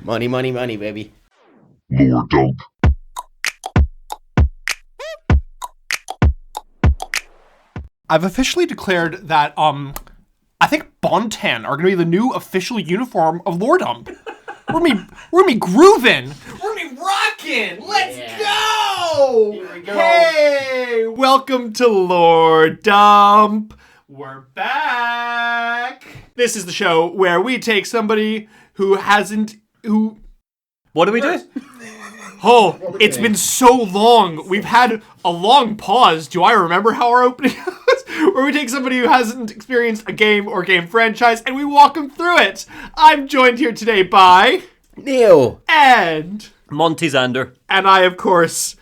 Money, money, money, baby. Lower dunk. I've officially declared that, I think Bontan are going to be the new official uniform of Lore Dump. We're gonna be grooving. We're gonna be rocking. Let's go. Here we go. Hey, welcome to Lore Dump. We're back. This is the show where we take somebody who What do we do? Oh, it's been so long. We've had a long pause. Do I remember how our opening was? Where we take somebody who hasn't experienced a game or game franchise and we walk them through it. I'm joined here today by Neil. and Monty Xander. And I, of course,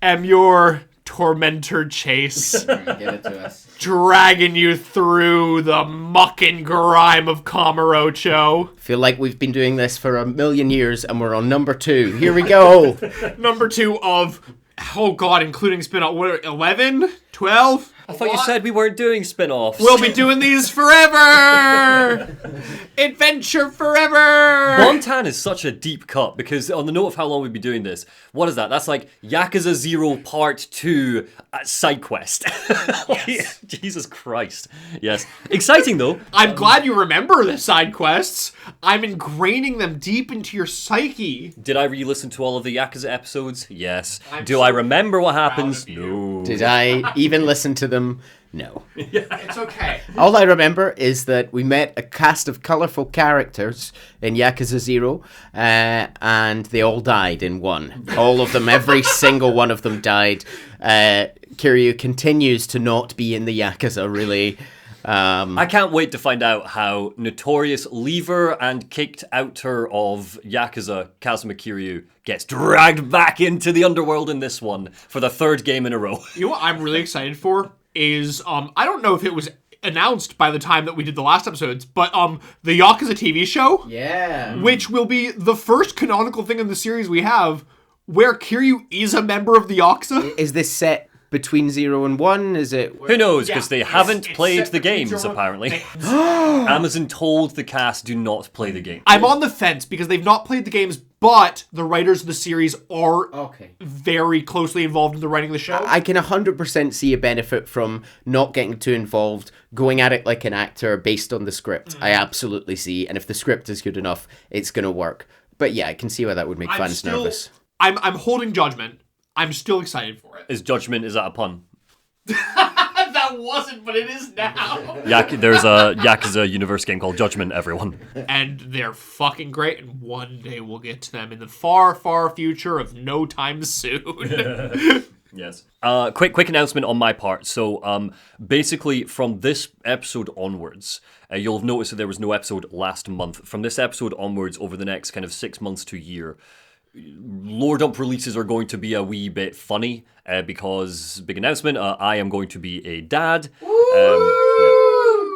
am your tormentor Chase. Give it to us. Dragging you through the muck and grime of Kamurocho. Feel like we've been doing this for 1,000,000 years and we're on number 2. Here we go. Number 2 of, oh god, including spin-off, what, 11? 12? I thought you said we weren't doing spin-offs. We'll be doing these forever! Adventure forever! Bontan is such a deep cut because on the note of how long we've been doing this, what is that? That's like Yakuza 0 Part 2 side quest. Yes. Jesus Christ. Yes. Exciting though. I'm glad you remember the side quests. I'm ingraining them deep into your psyche. Did I re-listen to all of the Yakuza episodes? Yes. I'm Do so I remember what proud happens? of you. No. Did I even listen to them? No. It's okay. All I remember is that we met a cast of colourful characters in Yakuza 0, and they all died in one. All of them, every single one of them died. Kiryu continues to not be in the Yakuza, really. I can't wait to find out how notorious leaver and kicked outer of Yakuza Kazuma Kiryu gets dragged back into the underworld in this one for the 3rd game in a row. You know what I'm really excited for is, I don't know if it was announced by the time that we did the last episodes, but the Yakuza TV show, Yeah. which will be the first canonical thing in the series we have, where Kiryu is a member of the Yakuza. Is this set between 0 and 1? Is it... Who knows, because Yeah, they it's- haven't it's played set the between games, Zero- apparently. Amazon told the cast, do not play the game. I'm on the fence because they've not played the games, but the writers of the series are Okay. very closely involved in the writing of the show. I can 100% see a benefit from not getting too involved, going at it like an actor based on the script. I absolutely see, and if the script is good enough, it's going to work. But yeah, I can see why that would make fans nervous. I'm holding judgment. I'm still excited for it. Is that a pun? That wasn't, but it is now. There's a Yakuza universe game called Judgment, everyone. And they're fucking great, and one day we'll get to them in the far, far future of no time soon. Yes. Quick announcement on my part. So, basically, from this episode onwards, you'll have noticed that there was no episode last month. From this episode onwards, over the next kind of 6 months to a year, Lore Dump releases are going to be a wee bit funny because, big announcement, I am going to be a dad.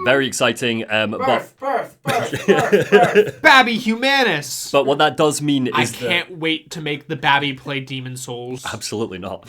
Very exciting. Birth. Babby Humanus! But what that does mean I is that... can't wait to make the Babby play Demon Souls. Absolutely not.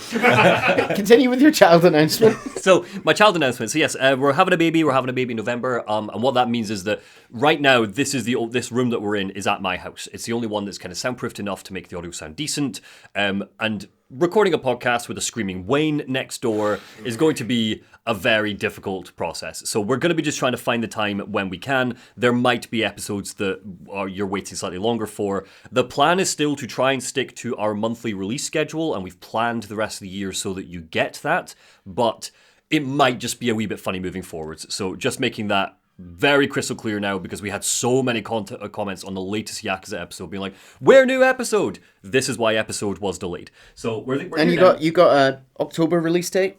Continue with your child announcement. So, my child announcement. So, yes, we're having a baby. We're having a baby in November. And what that means is that right now, this room that we're in is at my house. It's the only one that's kind of soundproofed enough to make the audio sound decent. And recording a podcast with a screaming Wayne next door is going to be a very difficult process. So we're going to be just trying to find the time when we can. There might be episodes that you're waiting slightly longer for. The plan is still to try and stick to our monthly release schedule, and we've planned the rest of the year so that you get that. But it might just be a wee bit funny moving forwards. So just making that very crystal clear now, because we had so many comments on the latest Yakuza episode being like, "Where new episode?" This is why episode was delayed. So we're And you got an October release date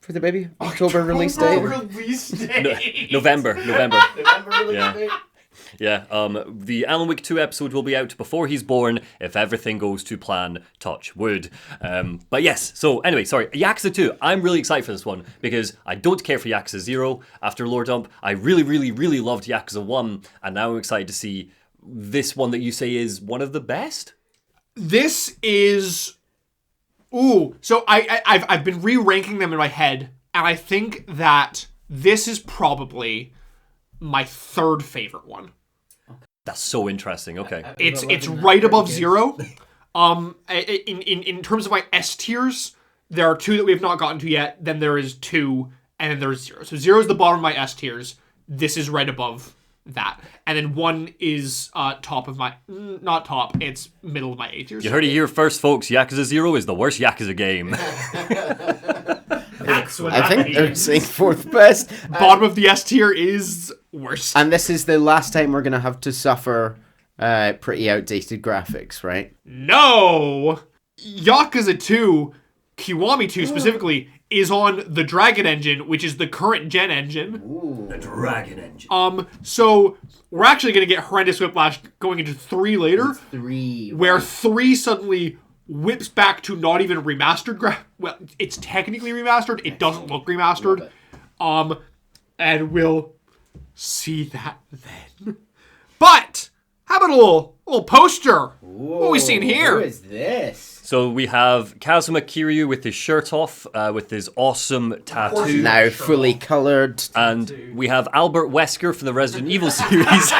for the baby? October release date? Release date. November. November release Yeah. date? Yeah, the Alan Wake 2 episode will be out before he's born, if everything goes to plan, touch wood. But yes, so anyway, sorry, Yakuza 2, I'm really excited for this one, because I don't care for Yakuza 0 after Lore Dump. I really, really, really loved Yakuza 1, and now I'm excited to see this one that you say is one of the best? This is... Ooh, so I've been re-ranking them in my head, and I think that this is probably my third favorite one. That's so interesting. Okay. It's right above 0. In terms of my S tiers, there are 2 that we have not gotten to yet. Then there is 2, and then there's 0. So 0 is the bottom of my S tiers. This is right above that, and then 1 is top of my not top. It's middle of my A tiers. You heard it here first, folks. Yakuza 0 is the worst Yakuza game. That's what I think they're saying 4th best. Bottom of the S tier is worst. And this is the last time we're going to have to suffer pretty outdated graphics, right? No! Yakuza 2, Kiwami 2 specifically, is on the Dragon engine, which is the current gen engine. Ooh. The Dragon engine. So we're actually going to get horrendous whiplash going into 3 later. 3. Where 3 suddenly whips back to not even remastered well, it's technically remastered. It doesn't look remastered. And we'll see that then. But how about a little poster? Whoa, what are we seeing here? Who is this? So we have Kazuma Kiryu with his shirt off, with his awesome tattoo. Now fully coloured. And we have Albert Wesker from the Resident Evil series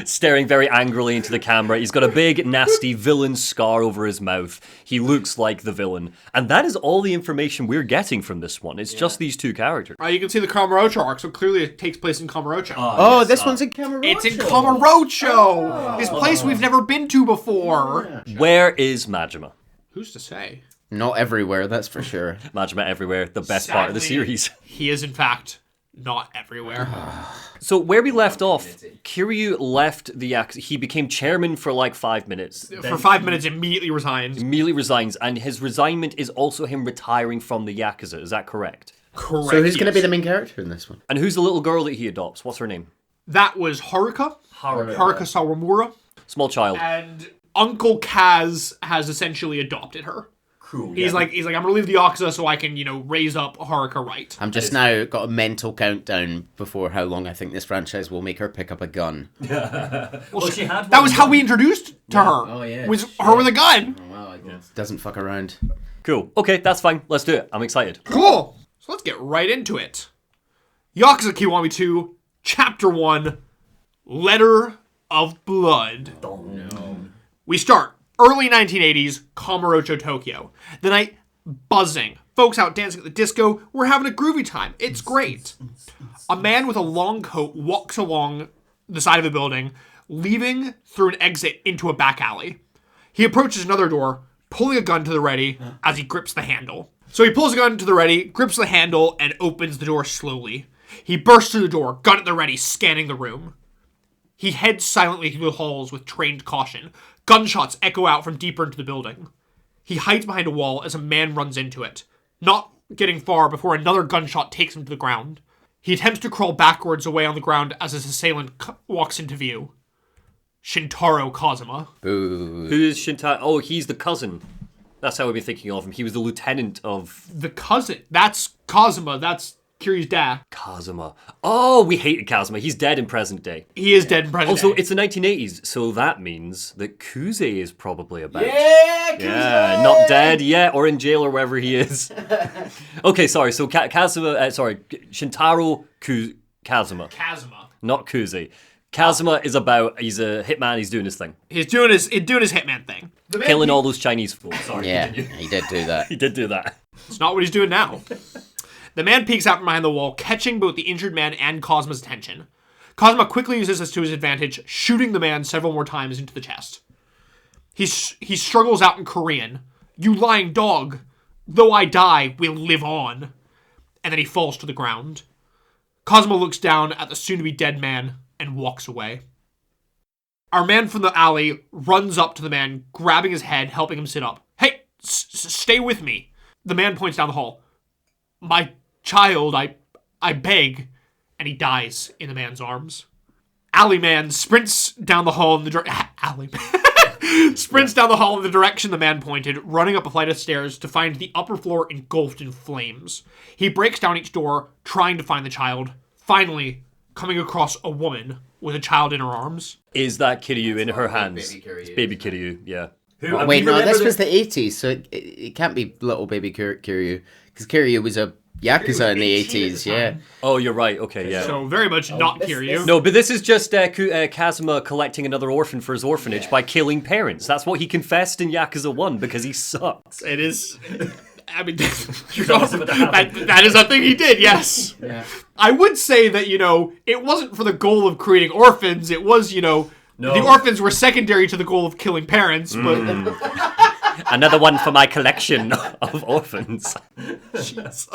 staring very angrily into the camera. He's got a big, nasty villain scar over his mouth. He looks like the villain. And that is all the information we're getting from this one. It's just these 2 characters. You can see the Kamurocho arc, so clearly it takes place in Kamurocho. Yes, this one's in Kamurocho. It's in Kamurocho! This place we've never been to before. Yeah. Where is Majima? Who's to say? Not everywhere, that's for sure. Majima everywhere, the best part of the series. He is, in fact, not everywhere. So where we left off, Kiryu left the Yakuza. He became chairman for like 5 minutes. For 5 minutes, immediately resigns. Immediately resigns, and his resignment is also him retiring from the Yakuza. Is that correct? Correct. So who's going to be the main character in this one? And who's the little girl that he adopts? What's her name? That was Haruka. Haruka Sawamura. Small child. And Uncle Kaz has essentially adopted her. Cool. He's like, I'm gonna leave the Yakuza so I can, raise up Haruka right. I'm just now got a mental countdown before how long I think this franchise will make her pick up a gun. Well, she had that was how we introduced to her. Oh yeah. Was her with a gun. Oh, well, I guess. Doesn't fuck around. Cool. Okay, that's fine. Let's do it. I'm excited. Cool. So let's get right into it. Yakuza Kiwami 2, Chapter 1, Letter of Blood. Oh no. We start early 1980s, Kamurocho, Tokyo. The night buzzing. Folks out dancing at the disco. We're having a groovy time. It's great. A man with a long coat walks along the side of a building, leaving through an exit into a back alley. He approaches another door, pulling a gun to the ready as he grips the handle. So he pulls a gun to the ready, grips the handle, and opens the door slowly. He bursts through the door, gun at the ready, scanning the room. He heads silently through the halls with trained caution. Gunshots echo out from deeper into the building. He hides behind a wall as a man runs into it, not getting far before another gunshot takes him to the ground. He attempts to crawl backwards away on the ground as his assailant walks into view. Shintaro Kazuma. Boo. Who is Shintaro? Oh, he's the cousin. That's how we've been thinking of him. He was the lieutenant of... The cousin? That's Kazuma. That's Kiryu's dad. Kazuma. Oh, we hated Kazuma. He's dead in present day. He is dead in present Also, day. it's the 1980s, so that means that Kuze is probably about. Yeah, Kuze! Yeah, not dead yet, or in jail, or wherever he is. Okay, sorry. So Kazuma, Shintaro Kazuma, not Kuze. Kazuma is about. He's a hitman. He's doing his thing. He's doing his hitman thing. Killing all those Chinese fools. Sorry. Yeah, he did do that. He did do that. It's not what he's doing now. The man peeks out from behind the wall, catching both the injured man and Kazuma's attention. Kazuma quickly uses this to his advantage, shooting the man several more times into the chest. He struggles out in Korean. "You lying dog. Though I die, we'll live on." And then he falls to the ground. Kazuma looks down at the soon-to-be dead man and walks away. Our man from the alley runs up to the man, grabbing his head, helping him sit up. "Hey, stay with me." The man points down the hall. "My child, I beg," and he dies in the man's arms. Alley man sprints down the hall in the sprints down the hall in the direction the man pointed, running up a flight of stairs to find the upper floor engulfed in flames. He breaks down each door, trying to find the child, finally coming across a woman with a child in her arms. Is that Kiryu in her hands? Baby Kiryu. It's baby Kiryu, yeah. Wait, no, this was the 80s, so it can't be little baby Kiryu, because Kiryu was a Yakuza in the 80s, yeah. Oh, you're right. Okay, yeah. So very much not Kiryu. No, but this is just Kazuma collecting another orphan for his orphanage by killing parents. That's what he confessed in Yakuza 1 because he sucks. It is. I mean, that is a thing he did, yes. Yeah. I would say that, it wasn't for the goal of creating orphans. It was, the orphans were secondary to the goal of killing parents, but... Another one for my collection of orphans. Jesus.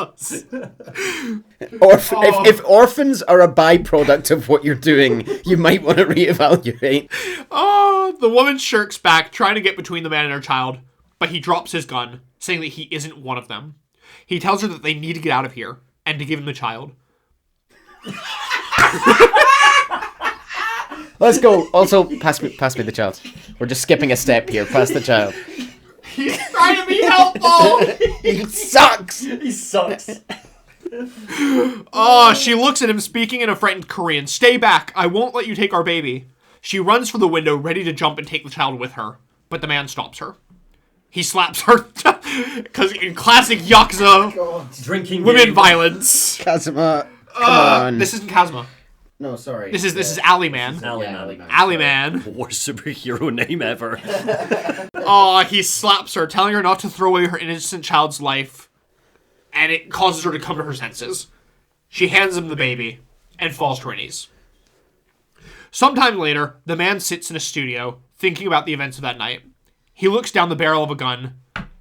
If orphans are a byproduct of what you're doing, you might want to reevaluate. Oh, the woman shirks back, trying to get between the man and her child, but he drops his gun, saying that he isn't one of them. He tells her that they need to get out of here, and to give him the child. Let's go. Also, pass me the child. We're just skipping a step here. Pass the child. He's trying to be helpful! He sucks! He sucks. Oh, she looks at him, speaking in a frightened Korean. Stay back. I won't let you take our baby. She runs for the window, ready to jump and take the child with her. But the man stops her. He slaps her. Because in classic Yakuza Drinking women game. violence. Kazuma, come on. This isn't Kazuma. No, sorry. This is Ali Man. Ali Man. Worst superhero name ever. Oh, he slaps her, telling her not to throw away her innocent child's life. And it causes her to come to her senses. She hands him the baby and falls to her knees. Sometime later, the man sits in a studio, thinking about the events of that night. He looks down the barrel of a gun,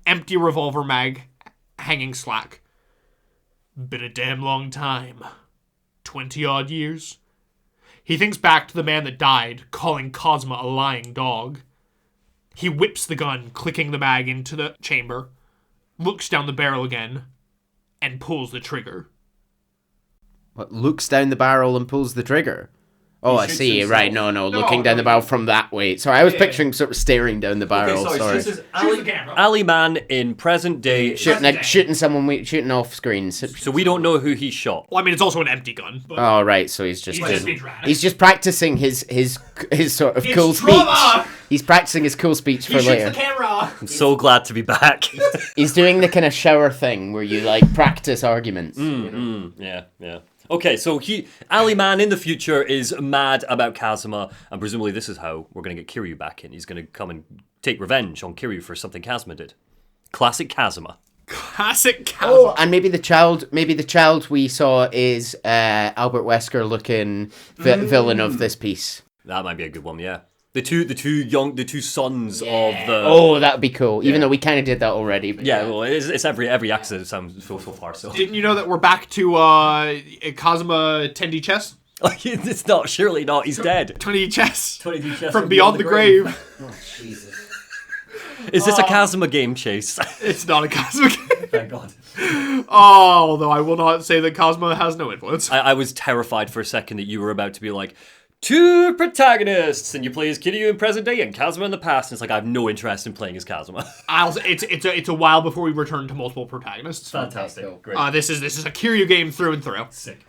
empty revolver mag, hanging slack. Been a damn long time. 20-odd years. He thinks back to the man that died, calling Kazuma a lying dog. He whips the gun, clicking the mag into the chamber, looks down the barrel again, and pulls the trigger. What, looks down the barrel and pulls the trigger? Oh, I see. himself. Right, no, looking down the barrel from that way. Sorry, I was picturing sort of staring down the barrel. Okay, sorry. So this is Ali Man in present day. Shooting someone, shooting off screen. So we don't know who he shot. Well, I mean, it's also an empty gun. But Oh, right, so he's just just being dramatic. he's just practicing his sort of cool drama! speech. He's practicing his cool speech for later. camera. I'm so glad to be back. He's doing the kind of shower thing where you like practice arguments. Yeah. Okay, so Ali Man in the future is mad about Kazuma, and presumably this is how we're going to get Kiryu back in. He's going to come and take revenge on Kiryu for something Kazuma did. Classic Kazuma. Classic Kazuma. Oh, and maybe the child we saw is Albert Wesker looking villain of this piece. That might be a good one, yeah. The two sons of the... Oh, that would be cool. Even though we kind of did that already. But Yeah, well, it's every accident sounds so far, so... Didn't you know that we're back to Kazuma 10D chess? It's not, surely not, he's dead. 20D chess. 20D chess From Beyond the Grave. Oh, Jesus. Is this a Kazuma game chase? It's not a Kazuma game. Thank God. Although I will not say that Kazuma has no influence. I was terrified for a second that you were about to be like, two protagonists, and you play as Kiryu in present day and Kazuma in the past, and it's like, I have no interest in playing as Kazuma. It's a while before we return to multiple protagonists. Fantastic. Okay, cool. Great. This is a Kiryu game through and through. Sick.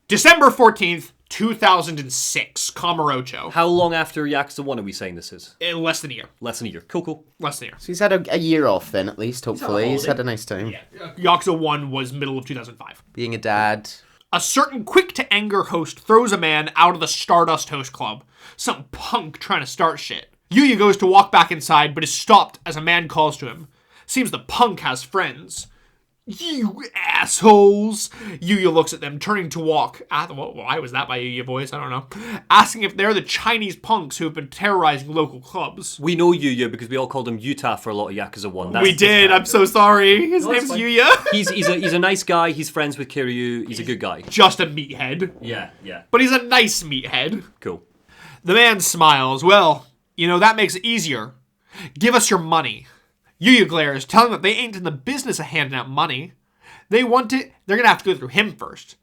December 14th, 2006, Kamurocho. How long after Yakuza 1 are we saying this is? Less than a year. Less than a year. Cool. Less than a year. So he's had a year off then, at least, hopefully. He's had a nice time. Yakuza 1 was middle of 2005. Being a dad. A certain quick-to-anger host throws a man out of the Stardust Host Club. Some punk trying to start shit. Yuya goes to walk back inside, but is stopped as a man calls to him. Seems the punk has friends. You assholes! Yuya looks at them, turning to walk. Why was that by Yuya voice? I don't know. Asking if they're the Chinese punks who have been terrorizing local clubs. We know Yuya because we all called him Utah for a lot of Yakuza 1. We did, I'm so sorry. His name's fine. Yuya. He's a nice guy, he's friends with Kiryu, he's a good guy. Just a meathead. Yeah. But he's a nice meathead. Cool. The man smiles. Well, that makes it easier. Give us your money. Yuya glares, telling them that they ain't in the business of handing out money. They want it, they're gonna have to go through him first.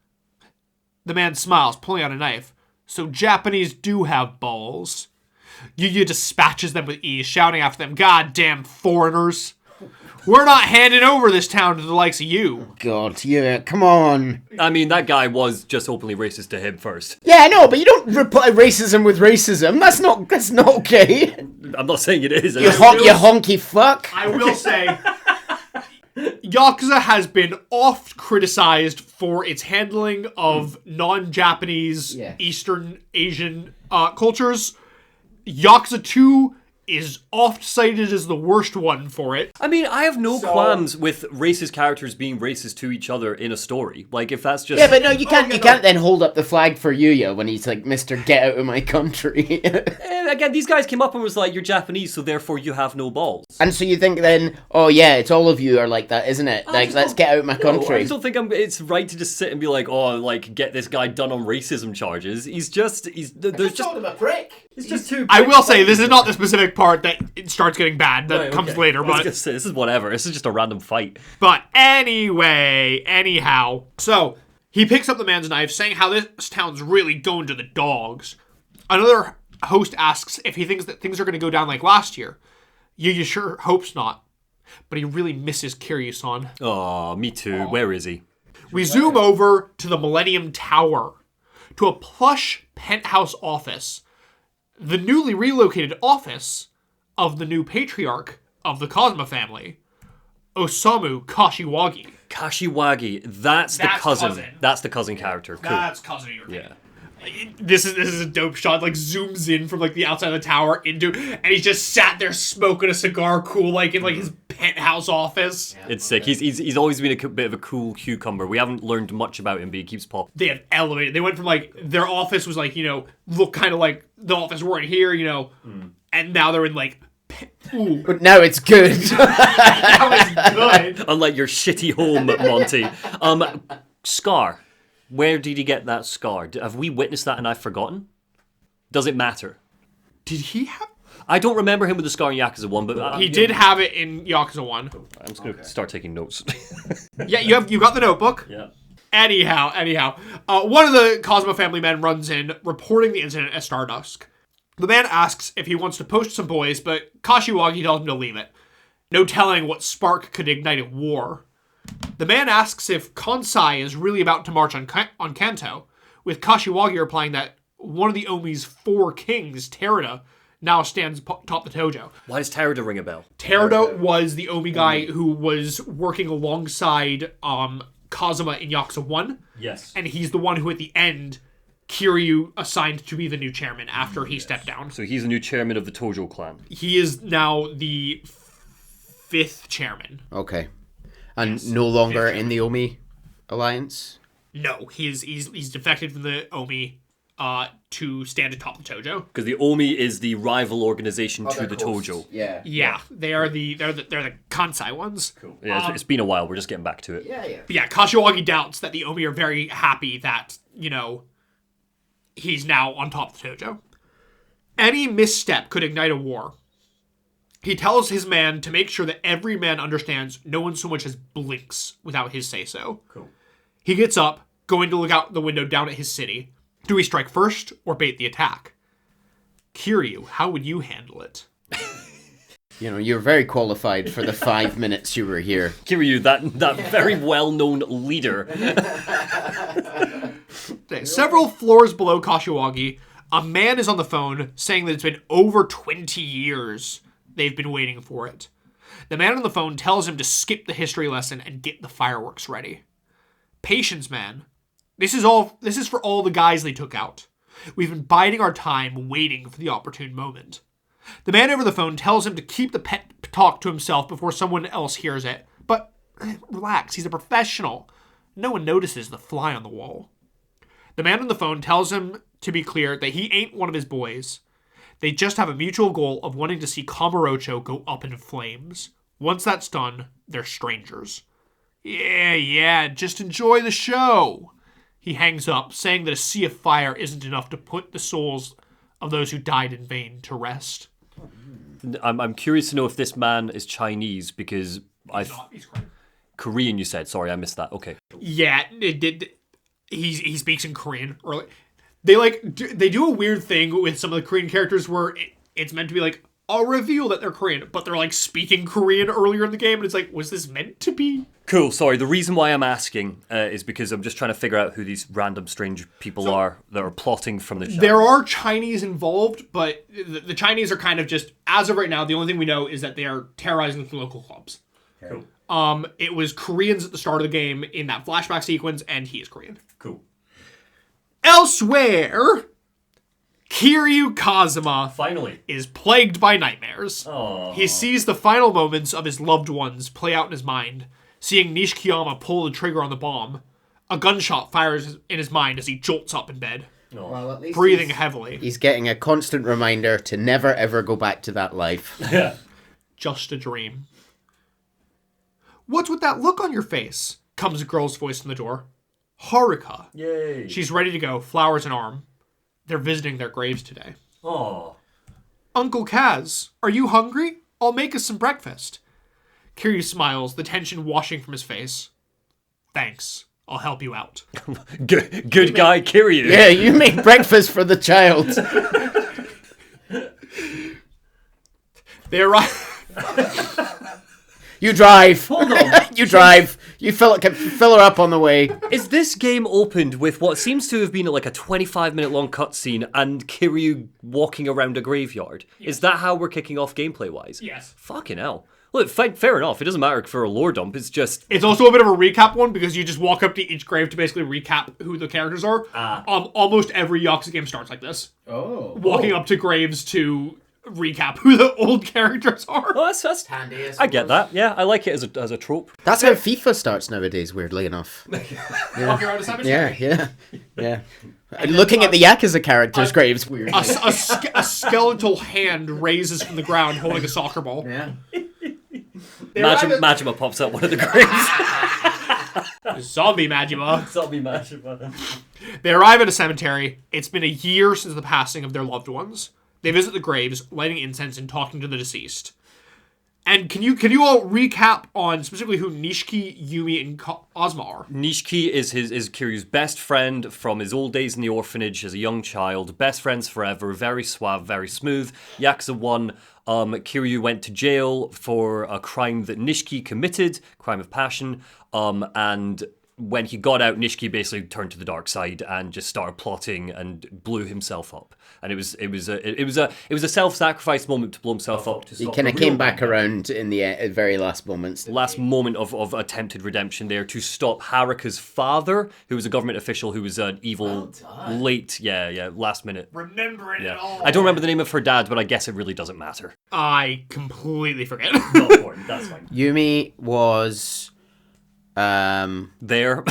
The man smiles, pulling out a knife. So Japanese do have balls. Yuya dispatches them with ease, shouting after them, "Goddamn foreigners! We're not handing over this town to the likes of you." God, yeah, come on. I mean, that guy was just openly racist to him first. Yeah, no, but you don't reply racism with racism. That's not okay. I'm not saying it is. You honky fuck. I will say, Yakuza has been oft criticized for its handling of non-Japanese, Eastern Asian cultures. Yakuza 2 is oft cited as the worst one for it. I mean, I have no qualms with racist characters being racist to each other in a story. Like, if that's just... Yeah, but no, you can't then hold up the flag for Yuya when he's like, Mr. Get out of my country. Again, these guys came up and was like, you're Japanese, so therefore you have no balls. And so you think then, oh yeah, it's all of you are like that, isn't it? Like, let's get out of my country. I just don't think it's right to just sit and be like, oh, like, get this guy done on racism charges. There's just... called him a prick. It's just too... I will say, this is not the specific part that it starts getting bad. That comes later. I was gonna say, this is whatever. This is just a random fight. But anyhow. So, he picks up the man's knife, saying how this town's really going to the dogs. Another host asks if he thinks that things are going to go down like last year. Yuya sure hopes not. But he really misses Kiryu-san. Oh, me too. Where is he? We zoom over to the Millennium Tower. To a plush penthouse office. The newly relocated office of the new patriarch of the Kazuma family, Osamu Kashiwagi. Kashiwagi, that's the cousin. That's the cousin character. Cool. That's cousin. Yeah. This is a dope shot. Like zooms in from like the outside of the tower into, and he's just sat there smoking a cigar, cool, like in like his penthouse office. It's sick. He's always been a bit of a cool cucumber. We haven't learned much about him, but he keeps popping. They have elevated. They went from like their office was like look kind of like the office we're in here, and now they're in like. Ooh. But now it's good. Now it's good. Unlike your shitty home, Monty. Scar. Where did he get that scar? Have we witnessed that and I've forgotten? Does it matter? Did he have... I don't remember him with the scar in Yakuza 1, but... he did have it in Yakuza 1. I'm just going to start taking notes. Yeah, you got the notebook? Yeah. Anyhow. One of the Kazuma family men runs in, reporting the incident at Stardust. The man asks if he wants to poach some boys, but Kashiwagi tells him to leave it. No telling what spark could ignite a war. The man asks if Konsai is really about to march on Kanto, with Kashiwagi replying that one of the Omi's 4 kings, Terada, now stands atop the Tojo. Why does Terada ring a bell? Terada was the Omi guy who was working alongside Kazuma in Yakuza 1. Yes. And he's the one who, at the end, Kiryu assigned to be the new chairman after he stepped down. So he's the new chairman of the Tojo clan. He is now the 5th chairman. Okay. And no longer in the Omi alliance? No, he's defected from the Omi to stand atop the Tojo. Because the Omi is the rival organization to the Tojo. Yeah, they're the Kansai ones. Cool. Yeah, it's been a while. We're just getting back to it. But yeah, Kashiwagi doubts that the Omi are very happy that, he's now on top of the Tojo. Any misstep could ignite a war. He tells his man to make sure that every man understands no one so much as blinks without his say-so. Cool. He gets up, going to look out the window down at his city. Do we strike first or bait the attack? Kiryu, how would you handle it? You're very qualified for the 5 minutes you were here. Kiryu, that very well-known leader. Several floors below Kashiwagi, a man is on the phone saying that it's been over 20 years they've been waiting for it. The man on the phone tells him to skip the history lesson and get the fireworks ready. Patience, man. This is for all the guys they took out. We've been biding our time, waiting for the opportune moment. The man over the phone tells him to keep the pet talk to himself before someone else hears it. But relax, he's a professional. No one notices the fly on the wall. The man on the phone tells him to be clear that he ain't one of his boys. They just have a mutual goal of wanting to see Kamurocho go up in flames. Once that's done, they're strangers. Yeah, just enjoy the show. He hangs up, saying that a sea of fire isn't enough to put the souls of those who died in vain to rest. I'm curious to know if this man is Chinese, because He's Korean. Korean, you said. Sorry, I missed that. Okay. Yeah, he speaks in Korean. Or they do a weird thing with some of the Korean characters where it's meant to be like a reveal that they're Korean, but they're like speaking Korean earlier in the game, and it's like, was this meant to be? Cool. Sorry. The reason why I'm asking is because I'm just trying to figure out who these random strange people are that are plotting from the chat. There are Chinese involved, but the Chinese are kind of just, as of right now, the only thing we know is that they are terrorizing the local clubs. Cool. It was Koreans at the start of the game in that flashback sequence, and he is Korean. Cool. Elsewhere, Kiryu Kazuma Finally. is plagued by nightmares. Aww. He sees the final moments of his loved ones play out in his mind, seeing Nishikiyama pull the trigger on the bomb. A gunshot fires in his mind as he jolts up in bed, Well, at least breathing heavily. he's getting a constant reminder to never ever go back to that life. Yeah. Just a dream. What's with that look on your face? Comes a girl's voice in the door. Haruka. Yay. She's ready to go, flowers in arm. They're visiting their graves today. Aw. Uncle Kaz, are you hungry? I'll make us some breakfast. Kiryu smiles, the tension washing from his face. Thanks. I'll help you out. Good guy, Kiryu. Yeah, you make breakfast for the child. They arrive. You drive. Hold on. You drive. You fill her up on the way. Is this game opened with what seems to have been like a 25-minute long cutscene and Kiryu walking around a graveyard? Yes. Is that how we're kicking off gameplay-wise? Yes. Fucking hell. Look, fair enough. It doesn't matter for a lore dump. It's just... It's also a bit of a recap one because you just walk up to each grave to basically recap who the characters are. Almost every Yakuza game starts like this. Oh. Walking up to graves to recap who the old characters are. Oh, that's Handy, I get that. Yeah, I like it as a trope. That's how FIFA starts nowadays, weirdly enough. Walking around a cemetery. Yeah. Looking at the Yakuza characters' graves, weird. A skeletal hand raises from the ground holding a soccer ball. Yeah. Majima pops up one of the graves. Zombie Majima. Zombie Majima. They arrive at a cemetery. It's been a year since the passing of their loved ones. They visit the graves, lighting incense and talking to the deceased. And can you all recap on specifically who Nishiki, Yumi, and Ozma are? Nishiki is Kiryu's best friend from his old days in the orphanage as a young child. Best friends forever, very suave, very smooth. Yakuza 1, Kiryu went to jail for a crime that Nishiki committed, crime of passion, and when he got out, Nishiki basically turned to the dark side and just started plotting and blew himself up. And it was a self-sacrifice moment to blow himself up. He kind of came back around in the very last moments. Last moment of attempted redemption there to stop Haruka's father, who was a government official who was an evil last minute. Remembering it all. I don't remember the name of her dad, but I guess it really doesn't matter. I completely forget. Not important, that's fine. Yumi was... There.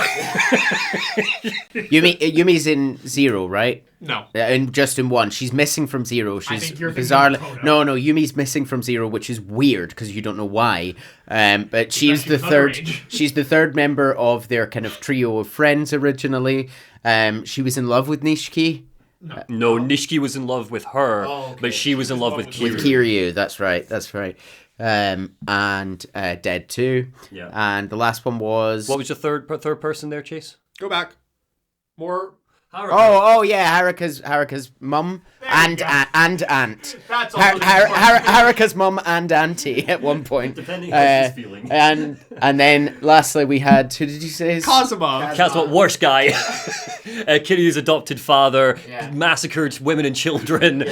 Yumi's in 0, right? No. And just in 1. She's missing from 0. I She's think you're bizarrely... thinking of No, Yumi's missing from 0, which is weird because you don't know why. But she's the actually third. underage. She's the third member of their kind of trio of friends originally. She was in love with Nishiki. No, Nishiki was in love with her, but she was in love with Kiryu. With Kiryu, that's right. And Dead 2. Yeah. And the last one was... What was your third person there, Chase? Go back. More. Haruka. Oh yeah, Haruka's mum and aunt. That's all. Haruka's mum and auntie at one point. Depending how she's feeling. And then lastly we had, who did you say? Kazuma. Kazuma, worst guy. Kiryu's adopted father, massacred women and children,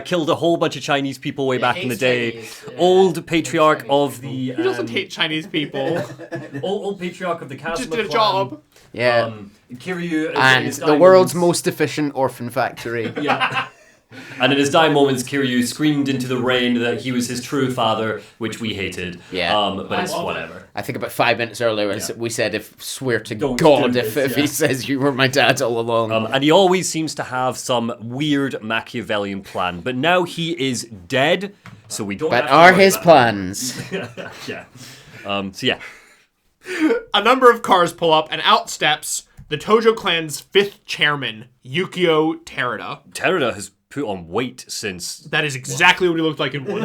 killed a whole bunch of Chinese people way back in the day. Old patriarch of the... He doesn't hate Chinese people. old patriarch of the Kazuma Just did a clan. job. Yeah. Kiryu And the world's most efficient orphan factory. Yeah. And in his dying moments, Kiryu screamed into the rain that he was his true father, which we hated. Yeah. But it's whatever. I think about 5 minutes earlier we said, swear to Don't God do if this, he says you were my dad all along. And he always seems to have some weird Machiavellian plan. But now he is dead, so we don't But have to are worry his about plans? it. Yeah. So yeah. A number of cars pull up, and out steps the Tojo clan's 5th chairman, Yukio Terada. Terada has put on weight since... That is exactly what he looked like in 1.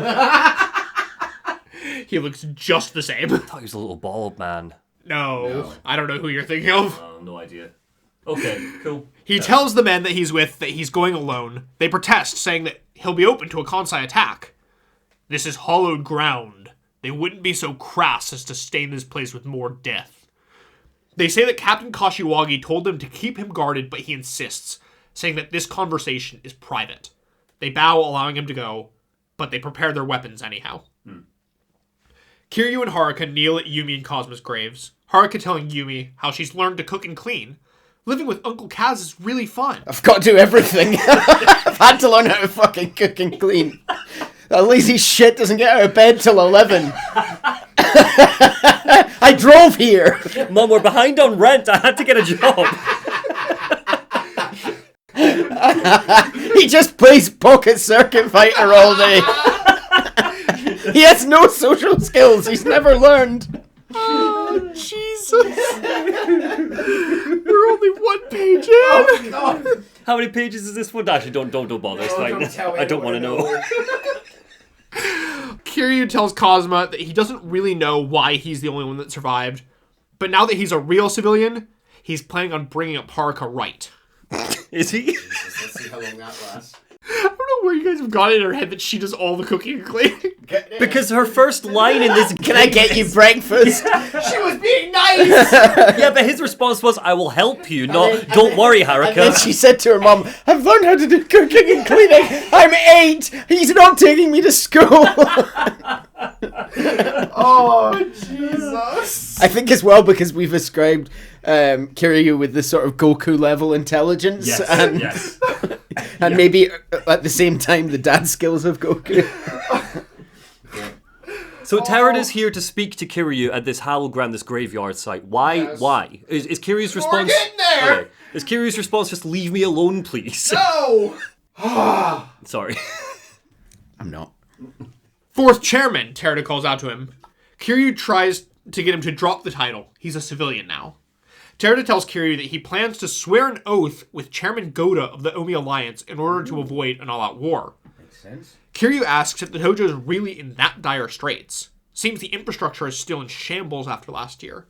He looks just the same. I thought he was a little bald man. No, I don't know who you're thinking of. Oh, no idea. Okay, cool. He tells the men that he's with that he's going alone. They protest, saying that he'll be open to a Konsai attack. This is hollowed ground. They wouldn't be so crass as to stain this place with more death. They say that Captain Kashiwagi told them to keep him guarded, but he insists, saying that this conversation is private. They bow, allowing him to go, but they prepare their weapons anyhow. Kiryu and Haruka kneel at Yumi and Cosmo's graves. Haruka telling Yumi how she's learned to cook and clean. Living with Uncle Kaz is really fun. I've got to do everything. I've had to learn how to fucking cook and clean. That lazy shit doesn't get out of bed till 11. I drove here. Mom, we're behind on rent. I had to get a job. He just plays Pocket Circuit Fighter all day. He has no social skills. He's never learned. Oh, Jesus. We're only 1 page in. Oh, God. How many pages is this one? Actually, don't bother. It's fine. I don't want to know. Kiryu tells Cosmo that he doesn't really know why he's the only one that survived, but now that he's a real civilian, he's planning on bringing up Haruka right. Is he? Let's see how long that lasts. I don't know where you guys have got it in her head that she does all the cooking and cleaning. Because her first line in this... Can I get you breakfast? She was being nice! Yeah, but his response was, I will help you, not, don't worry, And then Haruka. she said to her mum, I've learned how to do cooking and cleaning. I'm 8. He's not taking me to school. Oh, Jesus. I think as well because we've ascribed Kiryu with this sort of Goku level intelligence. Yes, and, yes. And maybe at the same time the dad skills of Goku. So Terada's here to speak to Kiryu at this hologram, this graveyard site. Why? Yes. Why? Is Kiryu's response... getting there! Okay. Is Kiryu's response just leave me alone, please? No! Sorry. I'm not. Fourth chairman, Terada calls out to him. Kiryu tries to get him to drop the title. He's a civilian now. Terada tells Kiryu that he plans to swear an oath with Chairman Goda of the Omi Alliance in order to avoid an all-out war. Makes sense. Kiryu asks if the dojo is really in that dire straits. Seems the infrastructure is still in shambles after last year.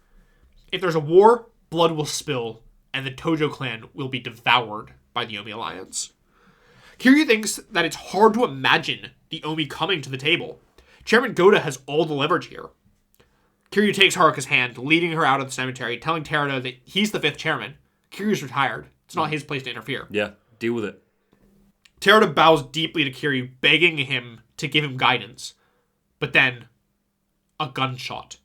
If there's a war, blood will spill, and the Tojo clan will be devoured by the Omi Alliance. Kiryu thinks that it's hard to imagine the Omi coming to the table. Chairman Goda has all the leverage here. Kiryu takes Haruka's hand, leading her out of the cemetery, telling Terada that he's the 5th chairman. Kiryu's retired. It's not his place to interfere. Yeah, deal with it. Terada bows deeply to Kiryu, begging him to give him guidance. But then, a gunshot.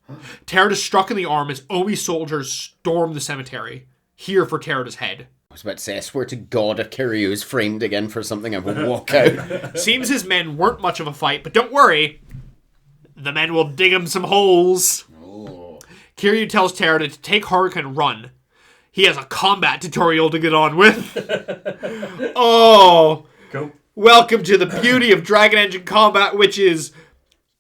Terada struck in the arm as Omi soldiers storm the cemetery, here for Terada's head. I was about to say, I swear to God, if Kiryu is framed again for something, I will walk out. Seems his men weren't much of a fight, but don't worry. The men will dig him some holes. Oh. Kiryu tells Terada to take Haruka and run. He has a combat tutorial to get on with. Oh. Go. Welcome to the beauty of Dragon Engine combat, which is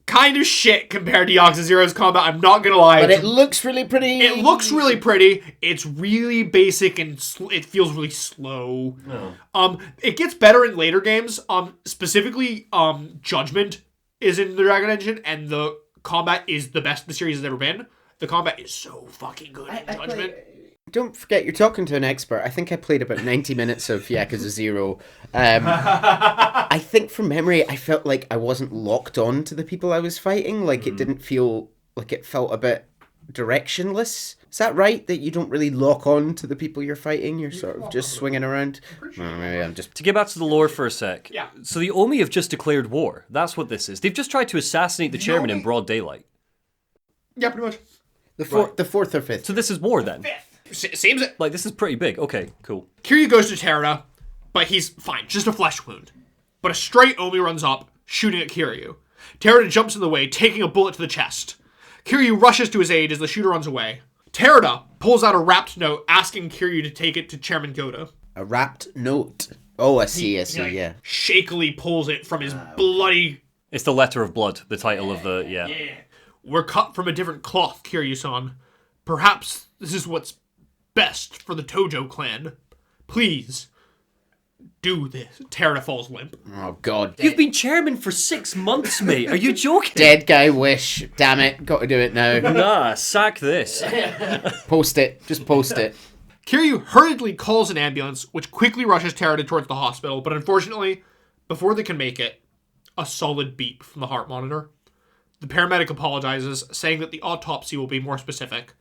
kind of shit compared to Yakuza Zero's combat. I'm not gonna lie. But it looks really pretty. It looks really pretty. It's really basic and it feels really slow. Oh. It gets better in later games. Specifically, Judgment is in the Dragon Engine, and the combat is the best the series has ever been. The combat is so fucking good in Judgment. Don't forget, you're talking to an expert. I think I played about 90 minutes of Yakuza 0. I think from memory, I felt like I wasn't locked on to the people I was fighting. Like, it didn't feel like it felt a bit directionless. Is that right? That you don't really lock on to the people you're fighting? You're sort of just swinging around? Maybe I'm just... To get back to the lore for a sec. Yeah. So the Omi have just declared war. That's what this is. They've just tried to assassinate the chairman in broad daylight. Yeah, pretty much. The 4th or 5th. So this is war then? Seems it. Like, this is pretty big. Okay, cool. Kiryu goes to Terada, but he's fine, just a flesh wound. But a stray Omi runs up, shooting at Kiryu. Terada jumps in the way, taking a bullet to the chest. Kiryu rushes to his aid as the shooter runs away. Terada pulls out a wrapped note asking Kiryu to take it to Chairman Goda. A wrapped note. Oh, I see, He, yeah. shakily pulls it from his bloody... It's the letter of blood, the title of the... Yeah. We're cut from a different cloth, Kiryu-san. Perhaps this is what's best for the Tojo clan. Please, do this. Terada falls limp. Oh, God. You've been chairman for 6 months, mate. Are you joking? Dead guy wish. Damn it. Got to do it now. Nah, sack this. Post it. Just post it. Kiryu hurriedly calls an ambulance, which quickly rushes Terada towards the hospital, but unfortunately, before they can make it, a solid beep from the heart monitor. The paramedic apologizes, saying that the autopsy will be more specific.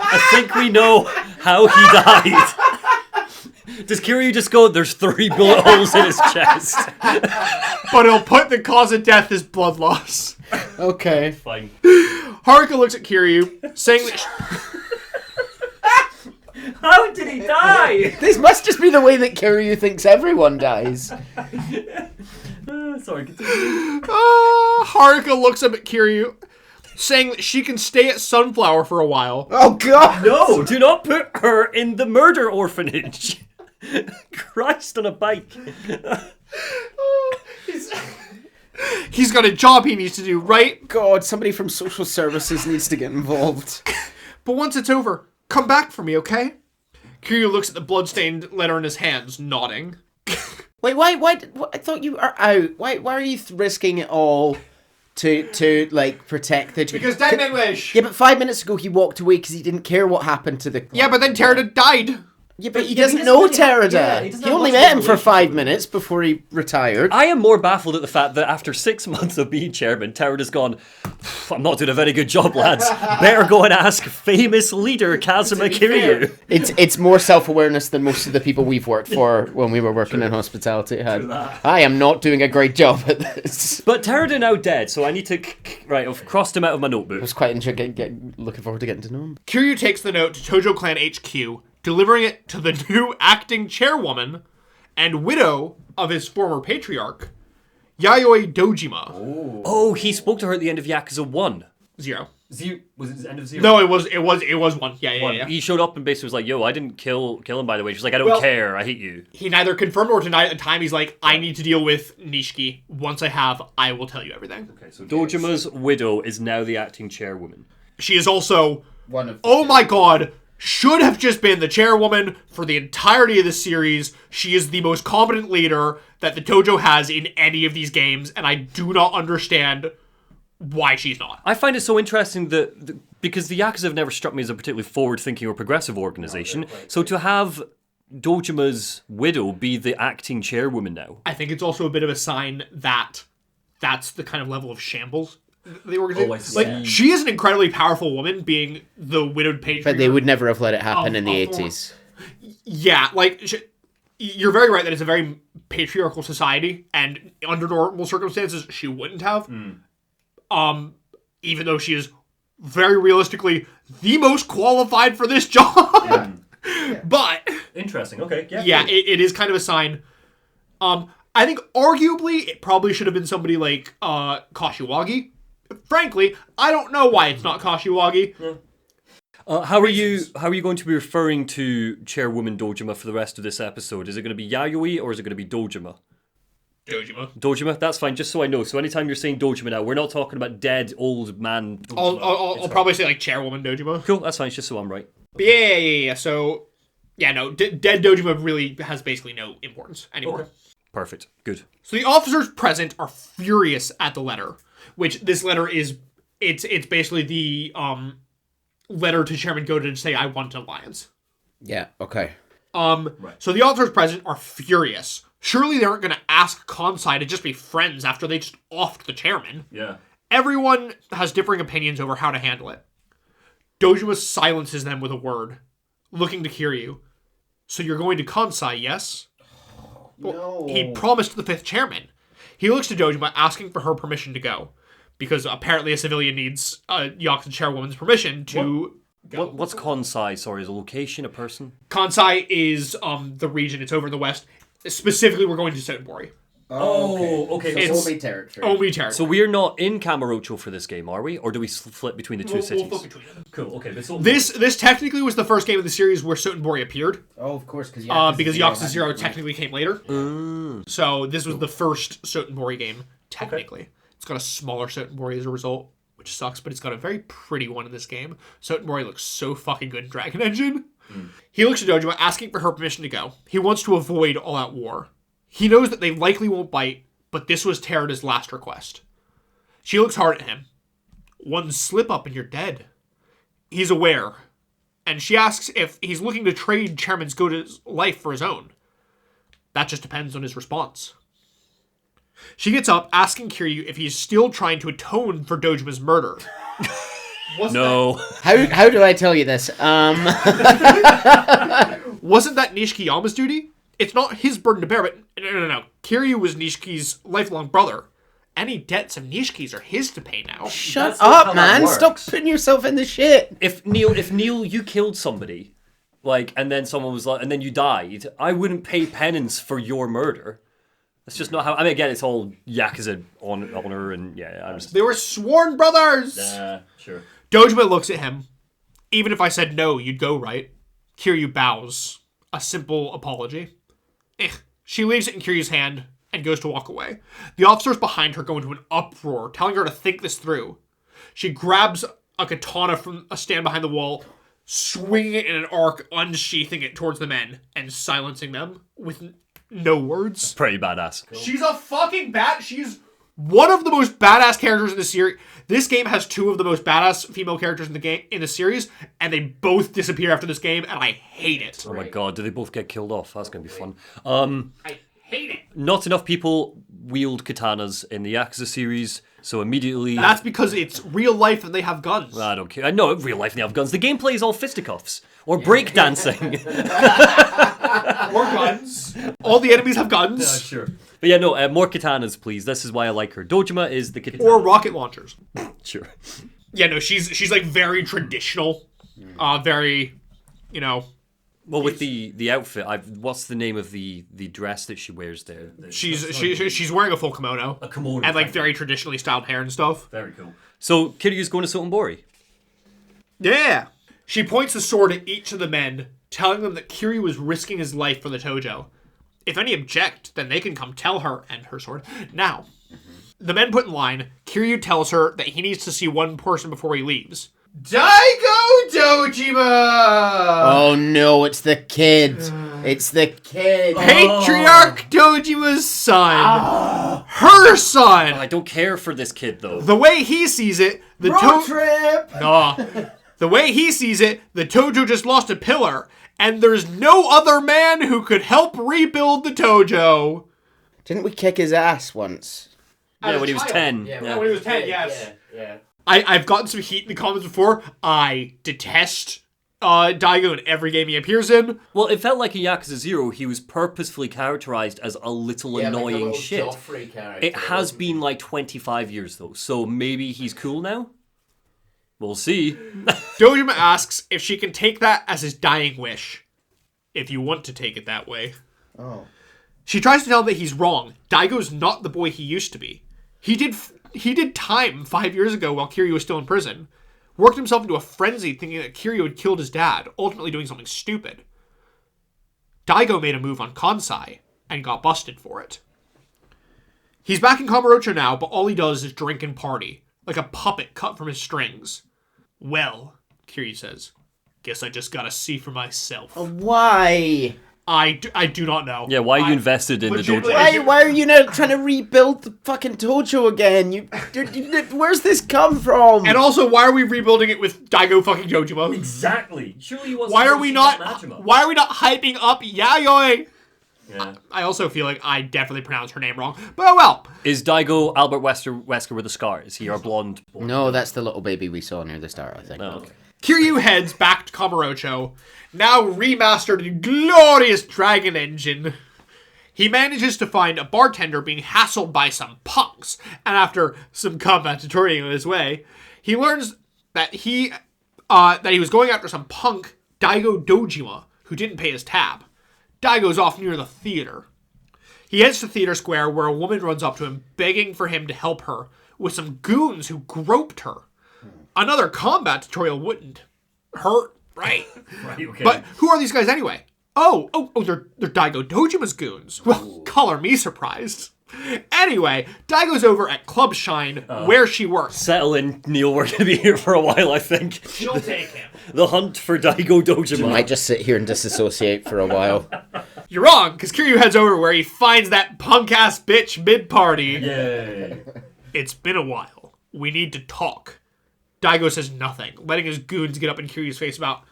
I think we know how he died. Does Kiryu just go, there's 3 bullet holes in his chest? But he'll put the cause of death as blood loss. Okay. Fine. Haruka looks at Kiryu, saying that How did he die? This must just be the way that Kiryu thinks everyone dies. Sorry, continue. Haruka looks up at Kiryu, saying that she can stay at Sunflower for a while. Oh, God! No, do not put her in the murder orphanage. Christ on a bike. He's got a job he needs to do, right? God, somebody from social services needs to get involved. But once it's over, come back for me, okay? Kiryu looks at the bloodstained letter in his hands, nodding. Wait, why, I thought you are out. Why are you risking it all to like, protect the... Because dead men wish! Yeah, but 5 minutes ago he walked away because he didn't care what happened to the... Yeah, but then Terada died! Yeah, but he Yeah, doesn't he know doesn't really have- Terada. yeah, he doesn't He have only much met of a him for 5 relationship. minutes before he retired. I am more baffled at the fact that after 6 months of being chairman, Terada's gone, I'm not doing a very good job, lads. Better go and ask famous leader Kazuma Kiryu. It's more self-awareness than most of the people we've worked for when we were working in hospitality had. I am not doing a great job at this. But Terada now dead, so I need to... Right, I've crossed him out of my I notebook. was quite looking forward to getting to know him. Kiryu takes the note to Tojo Clan HQ, delivering it to the new acting chairwoman and widow of his former patriarch, Yayoi Dojima. Oh, he spoke to her at the end of Yakuza 1. Zero. Was it the end of 0? No, it was one. Yeah. He showed up and basically was like, yo, I didn't kill him, by the way. She's like, I don't Well- care, I hate you. He neither confirmed or denied at the time. He's like, I need to deal with Nishiki. Once I have, I will tell you everything. Okay, so Dojima's widow is now the acting chairwoman. She is also, One of oh my god, should have just been the chairwoman for the entirety of the series. She is the most competent leader that the Tojo has in any of these games, and I do not understand why she's not. I find it so interesting that because the Yakuza have never struck me as a particularly forward-thinking or progressive organization, so to have Dojima's widow be the acting chairwoman now. I think it's also a bit of a sign that that's the kind of level of shambles the organization. Oh, I see. Like, she is an incredibly powerful woman, being the widowed patriarch. But they would never have let it happen Of- in the of- 80s. Yeah, like, you're very right that it's a very patriarchal society, and under normal circumstances, she wouldn't have. Even though she is very realistically the most qualified for this job. But, Interesting, okay. yeah, it is kind of a sign. I think arguably it probably should have been somebody like Kashiwagi. Frankly, I don't know why it's not Kashiwagi. How are you going to be referring to Chairwoman Dojima for the rest of this episode? Is it going to be Yayoi or is it going to be Dojima? Dojima, that's fine, just so I know. So anytime you're saying Dojima now, we're not talking about dead old man Dojima. I'll probably say like Chairwoman Dojima. Cool, that's fine, it's just so I'm right. But yeah. So, yeah, no, dead Dojima really has basically no importance anymore. Okay. Perfect, good. So the officers present are furious at the letter, which this letter is, it's basically the letter to Chairman Goda to say, I want an alliance. Yeah, okay. So the officers present are furious. Surely they aren't going to ask Konsai to just be friends after they just offed the chairman. Yeah. Everyone has differing opinions over how to handle it. Dojima silences them with a word, looking to Kiryu. So you're going to Konsai, yes? Well, he promised the 5th chairman. He looks to Dojima, asking for her permission to go. Because apparently a civilian needs a Yakuza chairwoman's permission to go. What's Konsai? Sorry, is a location, a person? Konsai is the region. It's over in the west. Specifically, we're going to Sotenbori. Oh, okay. It's Omi territory. Omi territory. So we're not in Kamurocho for this game, are we? Or do we flip between the two cities? We'll flip between them. Cool, okay. But so This technically was the first game of the series where Sotenbori appeared. Oh, of course, because Yakuza 0 technically came later. So this was the first Sotenbori game, technically. Okay. It's got a smaller Sotenbori as a result, which sucks, but it's got a very pretty one in this game. Sotenbori looks so fucking good in Dragon Engine. He looks at Dojima, asking for her permission to go. He wants to avoid all-out war. He knows that they likely won't bite, but this was Terada's last request. She looks hard at him. One slip-up and you're dead. He's aware. And she asks if he's looking to trade Chairman Goda's life for his own. That just depends on his response. She gets up, asking Kiryu if he's still trying to atone for Dojima's murder. no. How do I tell you this? Wasn't that Nishikiyama's duty? It's not his burden to bear, but no. Kiryu was Nishiki's lifelong brother, any debts of Nishki's are his to pay now. Shut That's not how up, that man. works. Stop putting yourself in the shit. If Neil, you killed somebody, like, and then someone was like, and then you died, I wouldn't pay penance for your murder. That's just not how. I mean, again, it's all Yakuza honor, and yeah, I'm just. They were sworn brothers! Sure. Dojima looks at him. Even if I said no, you'd go, right? Kiryu bows. A simple apology. She leaves it in Kiryu's hand and goes to walk away. The officers behind her go into an uproar, telling her to think this through. She grabs a katana from a stand behind the wall, swinging it in an arc, unsheathing it towards the men, and silencing them with no words. Pretty badass. She's a fucking she's one of the most badass characters in the series. This game has two of the most badass female characters in the series, and they both disappear after this game, and I hate it. Oh my god, do they both get killed off? That's gonna be fun. I hate it. Not enough people wield katanas in the Yakuza series, so immediately. That's because it's real life and they have guns. I don't care. I know in real life they have guns. The gameplay is all fisticuffs or breakdancing. Or guns. All the enemies have guns. Sure. But yeah, no, more katanas, please. This is why I like her. Dojima is the katana. Or rocket launchers. Sure. Yeah, no, she's like very traditional. Very, you know. Well, with the outfit, what's the name of the dress that she wears there? She's wearing a full kimono. A kimono. And like very traditionally styled hair and stuff. Very cool. So Kiryu's going to Sotenbori. Yeah. She points the sword at each of the men, telling them that Kiryu was risking his life for the Tojo. If any object, then they can come tell her, and her sword, now. The men put in line. Kiryu tells her that he needs to see one person before he leaves. Daigo Dojima! Oh no, it's the kid. It's the kid. Patriarch Dojima's son. Her son. I don't care for this kid, though. The way he sees it, the Road trip. The way he sees it, the Tojo just lost a pillar, and there's no other man who could help rebuild the Tojo. Didn't we kick his ass once? Yeah, when he was 10. Yeah, when he was 10, yes. Yeah. I've gotten some heat in the comments before. I detest Daigo in every game he appears in. Well, it felt like in Yakuza 0, he was purposefully characterized as a little annoying shit. It has been like 25 years, though, so maybe he's cool now? We'll see. Dojima asks if she can take that as his dying wish. If you want to take it that way. Oh. She tries to tell him that he's wrong. Daigo's not the boy he used to be. He did time 5 years ago while Kiryu was still in prison. Worked himself into a frenzy thinking that Kiryu had killed his dad, ultimately doing something stupid. Daigo made a move on Konsai and got busted for it. He's back in Kamurocho now, but all he does is drink and party, like a puppet cut from his strings. Well, Kiryu says, guess I just gotta see for myself. Why? I do not know. Yeah, why are you invested in the legitimately- dojo? Why are you now trying to rebuild the fucking Tojo again? Where's this come from? And also, why are we rebuilding it with Daigo fucking Dojima? Exactly. Surely you want Why are we not hyping up Yayoi? Yeah. I also feel like I definitely pronounced her name wrong. But oh well. Is Daigo Albert Wesker with a scar? Is he our blonde? No, that's the little baby we saw near the start, I think. Oh, okay. Kiryu heads back to Kamurocho, now remastered in glorious Dragon Engine. He manages to find a bartender being hassled by some punks, and after some combat tutorial in his way, he learns that he was going after some punk, Daigo Dojima, who didn't pay his tab. Daigo's off near the theater. He heads to Theater Square, where a woman runs up to him, begging for him to help her, with some goons who groped her. Another combat tutorial wouldn't hurt, right? Right, okay. But who are these guys anyway? Oh, they're Daigo Dojima's goons. Well, color me surprised. Anyway, Daigo's over at Club Shine, where she works. Settle in, Neil. We're going to be here for a while, I think. She'll take him. The hunt for Daigo Dojima. I might just sit here and disassociate for a while. You're wrong, because Kiryu heads over where he finds that punk-ass bitch mid-party. Yay. It's been a while. We need to talk. Daigo says nothing, letting his goons get up in Kiryu's face about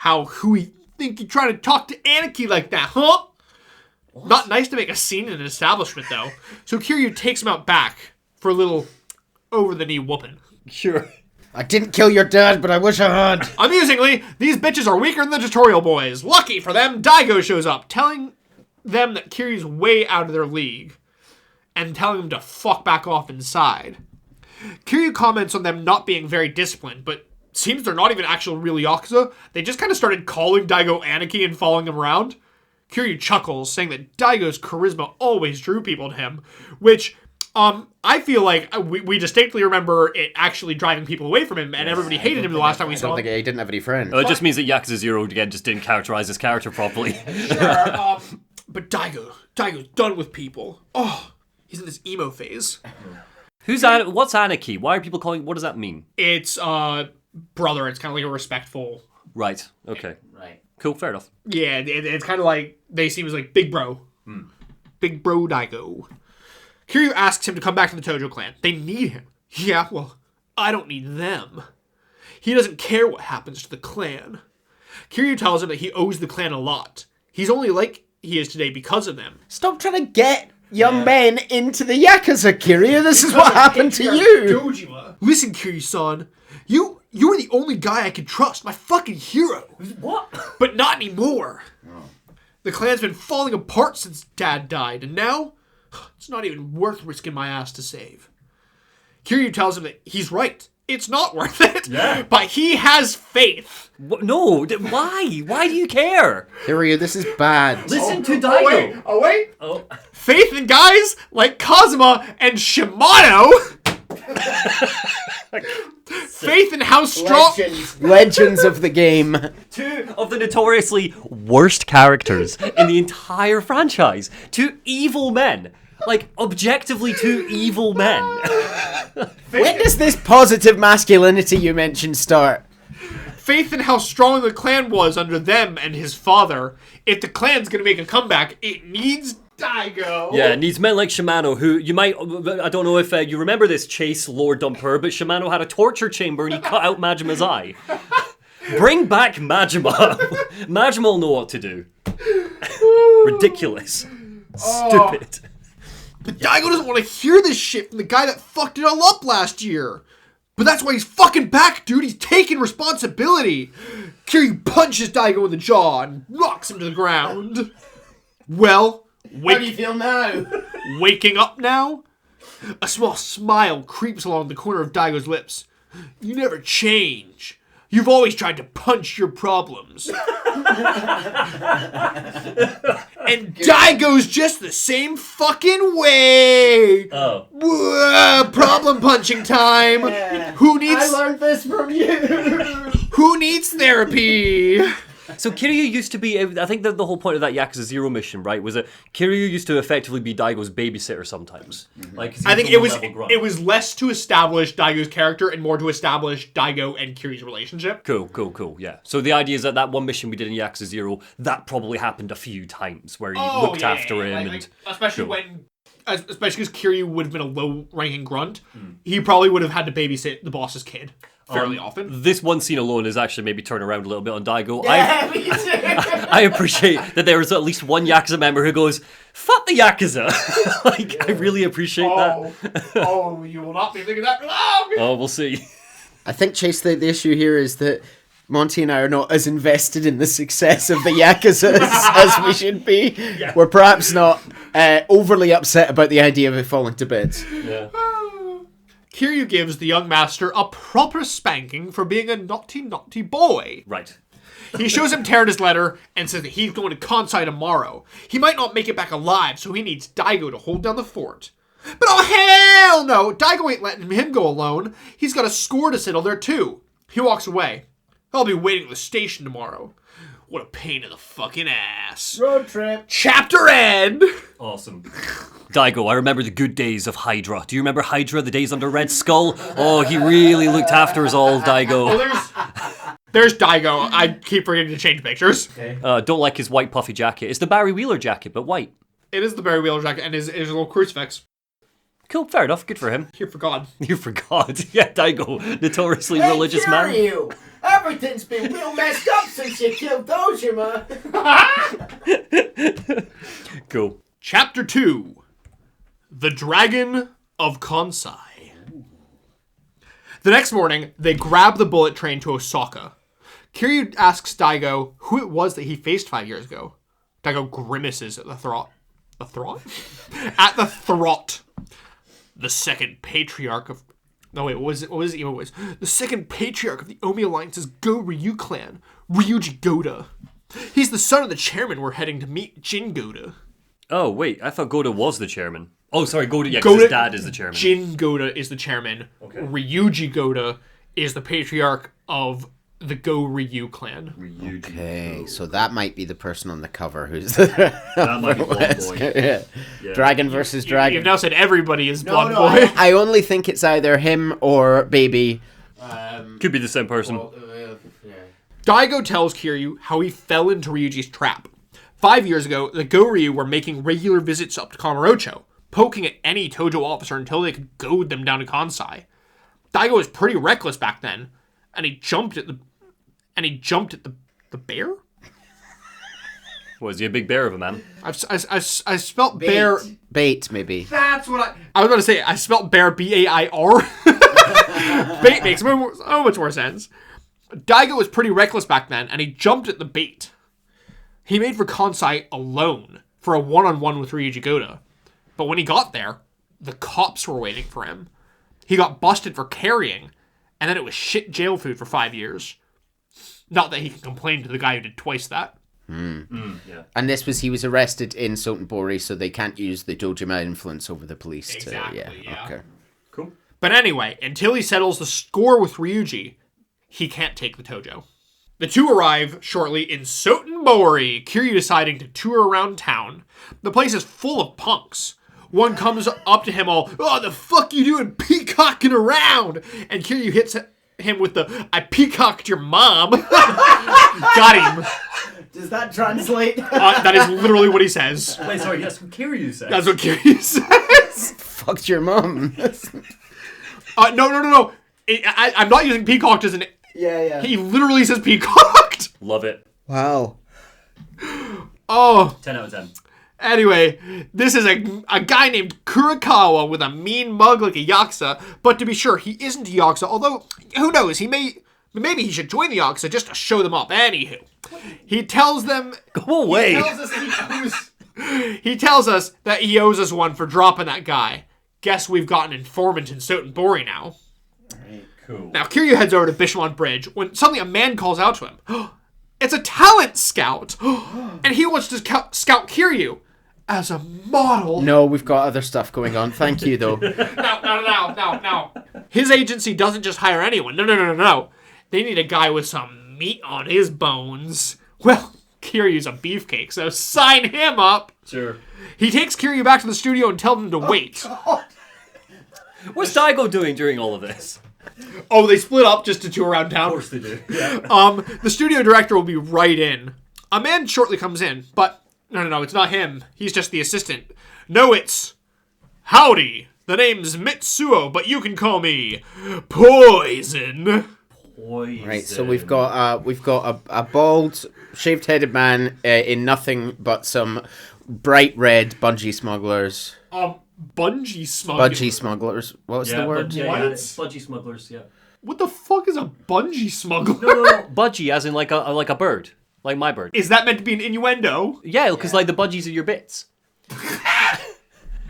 who he think you trying to talk to Aniki like that, huh? What? Not nice to make a scene in an establishment, though. So Kiryu takes him out back for a little over-the-knee whooping. Sure. I didn't kill your dad, but I wish I had. Amusingly, these bitches are weaker than the tutorial boys. Lucky for them, Daigo shows up, telling them that Kiryu's way out of their league. and telling them to fuck back off inside. Kiryu comments on them not being very disciplined, but seems they're not even actual real Yakuza. They just kind of started calling Daigo Aniki and following him around. Kiryu chuckles, saying that Daigo's charisma always drew people to him, which I feel like we distinctly remember it actually driving people away from him, and everybody hated him the last time we saw him. I don't think he didn't have any friends. It just means that Yakuza 0, again, just didn't characterize his character properly. Sure, but Daigo's done with people. Oh, he's in this emo phase. What's Anarchy? Why are people calling... What does that mean? It's, brother. It's kind of like a respectful... Right. Okay. Right. Cool. Fair enough. Yeah, it's kind of like... They seem as like big bro. Big bro Daigo. Kiryu asks him to come back to the Tojo clan. They need him. Yeah, well, I don't need them. He doesn't care what happens to the clan. Kiryu tells him that he owes the clan a lot. He's only like he is today because of them. Stop trying to get young men into the Yakuza, Kiryu. This is what happened to you. Listen, Kiryu-san. You were the only guy I could trust. My fucking hero. What? But not anymore. The clan's been falling apart since Dad died, and now it's not even worth risking my ass to save. Kiryu tells him that he's right. It's not worth it. Yeah. But he has faith. No, why? Why do you care? Kiryu, this is bad. Listen to Daigo. Oh, wait. Faith in guys like Kazuma and Shimano. Faith in how strong... Legends of the game. Two of the notoriously worst characters in the entire franchise. Two evil men. Like, objectively two evil men. When does this positive masculinity you mentioned start? Faith in how strong the clan was under them and his father. If the clan's gonna make a comeback, it needs Daigo. Yeah, it needs men like Shimano, who you might... I don't know if you remember this chase, Lord Dumper, but Shimano had a torture chamber and he cut out Majima's eye. Bring back Majima. Majima will know what to do. Ridiculous. Stupid. But Daigo doesn't want to hear this shit from the guy that fucked it all up last year. But that's why he's fucking back, dude. He's taking responsibility. Kiryu punches Daigo in the jaw and knocks him to the ground. Well, how do you feel now? Waking up now? A small smile creeps along the corner of Daigo's lips. You never change. You've always tried to punch your problems. And Daigo's just the same fucking way. Problem punching time. Who needs... I learned this from you. Who needs therapy? So Kiryu used to be, I think the whole point of that Yakuza 0 mission, right, was that Kiryu used to effectively be Daigo's babysitter sometimes. Like, I think it was less to establish Daigo's character and more to establish Daigo and Kiryu's relationship. Cool, yeah. So the idea is that one mission we did in Yakuza 0, that probably happened a few times, where he looked after him. Especially because Kiryu would have been a low-ranking grunt, he probably would have had to babysit the boss's kid. Fairly often. This one scene alone is actually maybe turn around a little bit on Daigo. Yeah, me too. I appreciate that there is at least one Yakuza member who goes, fuck the Yakuza. Like, I really appreciate that. You will not be thinking that for long. Oh, we'll see. I think, Chase, the issue here is that Monty and I are not as invested in the success of the Yakuza as we should be. Yeah. We're perhaps not overly upset about the idea of it falling to bits. Yeah. Kiryu gives the young master a proper spanking for being a naughty boy. Right. He shows him Teruda's letter and says that he's going to Konsai tomorrow. He might not make it back alive, so he needs Daigo to hold down the fort. But oh hell no! Daigo ain't letting him go alone. He's got a score to settle there too. He walks away. I'll be waiting at the station tomorrow. What a pain in the fucking ass. Road trip. Chapter end. Awesome. Daigo, I remember the good days of Hydra. Do you remember Hydra, the days under Red Skull? Oh, he really looked after us all, Daigo. There's Daigo. I keep forgetting to change pictures. Okay. Don't like his white puffy jacket. It's the Barry Wheeler jacket, but white. It is the Barry Wheeler jacket and his little crucifix. Cool, fair enough. Good for him. Here for God. Here for God. Yeah, Daigo, notoriously religious man. You. Everything's been real messed up since you killed Dojima. Cool. Chapter 2. The Dragon of Konsai. The next morning, they grab the bullet train to Osaka. Kiryu asks Daigo who it was that he faced 5 years ago. Daigo grimaces at the thought. The Throt? At the Throt, the second patriarch of... No, wait, what was it even was? The second patriarch of the Omi Alliance's Go Ryu clan, Ryuji Goda. He's the son of the chairman we're heading to meet, Jin Goda. Oh, wait, I thought Goda was the chairman. Oh, sorry, Goda, yeah, because his dad is the chairman. Jin Goda is the chairman. Okay. Ryuji Goda is the patriarch of the Go Ryu clan. Okay, so that might be the person on the cover who's the... That might be Blonde Boy. Yeah. Dragon versus Dragon. You've now said everybody is Blonde Boy. I only think it's either him or Baby. Could be the same person. Daigo tells Kiryu how he fell into Ryuji's trap. 5 years ago, the Go Ryu were making regular visits up to Kamurocho, poking at any Tojo officer until they could goad them down to Konsai. Daigo was pretty reckless back then, and he jumped at the bear? Was he a big bear of a man? I spelt bear... Bait, maybe. That's what I was going to say. I spelt bear B-A-I-R. Bait makes so much more sense. Daigo was pretty reckless back then, and he jumped at the bait. He made for Konsai alone for a one-on-one with Ryuji Goda. But when he got there, the cops were waiting for him. He got busted for carrying, and then it was shit jail food for 5 years. Not that he can complain to the guy who did twice that. Yeah. And he was arrested in Sotenbori, so they can't use the Dojima influence over the police. Exactly, yeah. Okay. Cool. But anyway, until he settles the score with Ryuji, he can't take the Tojo. The two arrive shortly in Sotenbori, Kiryu deciding to tour around town. The place is full of punks. One comes up to him all, "Oh, the fuck you doing peacocking around?" And Kiryu hits him with the, "I peacocked your mom." Got him. Does that translate? That is literally what he says. Wait, sorry, that's what Kiryu says. That's what Kiryu says. Fucked your mom. No. I'm not using peacocked as an... Yeah. He literally says peacocked. Love it. Wow. Oh. 10 out of 10. Anyway, this is a guy named Kurakawa with a mean mug like a Yakuza, but to be sure, he isn't a Yakuza, although, who knows, maybe he should join the Yakuza just to show them up. Anywho, he tells them... Go away! He tells us that he owes us one for dropping that guy. Guess we've got an informant in Sotenbori now. Alright, cool. Now, Kiryu heads over to Bishamon Bridge when suddenly a man calls out to him. It's a talent scout! And he wants to scout Kiryu as a model. No, we've got other stuff going on. Thank you, though. No. His agency doesn't just hire anyone. No. They need a guy with some meat on his bones. Well, Kiryu's a beefcake, so sign him up. Sure. He takes Kiryu back to the studio and tells him to wait. God. What's Daigo doing during all of this? Oh, they split up just to tour around town. Of course they do. Yeah. The studio director will be right in. A man shortly comes in, but no, it's not him. He's just the assistant. No, it's... Howdy. The name's Mitsuo, but you can call me Poison. Right, so we've got a bald, shaved-headed man in nothing but some bright red bungee smugglers. Bungee smugglers? Bungee smugglers. What's the word? Budgie smugglers, yeah. What the fuck is a bungee smuggler? No. Budgie, as in like a bird. Like my bird. Is that meant to be an innuendo? Yeah, because like the budgies are your bits.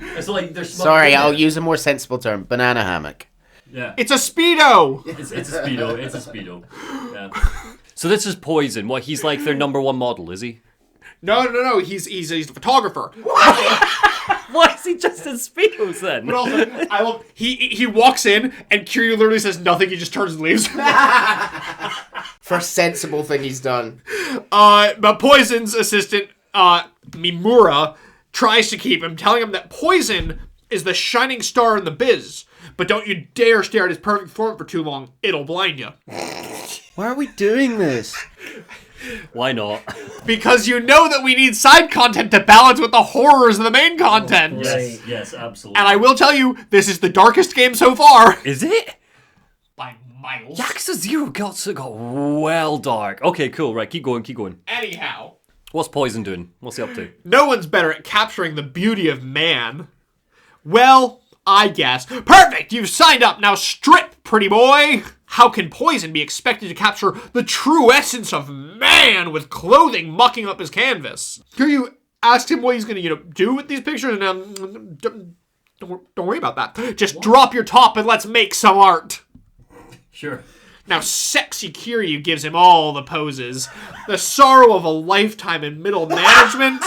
It's like they're Sorry, I'll use a more sensible term. Banana hammock. Yeah. It's a Speedo! It's a Speedo. Yeah. So this is Poison. What, he's like their number one model, is he? No. He's a photographer. Why is he just in Speedos then? But also, he walks in and Kiryu literally says nothing. He just turns and leaves. First sensible thing he's done. But Poison's assistant, Mimura, tries to keep him, telling him that Poison is the shining star in the biz. But don't you dare stare at his perfect form for too long. It'll blind you. Why are we doing this? Why not? Because you know that we need side content to balance with the horrors of the main content. Yes, absolutely. And I will tell you, this is the darkest game so far. Is it? By miles. Yakuza 0 got well dark. Okay, cool. Right, keep going. Anyhow. What's Poison doing? What's he up to? No one's better at capturing the beauty of man. Well, I guess. Perfect! You've signed up. Now strip, pretty boy. How can Poison be expected to capture the true essence of man with clothing mucking up his canvas? Kiryu asks him what he's going to, do with these pictures, and don't worry about that. Just drop your top and let's make some art. Sure. Now, sexy Kiryu gives him all the poses. The sorrow of a lifetime in middle management,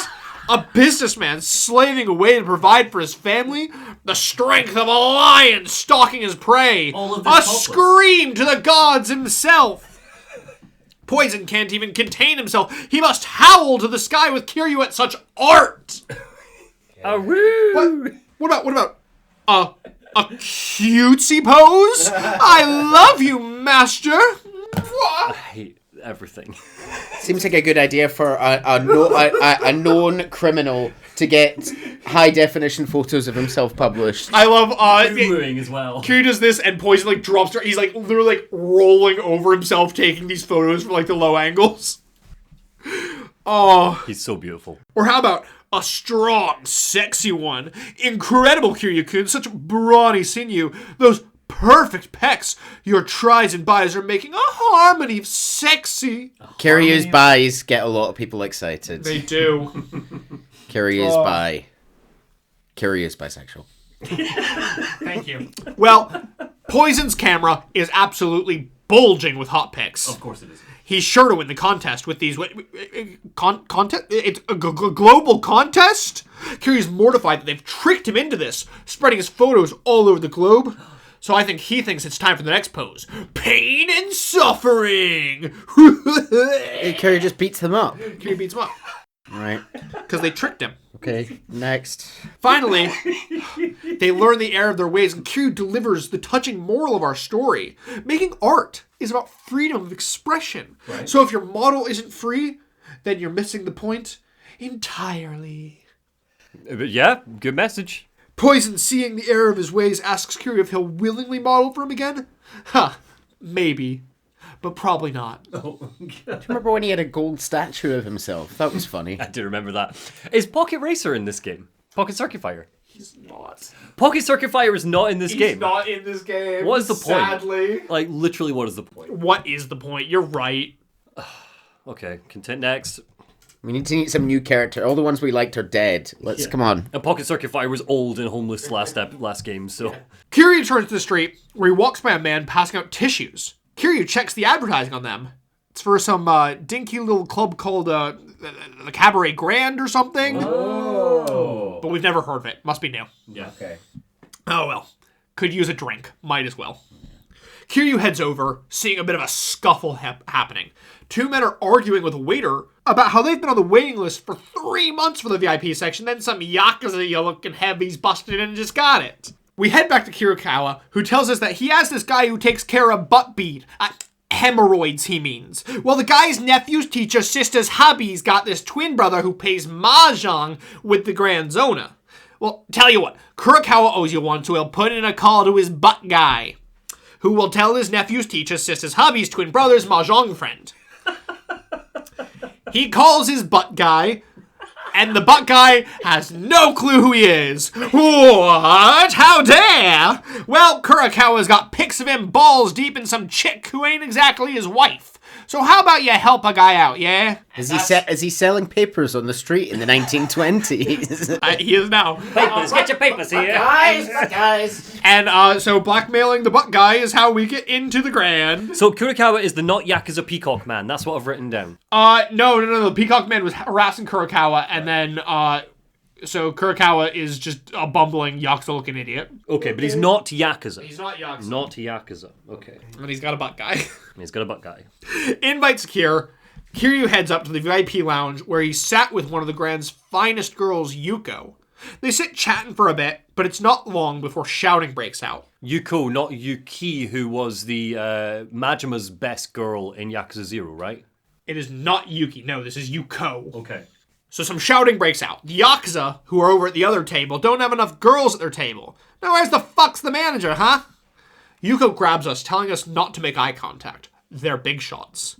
a businessman slaving away to provide for his family, the strength of a lion stalking his prey, a scream to the gods himself. Poison can't even contain himself. He must howl to the sky with Kiryu at such art. What about a cutesy pose? I love you, master. I hate everything. Seems like a good idea for a known criminal to get high-definition photos of himself published. I love Googooing as well. Kiryu does this, and Poison drops. He's literally rolling over himself, taking these photos from the low angles. Oh, he's so beautiful. Or how about a strong, sexy one? Incredible, Kiryu-kun, such brawny sinew, those perfect pecs. Your tries and buys are making a harmony of sexy. Kiryu's buys get a lot of people excited. They do. Kiryu's bi. Kiryu's bisexual. Thank you. Well, Poison's camera is absolutely bulging with hot pics. Of course it is. He's sure to win the contest with these... contest? It's a global contest? Kiryu's mortified that they've tricked him into this, spreading his photos all over the globe. So I think he thinks it's time for the next pose. Pain and suffering! Kiryu just beats them up. Kiryu beats him up. Right. Because they tricked him. Okay, next. Finally, they learn the error of their ways, and Kiryu delivers the touching moral of our story. Making art is about freedom of expression. Right. So if your model isn't free, then you're missing the point entirely. Yeah, good message. Poison, seeing the error of his ways, asks Kiryu if he'll willingly model for him again. Maybe. But probably not. Do you remember when he had a gold statue of himself? That was funny. I do remember that. Is Pocket Racer in this game? Pocket Circuit Fire? He's not. Pocket Circuit Fire is not in this game. He's not in this game. What is the point? Sadly. Literally, what is the point? What is the point? You're right. Okay, next. We need to meet some new character. All the ones we liked are dead. Come on. And Pocket Circuit Fire was old and homeless last game, so... Kiryu turns to the street, where he walks by a man passing out tissues. Kiryu checks the advertising on them. It's for some dinky little club called the Cabaret Grand or something. Oh. But we've never heard of it. Must be new. Yeah. Okay. Oh well. Could use a drink. Might as well. Kiryu heads over, seeing a bit of a scuffle happening. Two men are arguing with a waiter about how they've been on the waiting list for 3 months for the VIP section, then some Yakuza-looking heavies busted in and just got it. We head back to Kirikawa, who tells us that he has this guy who takes care of butt bead. Hemorrhoids, he means. Well, the guy's nephew's teacher's sister's hubby's got this twin brother who plays mahjong with the Grand Zona. Well, tell you what, Kurikawa owes you one, so he'll put in a call to his butt guy, who will tell his nephew's teacher's sister's hubby's twin brother's mahjong friend. He calls his butt guy, and the butt guy has no clue who he is. What? How dare? Well, Kurikawa's got pics of him balls deep in some chick who ain't exactly his wife. So how about you help a guy out, yeah? Is he selling papers on the street in the 1920s? He is now. Papers, get your papers here. Guys. And so blackmailing the butt guy is how we get into the Grand. So Kurikawa is the not Yakuza Peacock Man. That's what I've written down. No. The Peacock Man was harassing Kurikawa, and then so Kurikawa is just a bumbling Yakuza-looking idiot. Okay, but he's not Yakuza. He's not Yakuza. Not Yakuza. Okay. And he's got a butt guy. He's got a butt guy. Invite secure. Kiryu heads up to the VIP lounge where he sat with one of the Grand's finest girls, Yuko. They sit chatting for a bit, but it's not long before shouting breaks out. Yuko, not Yuki, who was the Majima's best girl in Yakuza 0, right? It is not Yuki. No, this is Yuko. Okay. So some shouting breaks out. The Yakuza, who are over at the other table, don't have enough girls at their table. Now where's the fuck's the manager, huh? Yuko grabs us, telling us not to make eye contact. They're big shots.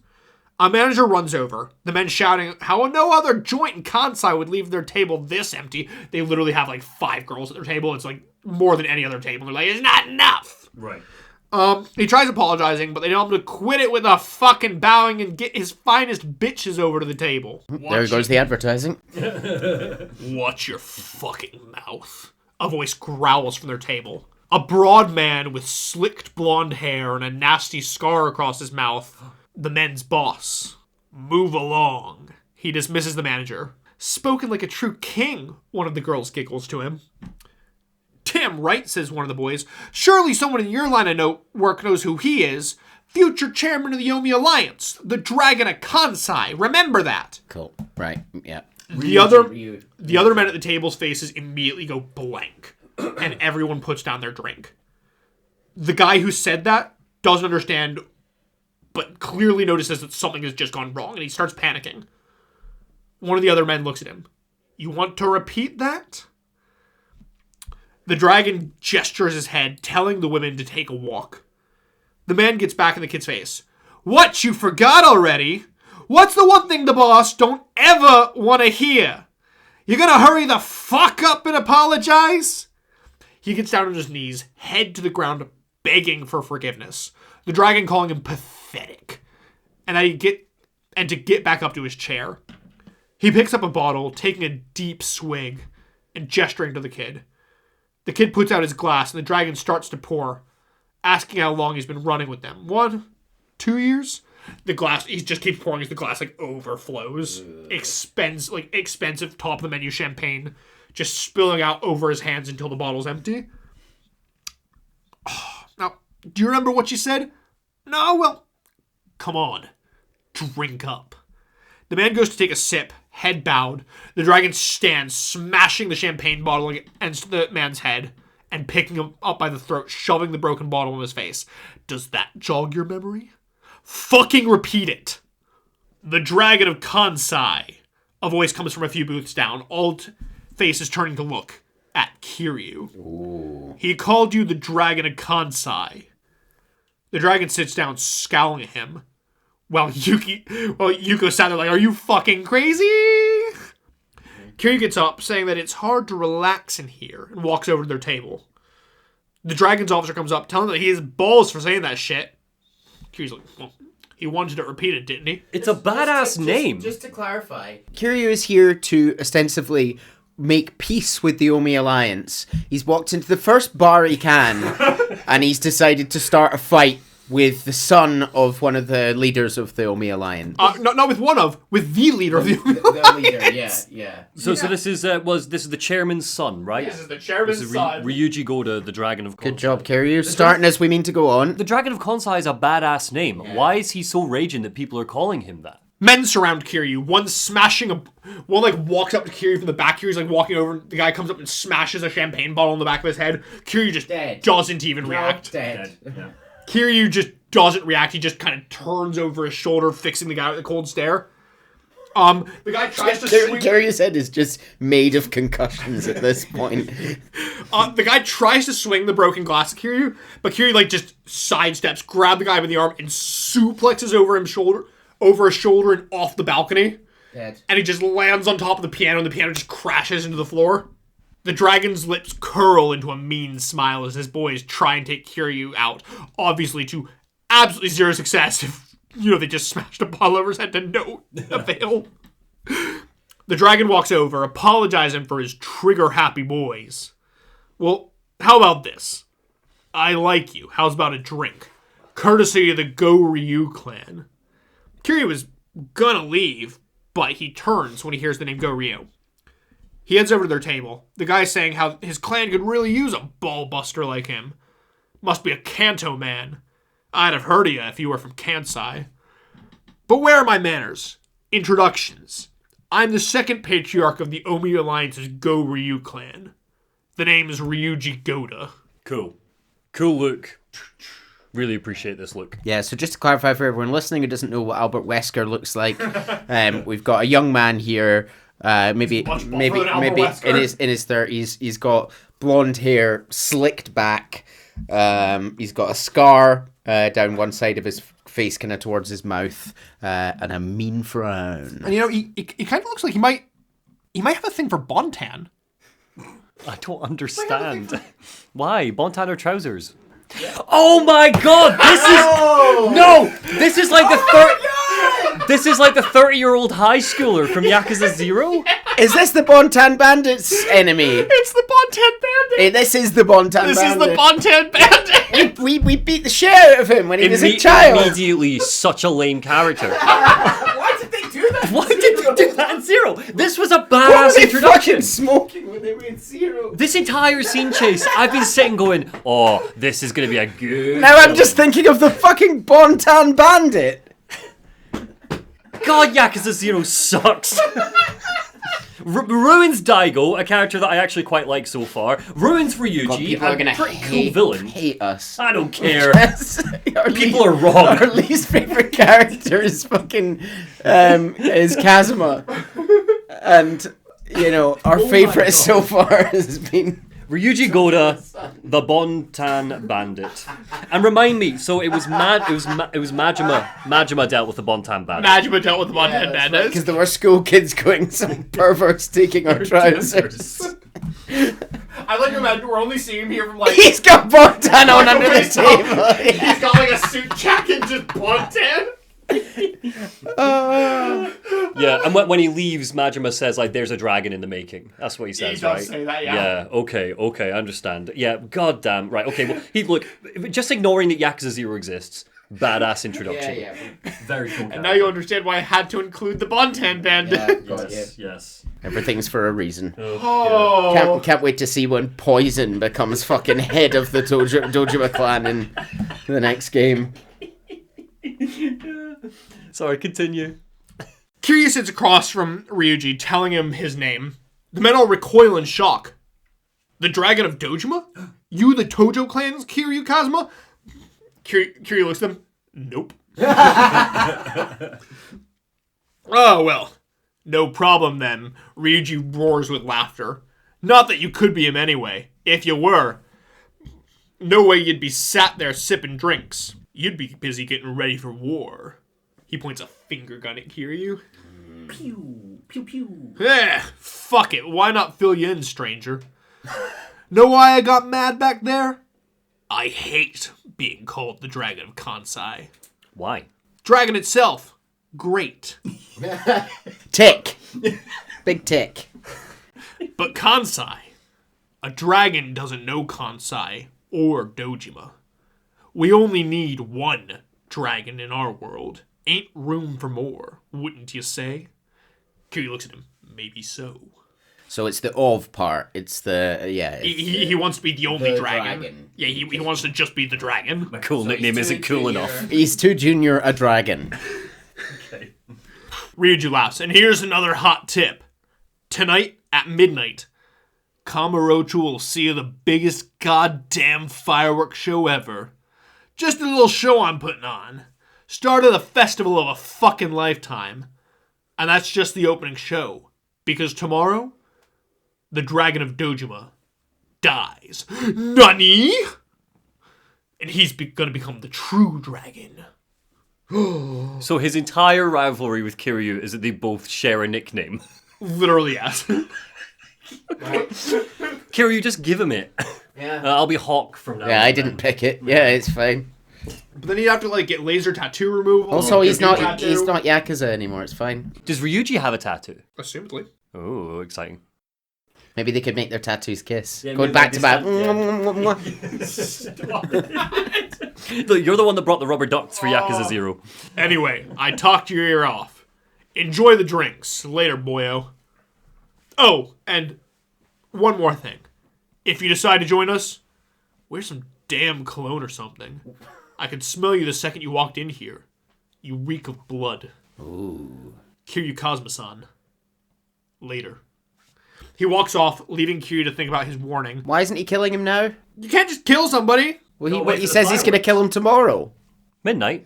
A manager runs over, the men shouting how no other joint in Konsai would leave their table this empty. They literally have 5 girls at their table. It's more than any other table. They're like, it's not enough. Right. He tries apologizing, but they tell him to quit it with a fucking bowing and get his finest bitches over to the table. There goes the advertising. Watch your fucking mouth. A voice growls from their table. A broad man with slicked blonde hair and a nasty scar across his mouth. The men's boss. Move along. He dismisses the manager. Spoken like a true king, one of the girls giggles to him. Damn right, says one of the boys. Surely someone in your line of work knows who he is. Future chairman of the Omi Alliance, the Dragon of Konsai. Remember that. Cool. Right. Yeah. The other men at the table's faces immediately go blank, and everyone puts down their drink. The guy who said that doesn't understand, but clearly notices that something has just gone wrong, and he starts panicking. One of the other men looks at him. You want to repeat that? The dragon gestures his head, telling the women to take a walk. The man gets back in the kid's face. What, you forgot already? What's the one thing the boss don't ever want to hear? You gonna hurry the fuck up and apologize? He gets down on his knees, head to the ground, begging for forgiveness. The dragon calling him pathetic. And to get back up to his chair. He picks up a bottle, taking a deep swig, and gesturing to the kid. The kid puts out his glass, and the dragon starts to pour, asking how long he's been running with them. 1, 2 years? The glass, he just keeps pouring as the glass, overflows. Expensive top-of-the-menu champagne, just spilling out over his hands until the bottle's empty. Now, do you remember what you said? No, well, come on. Drink up. The man goes to take a sip, head bowed. The dragon stands, smashing the champagne bottle against the man's head and picking him up by the throat, shoving the broken bottle in his face. Does that jog your memory? Fucking repeat it. The Dragon of Konsai. A voice comes from a few booths down. All faces turning to look at Kiryu. Ooh. He called you the Dragon of Konsai. The dragon sits down, scowling at him. While Yuko sat there like, are you fucking crazy? Kiryu gets up, saying that it's hard to relax in here, and walks over to their table. The dragon's officer comes up, telling him that he has balls for saying that shit. Kiryu's like, well, he wanted to repeat it, didn't he? It's a badass name. Just to clarify, Kiryu is here to ostensibly make peace with the Omi Alliance. He's walked into the first bar he can, and he's decided to start a fight with the son of one of the leaders of the Omi Alliance. Not with the leader of the Omi Alliance. Yeah. So this is the chairman's son, right? This is the chairman's son. Ryuji Goda, the Dragon of Konsai. Good job, Kiryu. Starting as we mean to go on. The Dragon of Konsai is a badass name. Yeah. Why is he so raging that people are calling him that? Men surround Kiryu. One walks up to Kiryu from the back. Kiryu's walking over. The guy comes up and smashes a champagne bottle on the back of his head. Kiryu just doesn't even react. Dead. Yeah. Kiryu just doesn't react. He just kind of turns over his shoulder, fixing the guy with a cold stare. The guy tries to swing... Kiryu's head is just made of concussions at this point. The guy tries to swing the broken glass at Kiryu, but Kiryu just sidesteps, grabs the guy by the arm, and suplexes over his shoulder and off the balcony. Dead. And he just lands on top of the piano, and the piano just crashes into the floor. The dragon's lips curl into a mean smile as his boys try and take Kiryu out, obviously to absolutely zero success if, they just smashed a bottle over his head to no avail. The dragon walks over, apologizing for his trigger-happy boys. Well, how about this? I like you. How's about a drink? Courtesy of the Go-Ryu clan. Kiryu was gonna leave, but he turns when he hears the name Go-Ryu. He heads over to their table. The guy's saying how his clan could really use a ball-buster like him. Must be a Kanto man. I'd have heard of you if you were from Kansai. But where are my manners? Introductions. I'm the second patriarch of the Omi Alliance's Go-Ryu clan. The name is Ryuji Goda. Cool look. Really appreciate this look. Yeah, so just to clarify for everyone listening who doesn't know what Albert Wesker looks like, we've got a young man here. Maybe in his 30s. He's got blonde hair slicked back. He's got a scar down one side of his face, kind of towards his mouth, and a mean frown. And he kind of looks like he might have a thing for Bontan. I don't understand. Why? Bontan are trousers. Oh my god! This is like the This is like the 30-year-old high schooler from Yakuza 0. Is this the Bontan Bandit's enemy? It's the Bontan Bandit. This is the Bontan Bandit. This is the Bontan Bandit. We beat the shit out of him when he was a child. Immediately, such a lame character. Why did they do that? Why did they do that in 0? This was a What badass were they introduction. fucking smoking when they were in 0? This entire scene chase, I've been sitting going, oh, this is going to be a good Now I'm film. just thinking of the fucking Bontan Bandit. God, Yakuza 0 sucks. Ruins Daigo, a character that I actually quite like so far. Ruins Ryuji, People are gonna pretty cool villain. hate us. I don't care. People People are wrong. Our least favorite character is fucking is Kazuma, and you know our favorite so far has been Ryuji Goda, the Bontan Bandit. And remind me, so it was Majima. Majima dealt with the Bontan Bandit. Majima dealt with the Bontan Bandit. because there were school kids going, some perverts taking our trousers. I like to imagine we're only seeing him here from like. He's got Bontan on under the table. He's got like a suit jacket, just Bontan. Yeah, and when he leaves, Majima says, like, there's a dragon in the making. That's what he says, does right? say that, yeah. Yeah, okay, I understand. Yeah, goddamn, right, okay, well, look, just ignoring that Yakuza 0 exists, badass introduction. Very cool. And now you understand why I had to include the Bontan Bandit. Yes. Everything's for a reason. Oh. Can't wait to see when Poison becomes fucking head of the Dojima clan in the next game. Sorry, continue. Kiryu sits across from Ryuji, telling him his name. The men all recoil in shock. The Dragon of Dojima? You the Tojo clan's Kiryu Kazuma? Kiryu looks at them. Nope. Oh, well. No problem then. Ryuji roars with laughter. Not that you could be him anyway. If you were, no way you'd be sat there sipping drinks. You'd be busy getting ready for war. He points a finger gun at Kiryu. Pew, pew, pew. Fuck it. Why not fill you in, stranger? Know why I got mad back there? I hate being called the Dragon of Konsai. Why? Dragon itself, great. Tick. Big tick. But Konsai, a dragon doesn't know Konsai or Dojima. We only need one dragon in our world. Ain't room for more, wouldn't you say? Kiryu looks at him. Maybe so. So it's the of part. It's the He wants to be the only the dragon. dragon. Yeah, he wants to just be the dragon. My cool nickname isn't cool enough. He's too junior a dragon. Okay. Ryuji laughs, and here's another hot tip. Tonight at midnight, Kamurocho will see the biggest goddamn fireworks show ever. Just a little show I'm putting on. Started a festival of a fucking lifetime. And that's just the opening show. Because tomorrow, the Dragon of Dojima dies. Nani? And he's gonna become the true dragon. So his entire rivalry with Kiryu is that they both share a nickname. Literally, yes. Kiryu, just give him it. Yeah. I'll be Hawk from now on. Yeah, I didn't pick it. Yeah, it's fine. But then you have to like get laser tattoo removal. Also, he's Googoo not tattoo. he's not Yakuza anymore. It's fine. Does Ryuji have a tattoo? Assumedly. Oh, exciting. Maybe they could make their tattoos kiss. Yeah, Going maybe back to they back. Look, you're the one that brought the rubber ducks for Yakuza 0. Anyway, I talked your ear off. Enjoy the drinks. Later, boyo. Oh, and one more thing. If you decide to join us, wear some damn cologne or something. I could smell you the second you walked in here. You reek of blood. Ooh. Kiryu Kazuma-san. Later. He walks off, leaving Kiryu to think about his warning. Why isn't he killing him now? You can't just kill somebody! Well, No, wait he for the says he's going to kill him tomorrow. Midnight.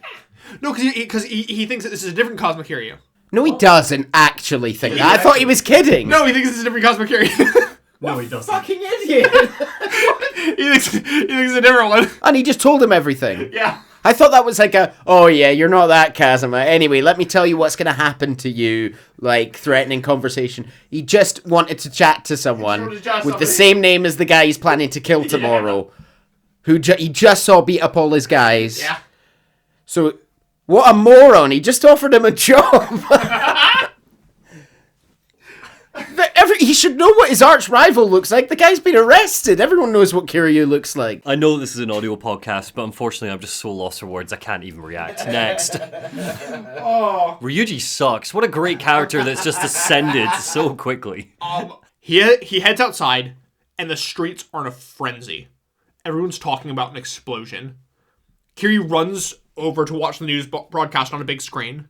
No, because he thinks that this is a different Cosmic Kiryu. No, he doesn't actually think that. I thought he was kidding. No, he thinks this is a different Cosmic Kiryu. No, he doesn't. Fucking idiot. he thinks it's a different one. And he just told him everything. Yeah. I thought that was like oh yeah, you're not that Kazuma. Anyway, let me tell you what's going to happen to you, like threatening conversation. He just wanted to chat to someone He just wanted to chat to with the somebody. same name as the guy he's planning to kill tomorrow. who he just saw beat up all his guys. Yeah. So, what a moron. He just offered him a job. He should know what his arch rival looks like. The guy's been arrested. Everyone knows what Kiryu looks like. I know this is an audio podcast, but unfortunately I'm just so lost for words I can't even react. Next. Ryuji sucks. What a great character that's just ascended so quickly. He heads outside, and the streets are in a frenzy. Everyone's talking about an explosion. Kiryu runs over to watch the news broadcast on a big screen.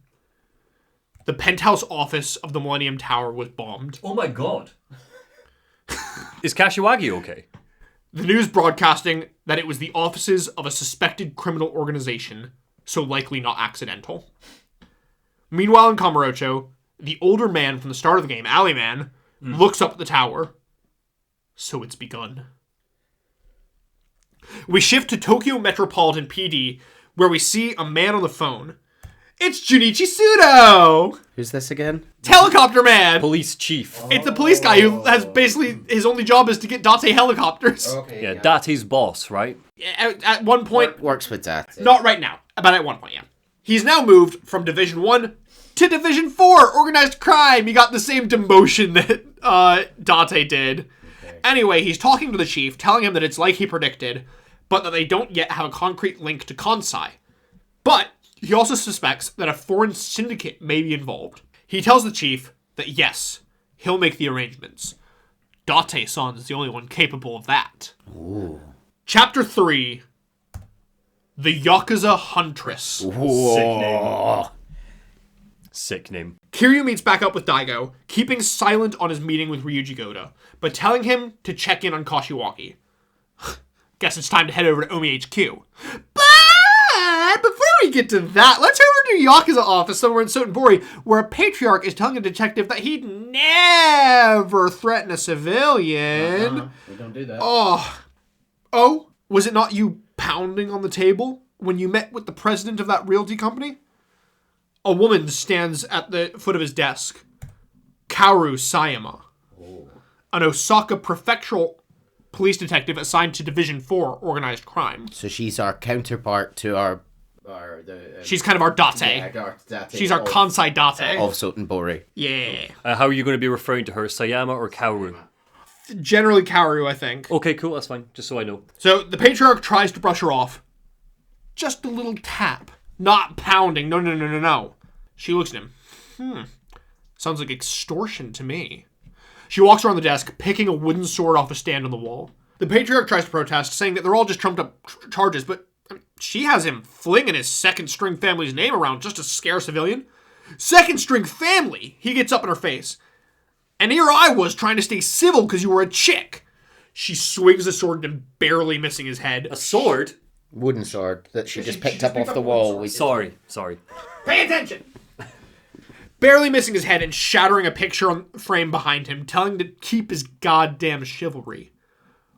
The penthouse office of the Millennium Tower was bombed. Oh my god. Is Kashiwagi okay? The news broadcasting that it was the offices of a suspected criminal organization, so likely not accidental. Meanwhile in Kamurocho, the older man from the start of the game, Alley Man, looks up at the tower. So it's begun. We shift to Tokyo Metropolitan PD, where we see a man on the phone. It's Junichi Sudo! Who's this again? Helicopter Man! Police chief. It's the police guy who has basically, his only job is to get Date helicopters. Okay. Yeah, Date's boss, right? At one point, Works with that. not right now, but at one point, yeah. He's now moved from Division 1 to Division 4, Organized Crime. He got the same demotion that Date did. Okay. Anyway, he's talking to the chief, telling him that it's like he predicted, but that they don't yet have a concrete link to Konsai. But he also suspects that a foreign syndicate may be involved. He tells the chief that yes, he'll make the arrangements. Date-san is the only one capable of that. Ooh. Chapter 3. The Yakuza Huntress. Whoa. Sick name. Kiryu meets back up with Daigo, keeping silent on his meeting with Ryuji Goda, but telling him to check in on Kashiwagi. Guess it's time to head over to Omi HQ. But before we get to that, let's head over to Yakuza office somewhere in Sotenbori, where a patriarch is telling a detective that he'd never threaten a civilian. We don't do that. Oh, was it not you pounding on the table when you met with the president of that realty company? A woman stands at the foot of his desk. Kaoru Sayama. Oh. An Osaka prefectural police detective assigned to Division 4, Organized Crime. So she's our counterpart to our she's kind of our Date. Yeah, our Date. She's our Konsai Date. Of Sotenbori. Yeah. How are you going to be referring to her, Sayama or Kaoru? Generally Kaoru, I think. Okay, cool, that's fine, just so I know. So the patriarch tries to brush her off. Just a little tap. Not pounding. No. She looks at him. Sounds like extortion to me. She walks around the desk, picking a wooden sword off a stand on the wall. The patriarch tries to protest, saying that they're all just trumped up charges, but she has him flinging his second-string family's name around just to scare a civilian. Second-string family! He gets up in her face. And here I was trying to stay civil because you were a chick. She swings the sword and barely missing his head. A sword? Wooden sword that she just picked up off the wall. Sorry. Pay attention! Barely missing his head and shattering a picture on the frame behind him, telling him to keep his goddamn chivalry.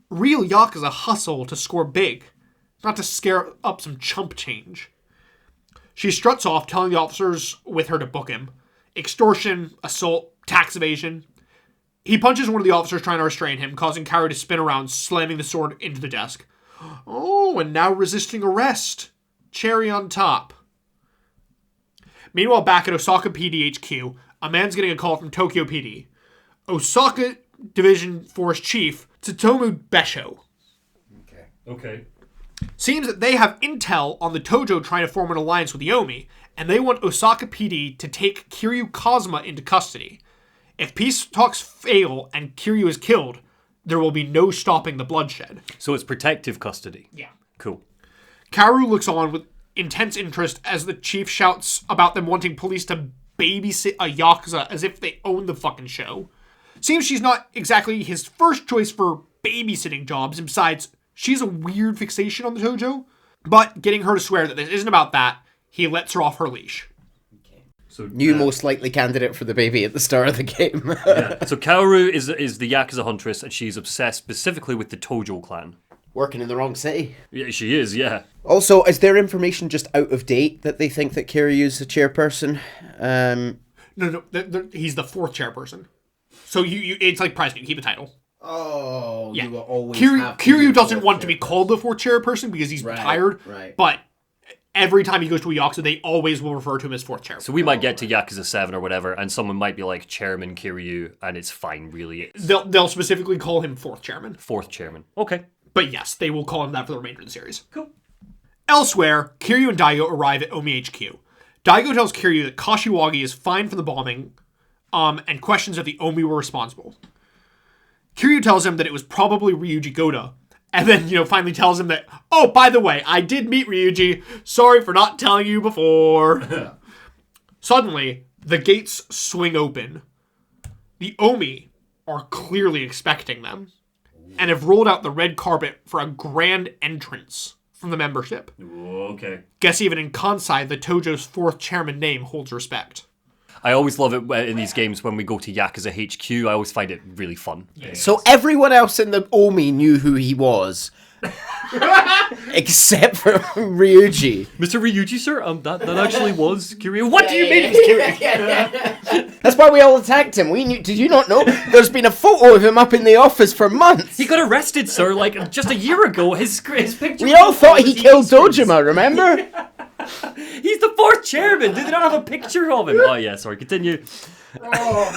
Real Yakuza hustle to score big, not to scare up some chump change. She struts off, telling the officers with her to book him. Extortion, assault, tax evasion. He punches one of the officers trying to restrain him, causing Kaoru to spin around, slamming the sword into the desk. Oh, and now resisting arrest. Cherry on top. Meanwhile, back at Osaka PD HQ, a man's getting a call from Tokyo PD. Osaka Division Force Chief Tsutomu Besho. Okay. Seems that they have intel on the Tojo trying to form an alliance with Yomi, and they want Osaka PD to take Kiryu Kazuma into custody. If peace talks fail and Kiryu is killed, there will be no stopping the bloodshed. So it's protective custody? Yeah. Cool. Kaoru looks on with intense interest as the chief shouts about them wanting police to babysit a Yakuza as if they own the fucking show. Seems she's not exactly his first choice for babysitting jobs, and besides, she's a weird fixation on the Tojo. But getting her to swear that this isn't about that, he lets her off her leash. So, New most likely candidate for the baby at the start of the game. yeah. So Kaoru is the Yakuza Huntress, and she's obsessed specifically with the Tojo clan. Working in the wrong city. Yeah, she is, yeah. Also, is their information just out of date that they think that Kiryu's the chairperson? No, he's the fourth chairperson. So you it's like president, you keep the title. Oh, Yeah. you will always Kiryu, have to be Kiryu the doesn't fourth want to be chairperson. called the fourth chairperson because he's retired. Right. But every time he goes to a Yakuza, they always will refer to him as fourth chairperson. So we might get to Yakuza 7 or whatever, and someone might be like Chairman Kiryu, and it's fine, really. It's They'll specifically call him fourth chairman. fourth chairman. Okay. But yes, they will call him that for the remainder of the series. Cool. Elsewhere, Kiryu and Daigo arrive at Omi HQ. Daigo tells Kiryu that Kashiwagi is fined for the bombing, and questions if the Omi were responsible. Kiryu tells him that it was probably Ryuji Goda, and then, finally tells him that, oh, by the way, I did meet Ryuji. Sorry for not telling you before. Suddenly, the gates swing open. The Omi are clearly expecting them, and have rolled out the red carpet for a grand entrance from the membership. Okay. Guess even in Konsai, the Tojo's fourth chairman name holds respect. I always love it in these games when we go to Yakuza HQ. I always find it really fun. So everyone else in the Omi knew who he was. Except for Ryuji. Mr. Ryuji, sir, that actually was Kiryu. What do you mean it was Kiryu? That's why we all attacked him. We knew. Did you not know? There's been a photo of him up in the office for months. He got arrested, sir, like just a year ago. His picture. We all thought he killed Dojima, remember? He's the fourth chairman. Did they not have a picture of him? Oh yeah, sorry. Continue. Oh,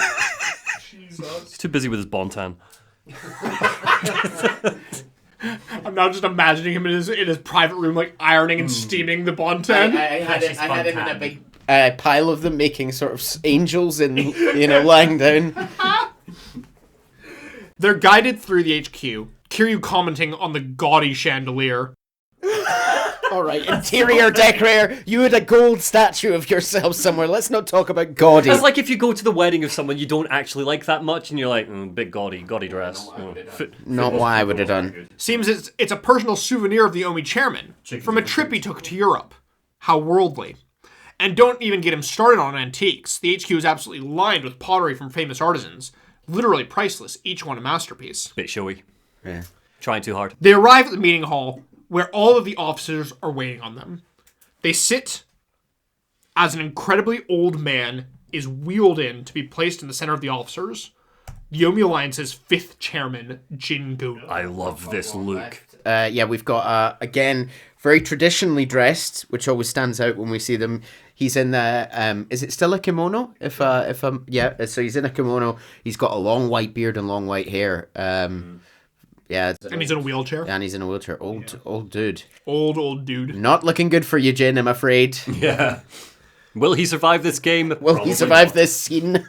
Jesus. He's too busy with his bontan. I'm now just imagining him in his private room, like ironing and steaming the bonten. I had him in a big pile of them, making sort of angels and, lying down. They're guided through the HQ, Kiryu commenting on the gaudy chandelier. All right, interior decorator, you had a gold statue of yourself somewhere. Let's not talk about gaudy. It's like if you go to the wedding of someone you don't actually like that much, and you're like, bit gaudy dress. Not what I would have done. Seems it's a personal souvenir of the Omi chairman from a trip he took to Europe. How worldly. And don't even get him started on antiques. The HQ is absolutely lined with pottery from famous artisans. Literally priceless, each one a masterpiece. Bit showy. Yeah. Trying too hard. They arrive at the meeting hall, where all of the officers are waiting on them. They sit as an incredibly old man is wheeled in to be placed in the center of the officers. The Omi Alliance's fifth chairman, Jin Googoo. I love this look. We've got, again, very traditionally dressed, which always stands out when we see them. He's in the, is it still a kimono? So he's in a kimono. He's got a long white beard and long white hair. Yeah. And he's in a wheelchair. And he's in a wheelchair. Old dude. Old dude. Not looking good for you, Jin, I'm afraid. Yeah. Will he survive this game? Will he survive this scene?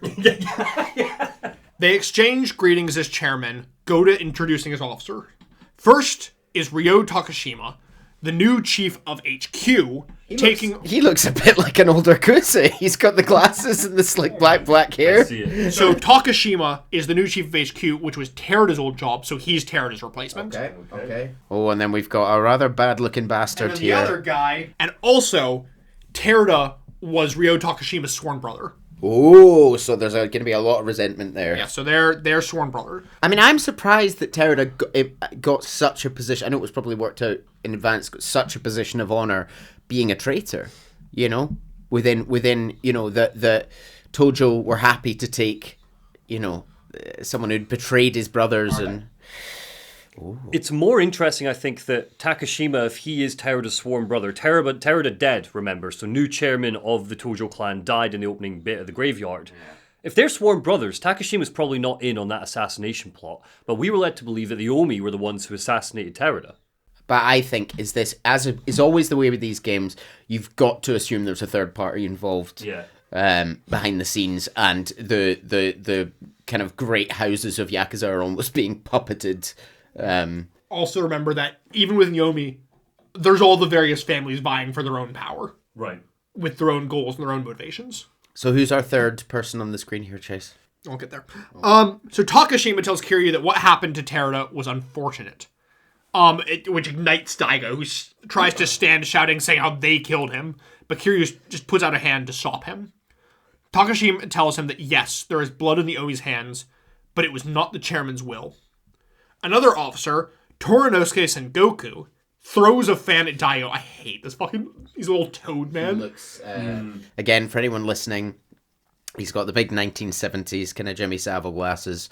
They exchange greetings as chairman, Goda introducing his officer. First is Ryo Takashima, the new chief of HQ, He looks a bit like an older Kusa. He's got the glasses and the slick black hair. See it. So Takashima is the new chief of HQ, which was Teruda's old job, so he's Teruda's replacement. Okay. Oh, and then we've got a rather bad-looking bastard And then here. the other guy, and also Teruda was Ryo Takashima's sworn brother. Oh, so there's going to be a lot of resentment there. Yeah, so they're sworn brother. I mean, I'm surprised that Teruda got such a position. I know it was probably worked out in advance. Got such a position of honor, being a traitor. Within the Tojo were happy to take, someone who'd betrayed his brothers and. Ooh. It's more interesting, I think, that Takashima, if he is Teruda's sworn brother, Teruda dead, remember, so new chairman of the Tojo clan died in the opening bit of the graveyard. Yeah. If they're sworn brothers, Takashima's probably not in on that assassination plot, but we were led to believe that the Omi were the ones who assassinated Teruda. But I think is always the way with these games, you've got to assume there's a third party involved. Yeah. Behind the scenes, and the kind of great houses of Yakuza are almost being puppeted. Also remember that even with Yomi, there's all the various families vying for their own power. Right. With their own goals and their own motivations. So who's our third person on the screen here, Chase? I'll get there. So Takashima tells Kiryu that what happened to Teruda was unfortunate. Which ignites Daigo, who tries to stand shouting, saying how they killed him, but Kiryu just puts out a hand to stop him. Takashima tells him that yes, there is blood in the Omi's hands, but it was not the chairman's will. Another officer, Torinosuke Sengoku, throws a fan at Daigo. I hate this he's a little toad man. He looks, again, for anyone listening, he's got the big 1970s kind of Jimmy Savile glasses.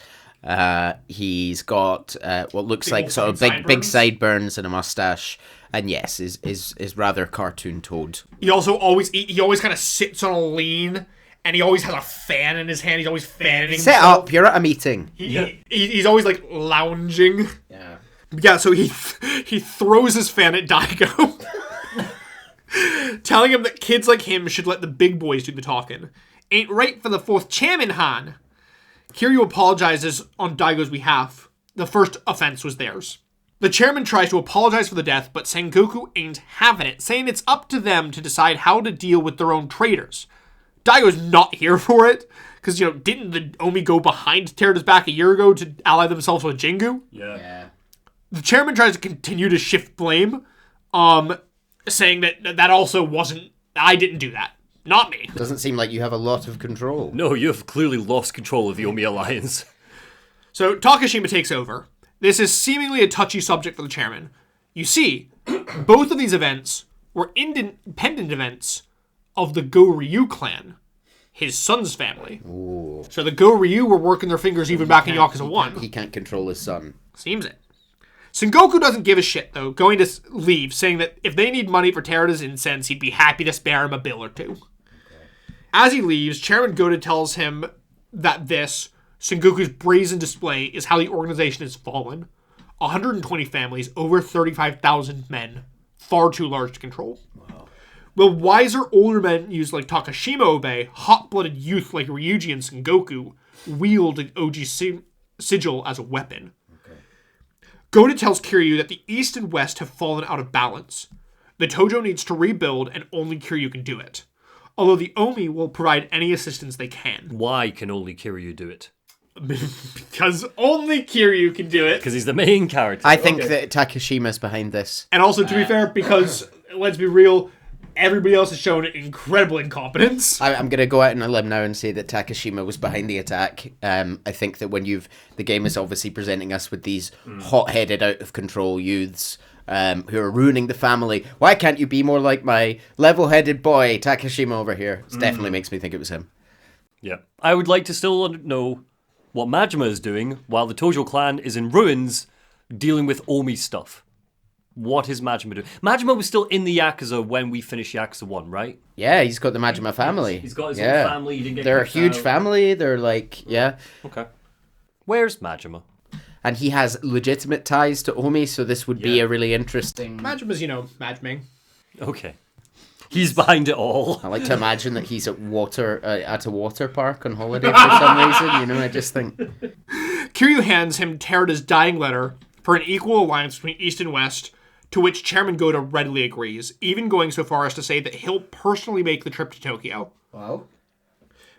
He's got what looks Big like old sort of sideburns. big sideburns and a mustache. And yes, is rather cartoon toad. He also always kind of sits on a lean, and he always has a fan in his hand. He's always fanning himself. Set up, you're at a meeting. He's always like lounging. Yeah. Yeah, so he throws his fan at Daigo, telling him that kids like him should let the big boys do the talking. Ain't right for the fourth chairman, Han. Kiryu apologizes on Daigo's behalf. The first offense was theirs. The chairman tries to apologize for the death, but Sengoku ain't having it, saying it's up to them to decide how to deal with their own traitors. Daigo's not here for it, because, didn't the Omi go behind Teruda's back a year ago to ally themselves with Jingu? Yeah. The chairman tries to continue to shift blame, saying that also wasn't... I didn't do that. Not me. Doesn't seem like you have a lot of control. No, you have clearly lost control of the Omi Alliance. So Takashima takes over. This is seemingly a touchy subject for the chairman. You see, both of these events were independent events of the Go-Ryu clan, his son's family. Ooh. So the Go-Ryu were working their fingers even back in Yakuza 1. He can't control his son. Seems it. Sengoku doesn't give a shit, though, going to leave, saying that if they need money for Teruda's incense, he'd be happy to spare him a bill or two. As he leaves, Chairman Goda tells him that this, Sengoku's brazen display, is how the organization has fallen. 120 families, over 35,000 men. Far too large to control. Wow. Will wiser older men used like Takashima obey, hot-blooded youth like Ryuji and Sengoku wield an OG sigil as a weapon. Okay. Goda tells Kiryu that the East and West have fallen out of balance. The Tojo needs to rebuild, and only Kiryu can do it. Although the Omi will provide any assistance they can. Why can only Kiryu do it? Because only Kiryu can do it. Because he's the main character. I think that Takashima's behind this. And also, to be fair, because, let's be real, everybody else has shown incredible incompetence. I'm going to go out on a limb now and say that Takashima was behind the attack. I think that the game is obviously presenting us with these hot-headed, out-of-control youths who are ruining the family. Why can't you be more like my level-headed boy, Takashima, over here? It definitely makes me think it was him. Yeah. I would like to still know what Majima is doing while the Tojo clan is in ruins dealing with Omi stuff. What is Majima doing? Majima was still in the Yakuza when we finished Yakuza 1, right? Yeah, he's got the Majima family. He's got his own family. He didn't get They're a kicked huge out. family. They're like, yeah. Okay. Where's Majima? And he has legitimate ties to Omi, so this would be a really interesting... Majima's, Majming. Okay. He's behind it all. I like to imagine that he's at a water park on holiday for some reason. I just think... Kiryu hands him Teruda's dying letter for an equal alliance between East and West, to which Chairman Goda readily agrees, even going so far as to say that he'll personally make the trip to Tokyo. Wow.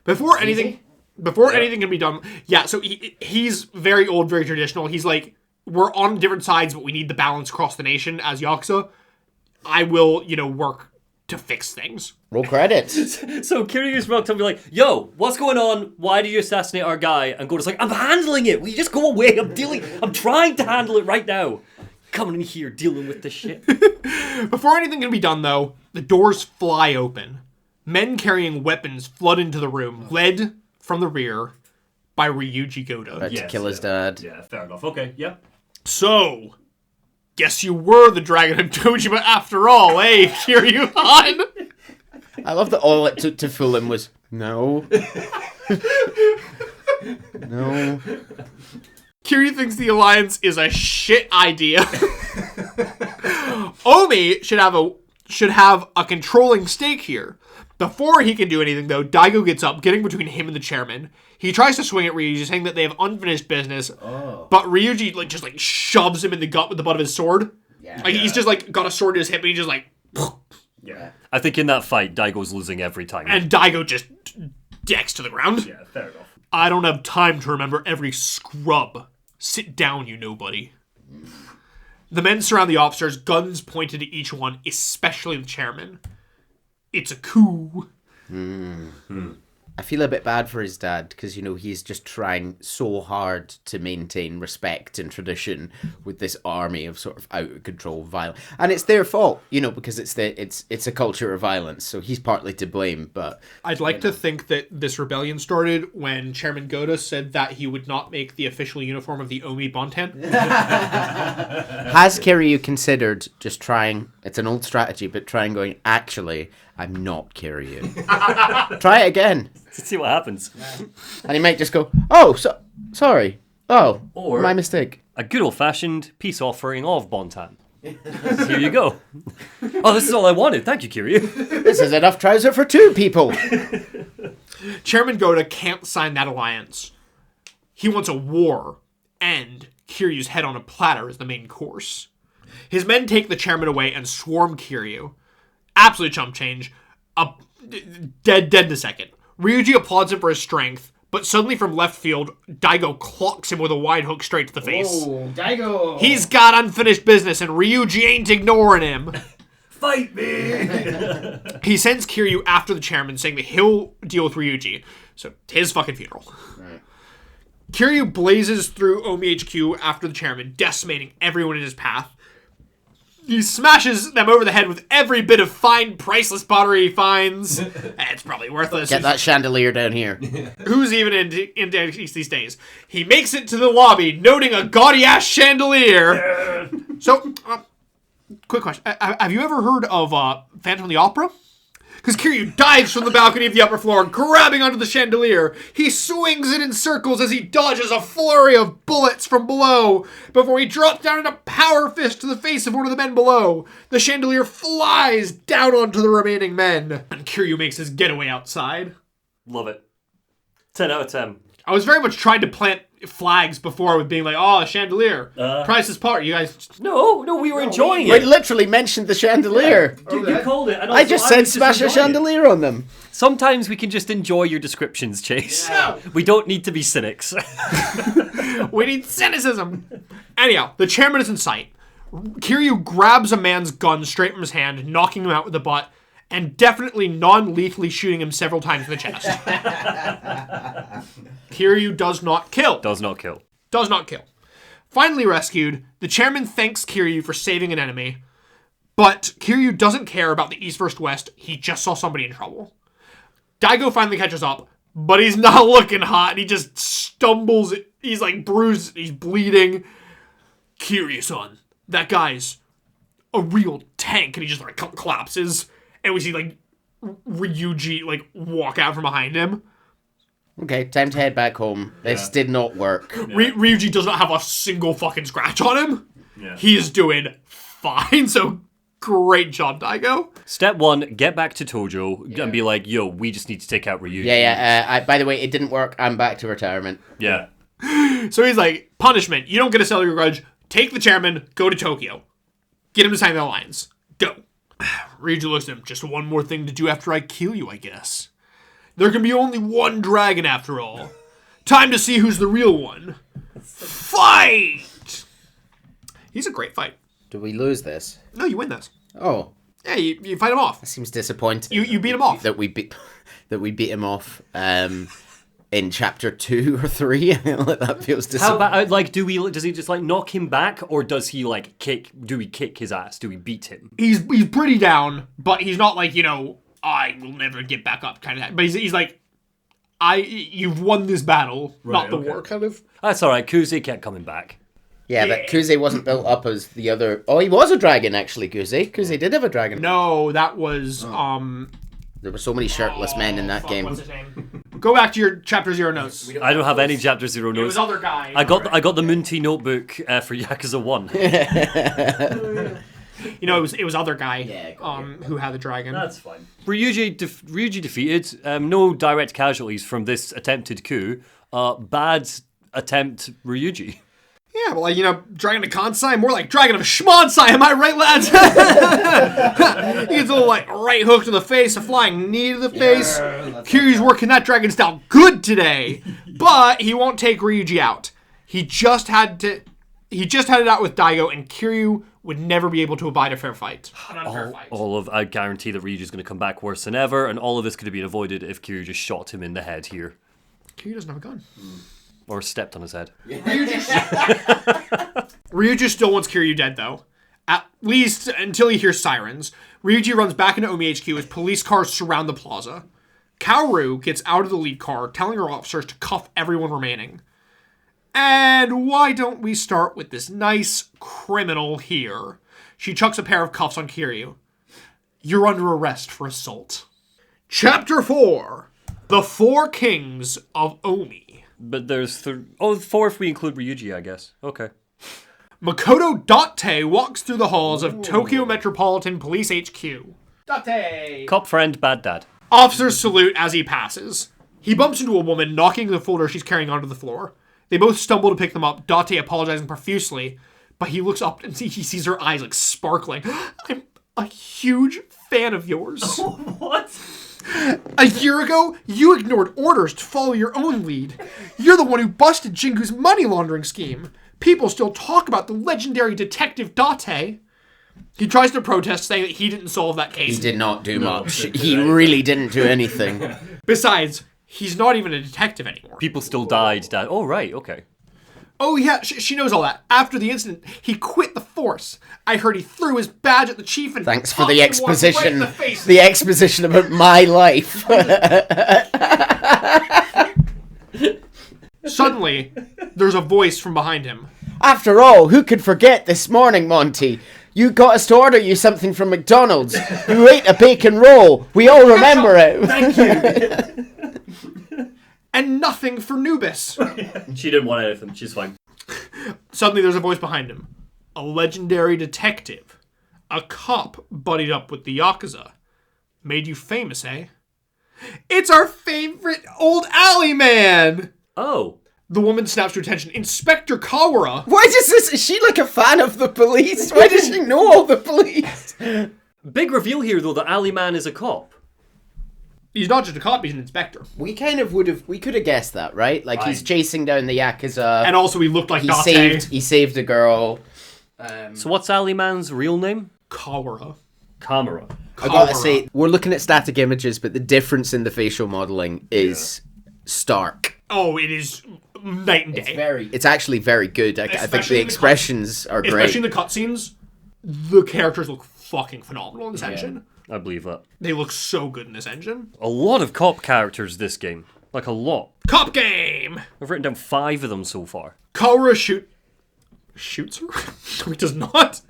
Before anything can be done... Yeah, so he's very old, very traditional. He's like, we're on different sides, but we need the balance across the nation as Yakuza. I will, work to fix things. Roll credits. So Kiryu's walked up and be like, yo, what's going on? Why did you assassinate our guy? And Goda's like, I'm handling it. Will you just go away? I'm trying to handle it right now. Coming in here dealing with this shit. Before anything can be done, though, the doors fly open. Men carrying weapons flood into the room, led from the rear by Ryuji Goda. About to kill his dad. Yeah, fair enough. Okay, yeah. So, guess you were the Dragon of Dojima after all, eh, Kiryu-han? I love that all it took to fool him was, no. No. Kiryu thinks the alliance is a shit idea. Omi should have a controlling stake here. Before he can do anything, though, Daigo gets up, getting between him and the chairman. He tries to swing at Ryuji, saying that they have unfinished business, but Ryuji just shoves him in the gut with the butt of his sword. Yeah. He's just got a sword in his hip, and he's just Yeah. I think in that fight, Daigo's losing every time. And Daigo just decks to the ground. Yeah, fair enough. I don't have time to remember every scrub. Sit down, you nobody. The men surround the officers, guns pointed at each one, especially the chairman. It's a coup. I feel a bit bad for his dad because, he's just trying so hard to maintain respect and tradition with this army of sort of out of control violence. And it's their fault, because it's a culture of violence. So he's partly to blame, but... I'd like to think that this rebellion started when Chairman Goda said that he would not make the official uniform of the Omi Bontan. Has Kiryu considered just trying, it's an old strategy, but trying going, actually, I'm not Kiryu. Try it again. Let's see what happens. And he might just go, oh, sorry. Oh, Or- my mistake. A good old-fashioned peace offering of Bontan. Here you go. Oh, this is all I wanted. Thank you, Kiryu. This is enough trouser for 2 people. Chairman Goda can't sign that alliance. He wants a war, and Kiryu's head on a platter is the main course. His men take the chairman away and swarm Kiryu. Absolute chump change. Dead in a second. Ryuji applauds him for his strength, but suddenly from left field, Daigo clocks him with a wide hook straight to the face. Oh, Daigo! He's got unfinished business, and Ryuji ain't ignoring him. Fight me! He sends Kiryu after the chairman, saying that he'll deal with Ryuji. So, his fucking funeral. Right. Kiryu blazes through Omi HQ after the chairman, decimating everyone in his path. He smashes them over the head with every bit of fine, priceless pottery he finds. It's probably worthless. Get that chandelier down here. Who's even in these days? He makes it to the lobby, noting a gaudy-ass chandelier. So, quick question. Have you ever heard of Phantom of the Opera? Because Kiryu dives from the balcony of the upper floor, grabbing onto the chandelier. He swings it in circles as he dodges a flurry of bullets from below before he drops down in a power fist to the face of one of the men below. The chandelier flies down onto the remaining men, and Kiryu makes his getaway outside. Love it. 10 out of 10. I was very much trying to plant flags before with being like, oh, a chandelier. Priceless part. You guys... No, we were enjoying We it. literally mentioned the chandelier. You called it. And I just also said was smash a enjoying it. chandelier on them. Sometimes we can just enjoy your descriptions, Chase. Yeah. We don't need to be cynics. We need cynicism. Anyhow, the chairman is in sight. Kiryu grabs a man's gun straight from his hand, knocking him out with the butt, and definitely non-lethally shooting him several times in the chest. Kiryu does not kill. Does not kill. Does not kill. Finally rescued, the chairman thanks Kiryu for saving an enemy, but Kiryu doesn't care about the East vs. West. He just saw somebody in trouble. Daigo finally catches up, but he's not looking hot. He just stumbles. He's like bruised. He's bleeding. Kiryu-san, that guy's a real tank. And he just like collapses. And we see like Ryuji like walk out from behind him. Okay, time to head back home. This did not work. Ryuji does not have a single fucking scratch on him. Yeah. He is doing fine. So great job, Daigo. Step 1, get back to Tojo and be like, yo, we just need to take out Ryuji. By the way, it didn't work. I'm back to retirement. Yeah. So he's like, punishment. You don't get to settle your grudge. Take the chairman, go to Tokyo. Get him to sign the alliance. Go. Ryuji looks at him. Just one more thing to do after I kill you, I guess. There can be only one dragon after all. Time to see who's the real one. Fight! He's a great fight. Do we lose this? No, you win this. Oh, Yeah, you fight him off. seems disappointing. You beat him off. that we beat him off in chapter 2 or 3. That feels How disappointing. about, like, does he just, like, knock him back, or does he, like, do we kick his ass? Do we beat him? He's pretty down, but he's not like, I will never get back up kind of guy. But he's like, you've won this battle, not the war kind of. That's alright, Kuze kept coming back. Yeah, but Kuze wasn't built up as the other... Oh, he was a dragon, actually, Kuze. Kuze did have a dragon. No, that was, There were so many shirtless men in that game. What's his name? Go back to your chapter 0 notes. I don't have any chapter 0 It notes. was other guy. I got the Munti notebook for Yakuza 1. It was other guy. Yeah, who had the dragon. That's fine. Ryuji defeated. No direct casualties from this attempted coup. Bad attempt, Ryuji. Yeah, well, Dragon of Konsai, more like Dragon of Schmonsai, am I right, lads? He gets a little, right hook to the face, a flying knee to the face. Kiryu's working that dragon style good today, but he won't take Ryuji out. He just had it out with Daigo, and Kiryu would never be able to abide a fair fight. An unfair fight. I guarantee that Ryuji's going to come back worse than ever, and all of this could have been avoided if Kiryu just shot him in the head here. Kiryu doesn't have a gun. Or stepped on his head. Ryuji still wants Kiryu dead, though. At least until he hears sirens. Ryuji runs back into Omi HQ as police cars surround the plaza. Kaoru gets out of the lead car, telling her officers to cuff everyone remaining. And why don't we start with this nice criminal here? She chucks a pair of cuffs on Kiryu. You're under arrest for assault. Chapter 4. The Four Kings of Omi. But there's 4 if we include Ryuji, I guess. Okay. Makoto Date walks through the halls of Tokyo Metropolitan Police HQ. Date! Cop friend, bad dad. Officers salute as he passes. He bumps into a woman, knocking the folder she's carrying onto the floor. They both stumble to pick them up, Date apologizing profusely, but he looks up and he sees her eyes like sparkling. I'm a huge fan of yours. What? A year ago, you ignored orders to follow your own lead. You're the one who busted Jingu's money laundering scheme. People still talk about the legendary detective Date. He tries to protest, saying that he didn't solve that case. He did not do much. He really didn't do anything. Besides, he's not even a detective anymore. People still died, Dad. Oh, right, okay. Oh yeah, she knows all that. After the incident, he quit the force. I heard he threw his badge at the chief and Thanks for popped the him exposition. right in the face. The exposition about my life. Suddenly, there's a voice from behind him. After all, who could forget this morning, Monty? You got us to order you something from McDonald's. You ate a bacon roll. We all remember it. Thank you. And nothing for Nubis. She didn't want anything. She's fine. Suddenly, there's a voice behind him. A legendary detective. A cop buddied up with the Yakuza. Made you famous, eh? It's our favorite old alley man! Oh. The woman snaps to attention. Inspector Kawara! Why does this... Is she like a fan of the police? Why does she know all the police? Big reveal here, though, that Ali Man is a cop. He's not just a cop, he's an inspector. We kind of would have... We could have guessed that, right? Like, he's chasing down the Yakuza. And also he looked like He saved a girl. So what's Ali Man's real name? Kawara. Kamara. I gotta say, we're looking at static images, but the difference in the facial modelling is stark. Oh, it is night and day. It's actually very good. I think the expressions are great. Especially in the cutscenes, the characters look fucking phenomenal in this engine. I believe that. They look so good in this engine. A lot of cop characters this game. Like a lot. Cop game! I've written down 5 of them so far. Kawara shoots her? No, he does not.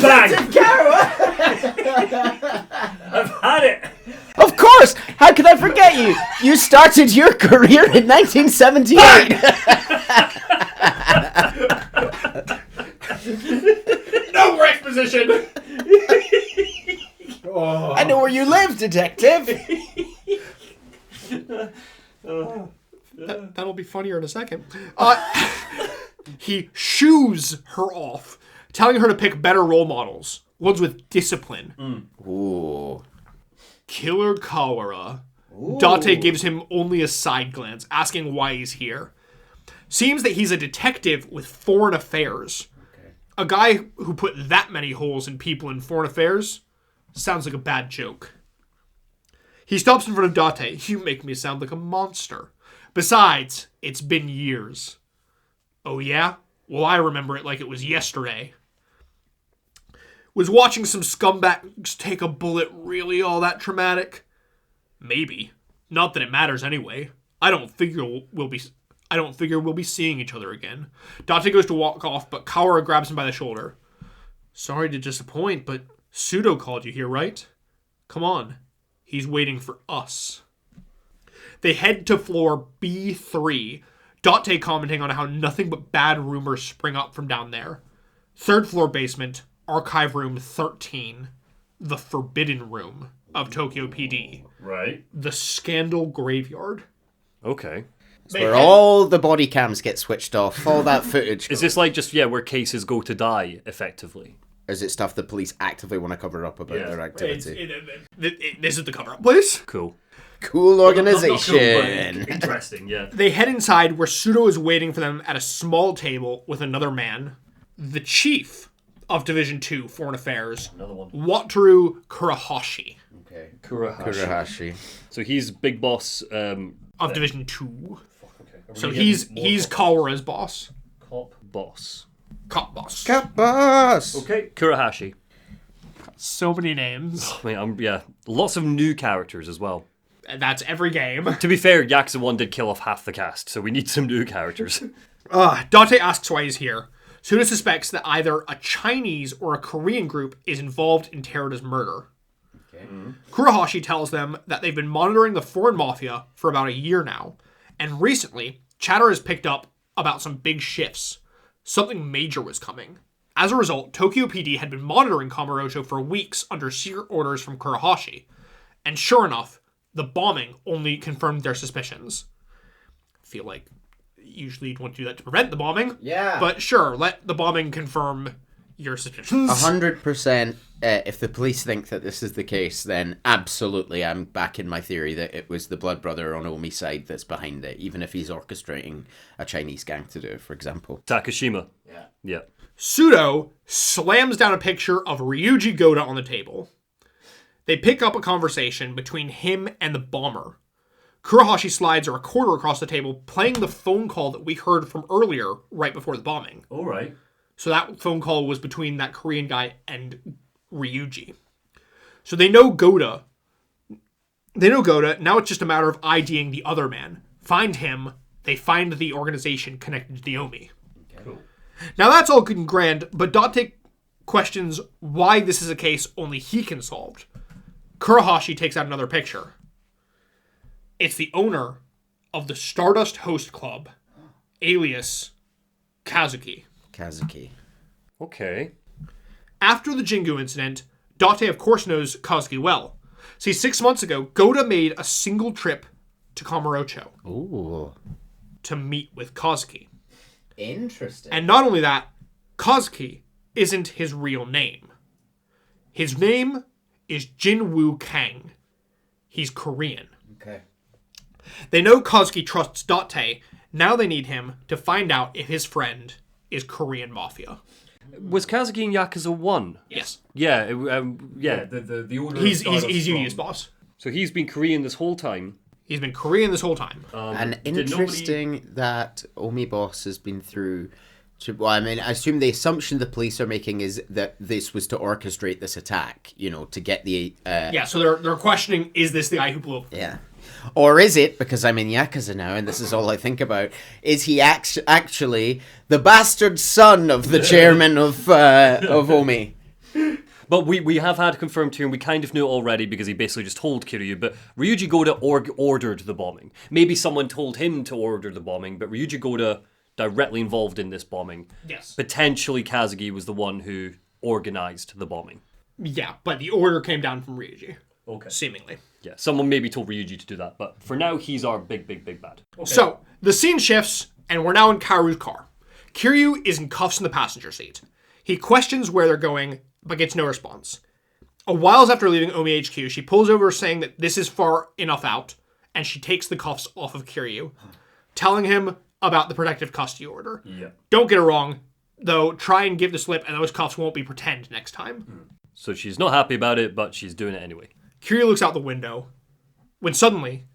Bang! I've had it! Of course! How could I forget you? You started your career in 1978. No more exposition! I know where you live, detective. That'll be funnier in a second. He shoos her off, telling her to pick better role models. Ones with discipline. Ooh. Killer Kawara. Date gives him only a side glance, asking why he's here. Seems that he's a detective with foreign affairs. Okay. A guy who put that many holes in people in foreign affairs sounds like a bad joke. He stops in front of Date. You make me sound like a monster. Besides, it's been years. Oh yeah? Well, I remember it like it was yesterday. Was watching some scumbags take a bullet really all that traumatic? Maybe. Not that it matters anyway. I don't figure we'll be seeing each other again. Date goes to walk off, but Kawara grabs him by the shoulder. Sorry to disappoint, but Pseudo called you here, right? Come on. He's waiting for us. They head to floor B3. Date commenting on how nothing but bad rumors spring up from down there. 3rd floor basement, archive room 13. The forbidden room of Tokyo PD. Right. The scandal graveyard. Okay. It's where all the body cams get switched off. All that footage. Is this like just, where cases go to die, effectively? Or is it stuff the police actively want to cover up about their activity? This is the cover-up place. Cool. Cool Not cool, but organization. interesting, yeah. They head inside where Pseudo is waiting for them at a small table with another man, the chief of Division 2 Foreign Affairs, Another one. Wataru Kurahashi Okay. Kurahashi. So he's big boss. of Division 2. Okay. So he's Kawara's boss. Cop boss. Cop boss. Cat boss. Okay, Kurahashi. So many names. I mean, lots of new characters as well. And that's every game. To be fair, Yakuza 1 did kill off half the cast, so we need some new characters. Date asks why he's here. Suda suspects that either a Chinese or a Korean group is involved in Teruda's murder. Okay. Kurahashi tells them that they've been monitoring the foreign mafia for about a year now, and recently, chatter has picked up about some big shifts. Something major was coming. As a result, Tokyo PD had been monitoring Kamurocho for weeks under secret orders from Kurahashi. And sure enough, the bombing only confirmed their suspicions. I feel like usually you'd want to do that to prevent the bombing. Yeah. But sure, let the bombing confirm your suspicions. 100%. If the police think that this is the case, then absolutely I'm back in my theory that it was the blood brother on Omi's side that's behind it, even if he's orchestrating a Chinese gang to do it, for example. Takashima. Yeah. Yeah. Pseudo slams down a picture of Ryuji Goda on the table. They pick up a conversation between him and the bomber. Kurahashi slides a recorder across the table, playing the phone call that we heard from earlier, right before the bombing. All right. So that phone call was between that Korean guy and Ryuji. So they know Goda. Now it's just a matter of IDing the other man. Find him. They find the organization connected to the Omi. Cool. Now that's all good and grand, but Date questions why this is a case only he can solve. Kurahashi takes out another picture. It's the owner of the Stardust Host Club, alias Kazuki. Okay. After the Jingu incident, Date of course knows Kazuki well. See, 6 months ago, Goda made a single trip to Kamurocho Ooh. to meet with Kazuki. Interesting. And not only that, Kazuki isn't his real name. His name is Jinwoo Kang. He's Korean. Okay. They know Kazuki trusts Date. Now they need him to find out if his friend is Korean mafia. Was Kazuki in Yakuza 1? Yes. Yeah, the order. He's Yuya's boss. So he's been Korean this whole time. He's been Korean this whole time. And interesting that Omi Boss has been through. I assume the assumption the police are making is that this was to orchestrate this attack, to get the... So they're questioning, is this the guy who blew up? Yeah. Or is it, because I'm in Yakuza now and this is all I think about, is he actually the bastard son of the chairman of Omi? But we have had confirmed here, and we kind of knew already because he basically just told Kiryu, but Ryuji Goda ordered the bombing. Maybe someone told him to order the bombing, but Ryuji Goda directly involved in this bombing. Yes. Potentially Kazuki was the one who organized the bombing. Yeah, but the order came down from Ryuji. Okay. Seemingly. Yeah, someone maybe told Ryuji to do that, but for now, he's our big bad. Okay. So, the scene shifts, and we're now in Kaoru's car. Kiryu is in cuffs in the passenger seat. He questions where they're going, but gets no response. A while after leaving Omi HQ, she pulls over saying that this is far enough out, and she takes the cuffs off of Kiryu, telling him about the protective custody order. Yeah. Don't get it wrong, though, try and give the slip, and those cuffs won't be pretend next time. So she's not happy about it, but she's doing it anyway. Kiryu looks out the window, when suddenly,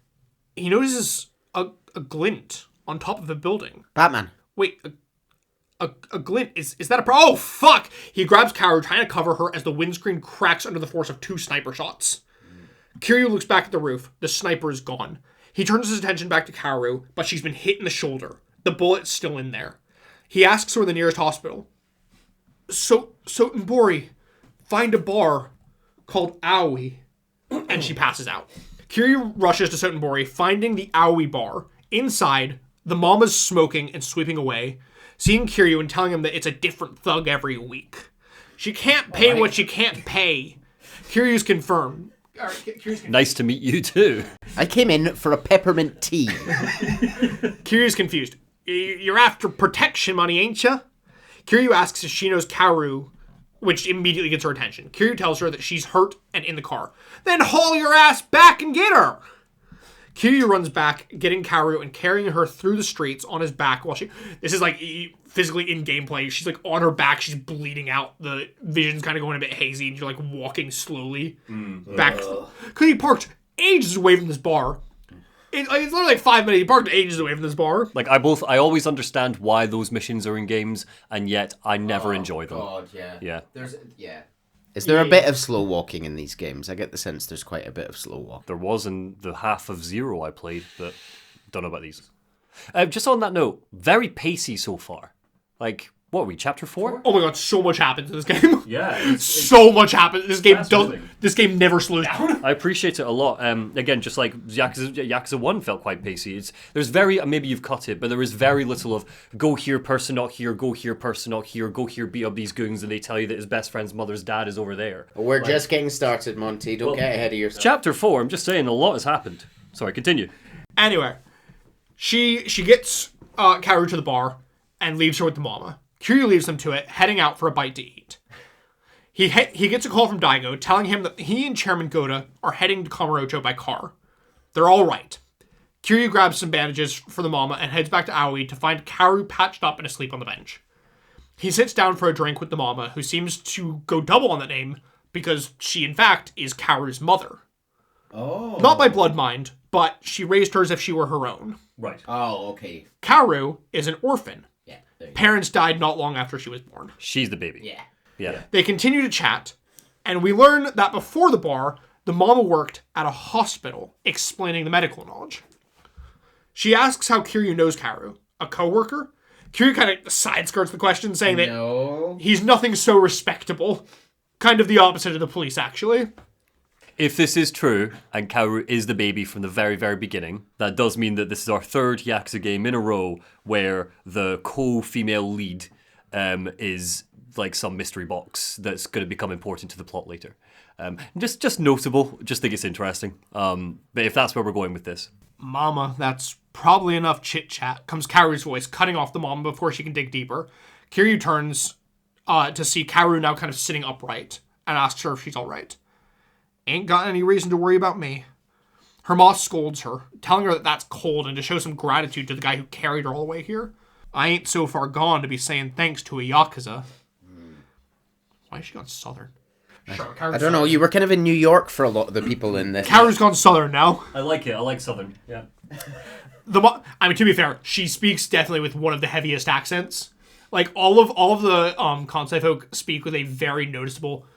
he notices a glint on top of a building. Batman. Wait, a glint? Is that a oh, fuck! He grabs Kaoru, trying to cover her as the windscreen cracks under the force of 2 sniper shots. Kiryu looks back at the roof. The sniper is gone. He turns his attention back to Kaoru, but she's been hit in the shoulder. The bullet's still in there. He asks where the nearest hospital. Sotenbori, find a bar called Aoi. And she passes out. Kiryu rushes to Sotenbori, finding the Aoi bar. Inside, the mama's smoking and sweeping away, seeing Kiryu and telling him that it's a different thug every week. She can't pay what she can't pay. Kiryu's confirmed. Nice to meet you too. I came in for a peppermint tea. Kiryu's confused. You're after protection money, ain't ya? Kiryu asks if she knows Kaoru, which immediately gets her attention. Kiryu tells her that she's hurt and in the car. Then haul your ass back and get her! Kiryu runs back, getting Kaoru and carrying her through the streets on his back while this is like physically in gameplay. She's like on her back, she's bleeding out. The vision's kind of going a bit hazy, and you're like walking slowly back. Because he parked ages away from this bar. It's literally like 5 minutes. He parked ages away from this bar. Like, I always understand why those missions are in games, and yet I never enjoy them. God, yeah. Yeah. Is there a bit of slow walking in these games? I get the sense there's quite a bit of slow walk. There was in the half of Zero I played, but don't know about these. Just on that note, very pacey so far. Like, what are we, chapter 4? Oh my god, so much happens in this game. Yeah. So much happens. This game never slows down. I appreciate it a lot. Again, just like Yakuza 1 felt quite pacey. There's very, maybe you've cut it, but there is very little of go here, person not here, go here, person not here, go here, beat up these goons, and they tell you that his best friend's mother's dad is over there. We're just getting started, Monty. Don't get ahead of yourself. Chapter 4, I'm just saying a lot has happened. Sorry, continue. Anyway, she gets Kaoru to the bar and leaves her with the mama. Kiryu leaves them to it, heading out for a bite to eat. He gets a call from Daigo telling him that he and Chairman Goda are heading to Kamurocho by car. They're all right. Kiryu grabs some bandages for the mama and heads back to Aoi to find Kaoru patched up and asleep on the bench. He sits down for a drink with the mama, who seems to go double on that name because she, in fact, is Kaoru's mother. Oh. Not by blood mind, but she raised her as if she were her own. Right. Oh, okay. Kaoru is an orphan. Yeah. Parents died not long after she was born. She's the baby. Yeah. They continue to chat, and we learn that before the bar, the mama worked at a hospital, explaining the medical knowledge. She asks how Kiryu knows Kaoru, a co-worker. Kiryu kind of side-skirts the question, saying that he's nothing so respectable. Kind of the opposite of the police, actually. If this is true, and Kaoru is the baby from the very, very beginning, that does mean that this is our third Yakuza game in a row where the co-female lead is like some mystery box that's going to become important to the plot later. Just notable, just think it's interesting. But if that's where we're going with this. Mama, that's probably enough chit-chat, comes Kaoru's voice, cutting off the mama before she can dig deeper. Kiryu turns to see Kaoru now kind of sitting upright and asks her if she's all right. Ain't got any reason to worry about me. Her ma scolds her, telling her that that's cold and to show some gratitude to the guy who carried her all the way here. I ain't so far gone to be saying thanks to a Yakuza. Why has she gone southern? I don't know, you were kind of in New York for a lot of the people in this. Kaoru's gone southern now. I like it, I like southern, yeah. To be fair, she speaks definitely with one of the heaviest accents. Like, all of the Konsai folk speak with a very noticeable...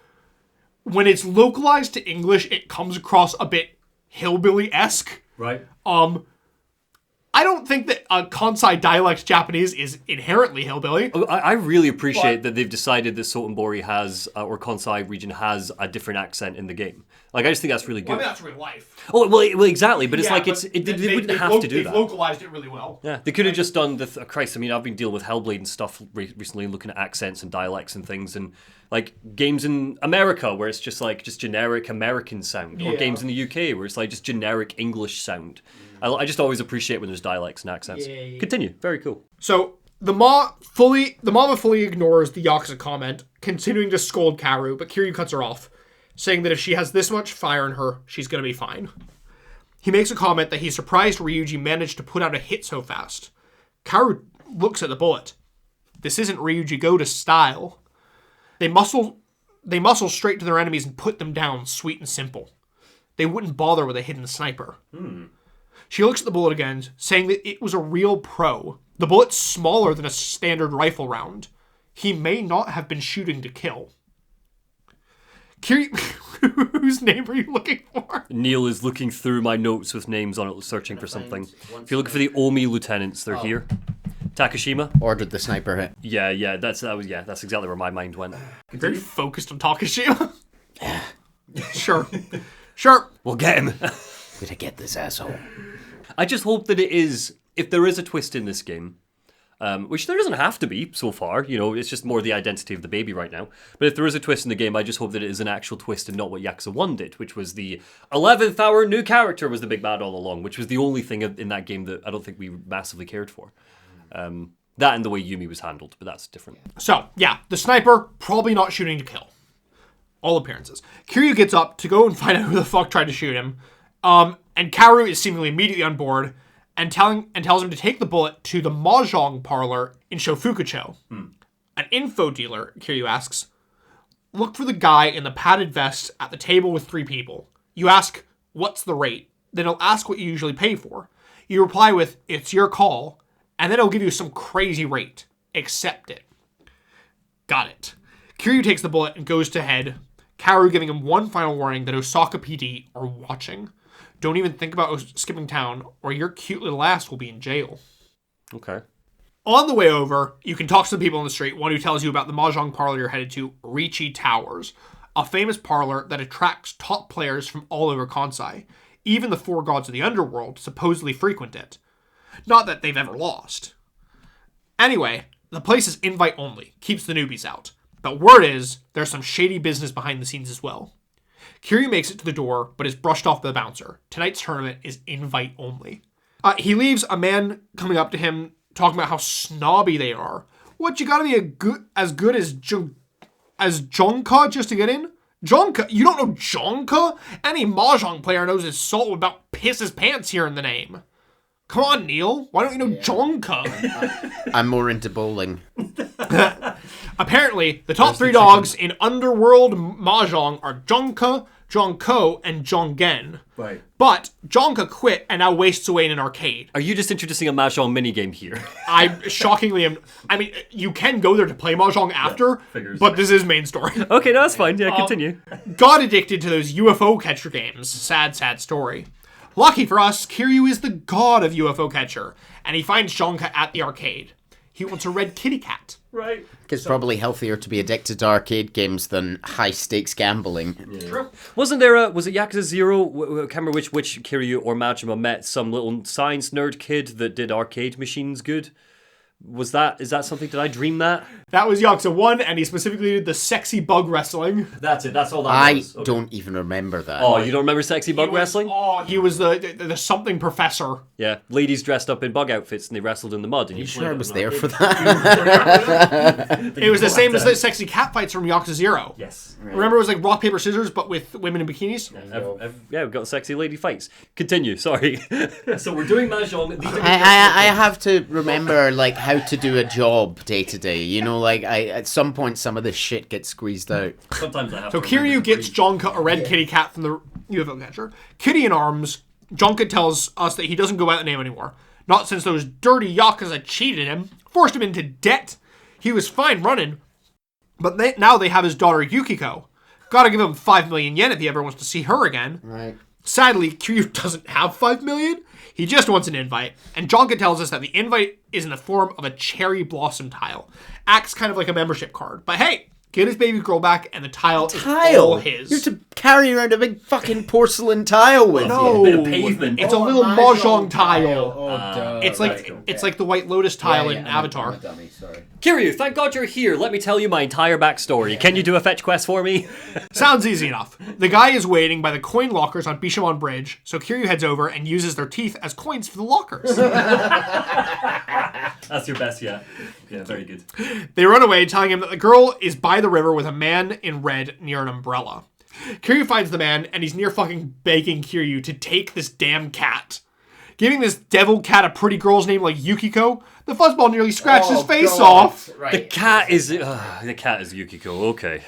When it's localized to English, it comes across a bit hillbilly-esque. Right. I don't think that Konsai dialect Japanese is inherently hillbilly. I really appreciate that they've decided that Sotenbori has, or Konsai region has, a different accent in the game. Like, I just think that's really good. Well, I mean, that's real life. Oh, well, exactly, but it's like, they wouldn't have to do that. They've localized it really well. Yeah, they could have just done the... Christ, I mean, I've been dealing with Hellblade and stuff recently, looking at accents and dialects and things, and like games in America where it's just like just generic American sound, or games in the UK where it's like just generic English sound. I just always appreciate when there's dialects and accents. Yeah. Continue. Very cool. So the mama fully ignores the Yakuza comment, continuing to scold Kaoru, but Kiryu cuts her off, saying that if she has this much fire in her, she's gonna be fine. He makes a comment that he's surprised Ryuji managed to put out a hit so fast. Kaoru looks at the bullet. This isn't Ryuji Goda's style. They muscle straight to their enemies and put them down, sweet and simple. They wouldn't bother with a hidden sniper. She looks at the bullet again, saying that it was a real pro. The bullet's smaller than a standard rifle round. He may not have been shooting to kill. Kiryu, whose name are you looking for? Neil is looking through my notes with names on it, searching for something. If you're looking for the Omi lieutenants, they're here. Takashima ordered the sniper hit. Yeah, that's exactly where my mind went. Very focused on Takashima. Sure. We'll get him. Gonna get this asshole. I just hope that it is, if there is a twist in this game, which there doesn't have to be so far, it's just more the identity of the baby right now. But if there is a twist in the game, I just hope that it is an actual twist and not what Yakuza 1 did, which was the 11th hour new character was the big bad all along, which was the only thing in that game that I don't think we massively cared for. That and the way Yumi was handled, but that's different. So, yeah, the sniper, probably not shooting to kill. All appearances. Kiryu gets up to go and find out who the fuck tried to shoot him. And Kaoru is seemingly immediately on board and tells him to take the bullet to the mahjong parlor in Shofukucho. An info dealer, Kiryu asks, look for the guy in the padded vest at the table with 3 people. You ask, what's the rate? Then he'll ask what you usually pay for. You reply with, it's your call, and then he'll give you some crazy rate. Accept it. Got it. Kiryu takes the bullet and goes to head, Kaoru giving him one final warning that Osaka PD are watching. Don't even think about skipping town, or your cute little ass will be in jail. Okay. On the way over, you can talk to the people on the street, one who tells you about the mahjong parlor you're headed to, Richi Towers, a famous parlor that attracts top players from all over Konsai. Even the 4 gods of the underworld supposedly frequent it. Not that they've ever lost. Anyway, the place is invite only, keeps the newbies out. But word is, there's some shady business behind the scenes as well. Kiryu makes it to the door, but is brushed off by the bouncer. Tonight's tournament is invite only. He leaves, a man coming up to him, talking about how snobby they are. What, you gotta be as good as Jonka just to get in? Jonka? You don't know Jonka? Any mahjong player knows his soul would about piss his pants here in the name. Come on, Neil. Why don't you know Jonka? I'm more into bowling. Apparently, the top 3 dogs in Underworld Mahjong are Jonka, Jonko, and Jongen. Right. But Jonka quit and now wastes away in an arcade. Are you just introducing a mahjong minigame here? I shockingly am. I mean, you can go there to play Mahjong after, figures. but this is main story. Okay, no, that's fine. Yeah, continue. Got addicted to those UFO catcher games. Sad, sad story. Lucky for us, Kiryu is the god of UFO catcher, and he finds Jonka at the arcade. He wants a red kitty cat. Right. It's probably healthier to be addicted to arcade games than high-stakes gambling. True. Wasn't there was it Yakuza 0? I can't remember which Kiryu or Majima met some little science nerd kid that did arcade machines good. Is that something, did I dream that? That was Yakuza 1, and he specifically did the sexy bug wrestling. That's it. That's all that I was. Okay. don't even remember that. Oh, you don't remember sexy bug wrestling? He was the something professor. Yeah, ladies dressed up in bug outfits and they wrestled in the mud. And You you sure I was there for that? It was the same as the sexy cat fights from Yakuza 0. Yes. Remember, it was like rock, paper, scissors, but with women in bikinis? yeah, we've got sexy lady fights. Continue, sorry. So we're doing mahjong. These are I have to remember like how to do a job day to day. You know, like at some point some of this shit gets squeezed out. Sometimes I have So to remember Kiryu to gets breathe. Jonka a red kitty cat from the UFO catcher. Kitty in arms, Jonka tells us that he doesn't go by that name anymore. Not since those dirty Yakuza cheated him, forced him into debt. He was fine running, but now they have his daughter Yukiko. Gotta give him 5 million yen if he ever wants to see her again. Right. Sadly, Kiryu doesn't have 5 million. He just wants an invite. And Jonka tells us that the invite is in the form of a cherry blossom tile. Acts kind of like a membership card. But hey, get his baby girl back and the tile is all his. You have to carry around a big fucking porcelain tile with No, bit of pavement. it's a little mahjong tile. Oh, duh. It's like the White Lotus tile in Avatar. I'm a dummy, sorry. Kiryu, thank God you're here. Let me tell you my entire backstory. Can you do a fetch quest for me? Sounds easy enough. The guy is waiting by the coin lockers on Bishamon Bridge, so Kiryu heads over and uses their teeth as coins for the lockers. That's your best yet. Yeah, very good. They run away, telling him that the girl is by the river with a man in red near an umbrella. Kiryu finds the man, and he's near fucking begging Kiryu to take this damn cat. Giving this devil cat a pretty girl's name like Yukiko, the fuzzball nearly scratched his face off. The cat is Yukiko. Okay.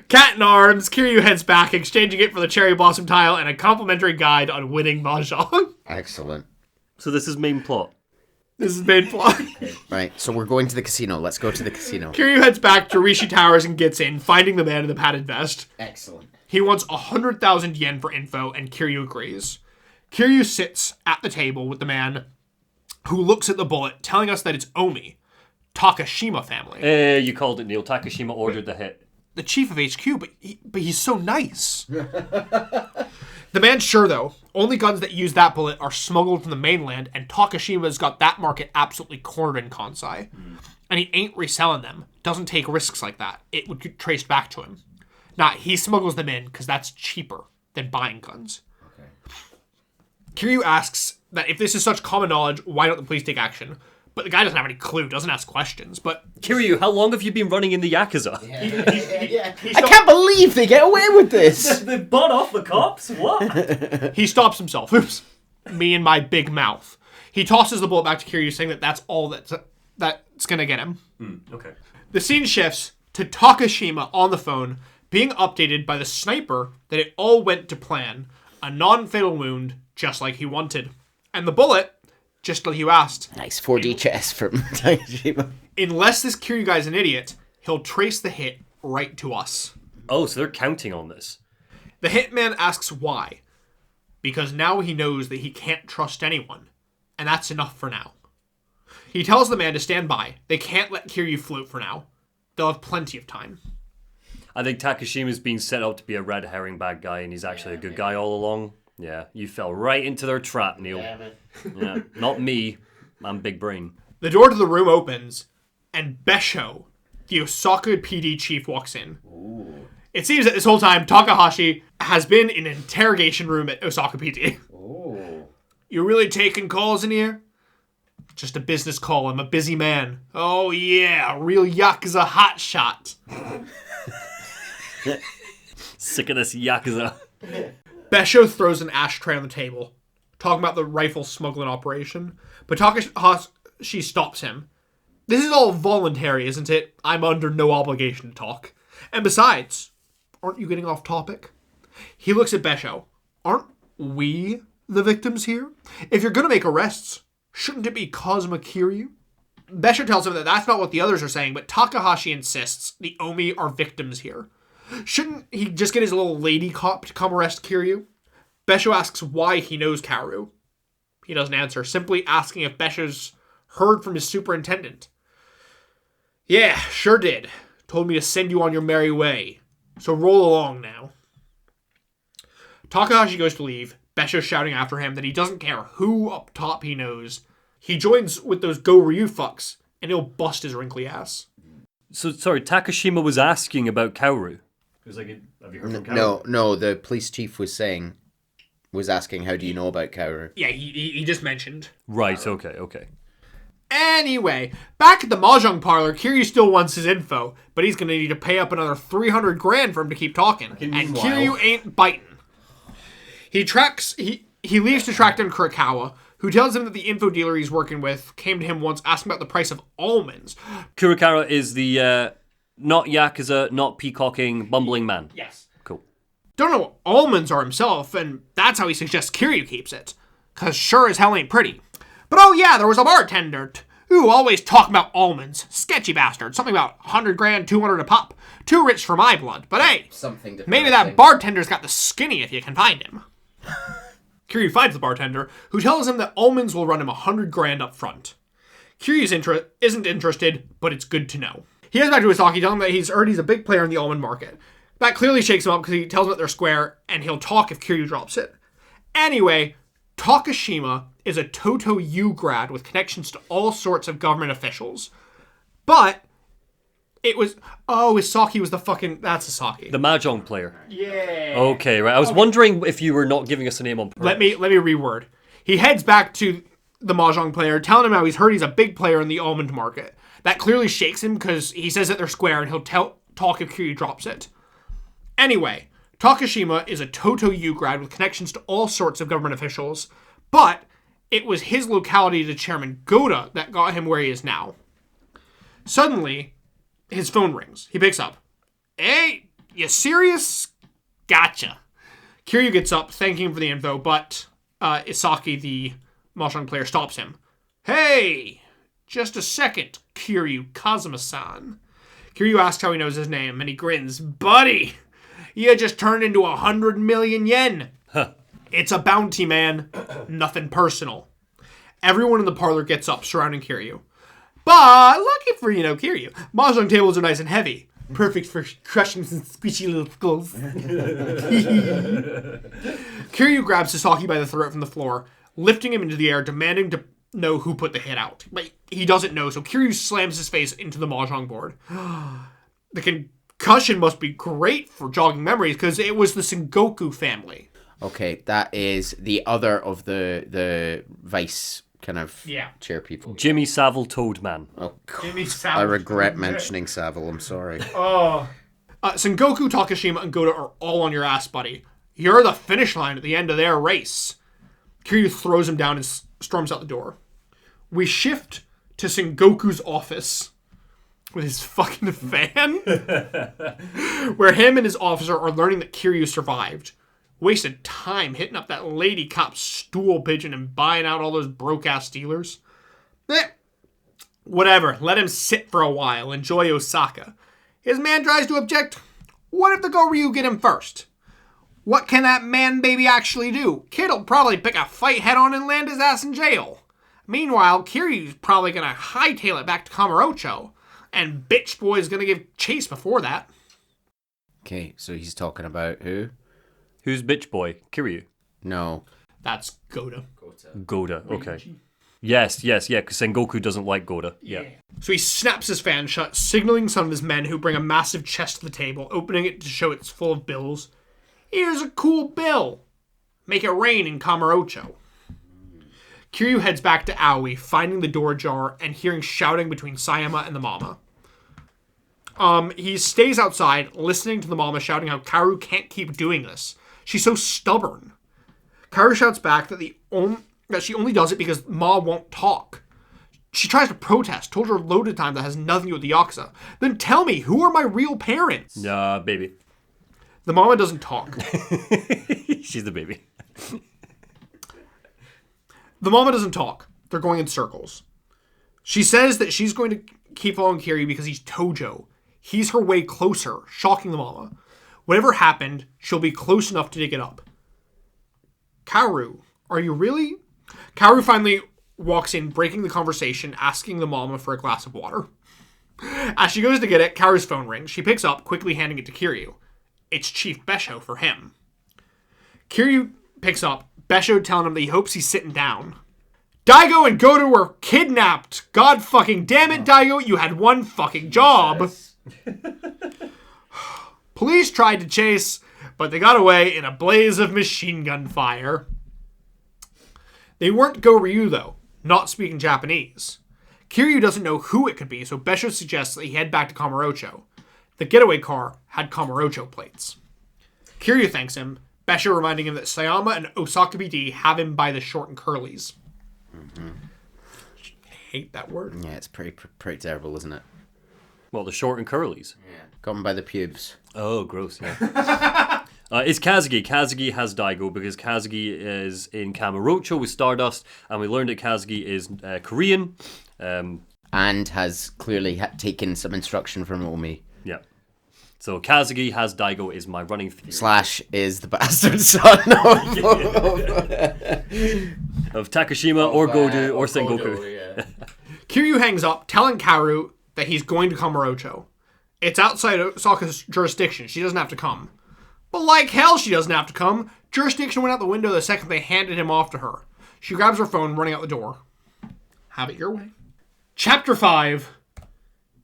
Cat in arms, Kiryu heads back, exchanging it for the cherry blossom tile and a complimentary guide on winning mahjong. Excellent. So this is main plot. This is main plot. Right, so we're going to the casino. Let's go to the casino. Kiryu heads back to Rishi Towers and gets in, finding the man in the padded vest. Excellent. He wants 100,000 yen for info, and Kiryu agrees. Kiryu sits at the table with the man who looks at the bullet, telling us that it's Omi, Takashima family. You called it, Neil. Takashima ordered the hit. The chief of HQ, but he's so nice. The man's sure, though. Only guns that use that bullet are smuggled from the mainland, and Takashima's got that market absolutely cornered in Konsai. And he ain't reselling them. Doesn't take risks like that. It would get traced back to him. Nah, he smuggles them in because that's cheaper than buying guns. Kiryu asks that if this is such common knowledge, why don't the police take action? But the guy doesn't have any clue, doesn't ask questions. But Kiryu, how long have you been running in the Yakuza? I can't believe they get away with this. They bought off the cops? What? he stops himself. Oops. Me and my big mouth. He tosses the bullet back to Kiryu, saying that that's all that's going to get him. Okay. The scene shifts to Takashima on the phone, being updated by the sniper that it all went to plan. A non-fatal wound, just like he wanted. And the bullet, just like you asked. Nice 4D chess from Takashima. Unless this Kiryu guy's an idiot, he'll trace the hit right to us. Oh, so they're counting on this. The hitman asks why. Because now he knows that he can't trust anyone. And that's enough for now. He tells the man to stand by. They can't let Kiryu float for now. They'll have plenty of time. I think Takashima's being set up to be a red herring bad guy, and he's actually a good guy all along. Yeah, you fell right into their trap, Neil. Yeah, not me. I'm big brain. The door to the room opens, and Besho, the Osaka PD chief, walks in. Ooh. It seems that this whole time, Takahashi has been in an interrogation room at Osaka PD. Oh. You really taking calls in here? Just a business call. I'm a busy man. Oh, yeah. Real Yakuza hotshot. Sick of this Yakuza. Besho throws an ashtray on the table, talking about the rifle smuggling operation. But Takahashi stops him. This is all voluntary, isn't it? I'm under no obligation to talk. And besides, aren't you getting off topic? He looks at Besho. Aren't we the victims here? If you're going to make arrests, shouldn't it be Kazuma Kiryu? Besho tells him that that's not what the others are saying, but Takahashi insists the Omi are victims here. Shouldn't he just get his little lady cop to come arrest Kiryu? Besho asks why he knows Kaoru. He doesn't answer, simply asking if Besho's heard from his superintendent. Yeah, sure did. Told me to send you on your merry way. So roll along now. Takahashi goes to leave, Besho shouting after him that he doesn't care who up top he knows. He joins with those Go Ryu fucks, and he'll bust his wrinkly ass. So, sorry, Takashima was asking about Kaoru. It was like, have you heard from Kaoru? No, the police chief was asking, how do you know about Kaoru? Yeah, he just mentioned. Right, okay. Anyway, back at the Mahjong parlor, Kiryu still wants his info, but he's gonna need to pay up another 300 grand for him to keep talking. And Kiryu ain't biting. He leaves to track down Kurikawa, who tells him that the info dealer he's working with came to him once asking about the price of almonds. Kurikawa is the not Yakuza, not peacocking, bumbling man. Yes. Cool. Don't know what almonds are himself, and that's how he suggests Kiryu keeps it. Cause sure as hell ain't pretty. But oh yeah, there was a bartender who always talking about almonds. Sketchy bastard. Something about 100 grand, 200 a pop. Too rich for my blood. But hey, maybe that bartender's got the skinny if you can find him. Kiryu finds the bartender, who tells him that almonds will run him 100 grand up front. Kiryu's isn't interested, but it's good to know. He heads back to Isaki, telling him that he's heard he's a big player in the almond market. That clearly shakes him up because he tells him that they're square, and he'll talk if Kiryu drops it. Anyway, Takashima is a Toto U grad with connections to all sorts of government officials. But it was... Oh, Isaki was the fucking... That's Isaki. The Mahjong player. Yeah. Okay, right. I was wondering if you were not giving us a name on purpose. Let me reword. He heads back to the Mahjong player, telling him how he's heard he's a big player in the almond market. That clearly shakes him because he says that they're square and he'll talk if Kiryu drops it. Anyway, Takashima is a Toto U grad with connections to all sorts of government officials, but it was his locality to Chairman Goda that got him where he is now. Suddenly, his phone rings. He picks up. Hey, you serious? Gotcha. Kiryu gets up, thanking him for the info, but Isaki, the Mahjong player, stops him. Hey, just a second, Kiryu Kazuma-san. Kiryu asks how he knows his name, and he grins. Buddy, you just turned into 100 million yen. Huh. It's a bounty, man. Nothing personal. Everyone in the parlor gets up, surrounding Kiryu. But lucky for, Kiryu, Mahjong tables are nice and heavy. Perfect for crushing some squishy little skulls. Kiryu grabs Sasaki by the throat from the floor, lifting him into the air, demanding to know who put the hit out. But he doesn't know, so Kiryu slams his face into the Mahjong board. The concussion must be great for jogging memories, because it was the Sengoku family. Okay, that is the other of the vice kind of cheer people. Jimmy Savile Toadman. Oh, God. Jimmy I Savile. regret mentioning Savile. I'm sorry. Sengoku, Takashima, and Goda are all on your ass, buddy. You're the finish line at the end of their race. Kiryu throws him down and storms out the door. We shift to Sengoku's office with his fucking fan, where him and his officer are learning that Kiryu survived. Wasted time hitting up that lady cop stool pigeon and buying out all those broke-ass dealers. Whatever, let him sit for a while, enjoy Osaka. His man tries to object. What if the Goryu get him first? What can that man baby actually do? Kid'll probably pick a fight head on and land his ass in jail. Meanwhile, Kiryu's probably gonna hightail it back to Kamurocho. And Bitch Boy's gonna give chase before that. Okay, so he's talking about who? Who's Bitch Boy? Kiryu? No. That's Goda. Goda, okay. Yes, because Sengoku doesn't like Goda. Yeah. So he snaps his fan shut, signaling some of his men who bring a massive chest to the table, opening it to show it's full of bills. Here's a cool bill. Make it rain in Kamurocho. Kiryu heads back to Aoi, finding the door ajar and hearing shouting between Sayama and the mama. He stays outside, listening to the mama shouting how Kaoru can't keep doing this. She's so stubborn. Kaoru shouts back that she only does it because Ma won't talk. She tries to protest, told her loaded time that has nothing to do with the Yakuza. Then tell me, who are my real parents? Baby. The mama doesn't talk. She's the baby. The mama doesn't talk. They're going in circles. She says that she's going to keep following Kiryu because he's Tojo. He's her way closer, shocking the mama. Whatever happened, she'll be close enough to dig it up. Kaoru, are you really? Kaoru finally walks in, breaking the conversation, asking the mama for a glass of water. As she goes to get it, Kaoru's phone rings. She picks up, quickly handing it to Kiryu. It's Chief Besho for him. Kiryu picks up, Besho telling him that he hopes he's sitting down. Daigo and Goto were kidnapped. God fucking damn it, Daigo, you had one fucking job. Police tried to chase, but they got away in a blaze of machine gun fire. They weren't Goryu, though, not speaking Japanese. Kiryu doesn't know who it could be, so Besho suggests that he head back to Kamurocho. The getaway car had Kamurocho plates. Kiryu thanks him, Besho reminding him that Sayama and Osaka BD have him by the short and curlies. Mm-hmm. I hate that word. Yeah, it's pretty terrible, isn't it? Well, the short and curlies. Yeah. Got him by the pubes. Oh, gross, yeah. It's Kazuki. Kazuki has Daigo because Kazuki is in Kamurocho with Stardust, and we learned that Kazuki is Korean. And has clearly taken some instruction from Omi. Yeah. So Kazuki has Daigo is my running theory. / is the bastard son of Takashima or Godu or Sengoku. Yeah. Kiryu hangs up, telling Kaoru that he's going to Kamurocho. It's outside Osaka's jurisdiction. She doesn't have to come. But like hell she doesn't have to come. Jurisdiction went out the window the second they handed him off to her. She grabs her phone, running out the door. Have it your way. Chapter 5.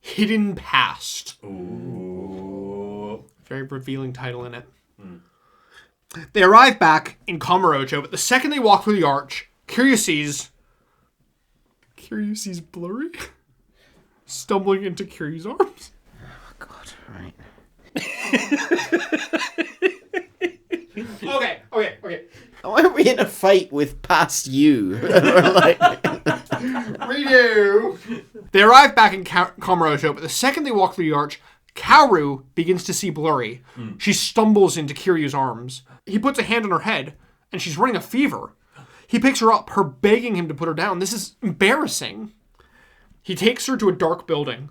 Hidden Past. Ooh. Very revealing title in it. They arrive back in Kamurocho, but the second they walk through the arch, Kiryu sees Blurry stumbling into Kiryu's arms. Oh, God, right. Okay. Why are we in a fight with past you? Redo. They arrive back in Kamurocho, but the second they walk through the arch, Kaoru begins to see Blurry. She stumbles into Kiryu's arms. He puts a hand on her head, and she's running a fever. He picks her up, her begging him to put her down. This is embarrassing. He takes her to a dark building.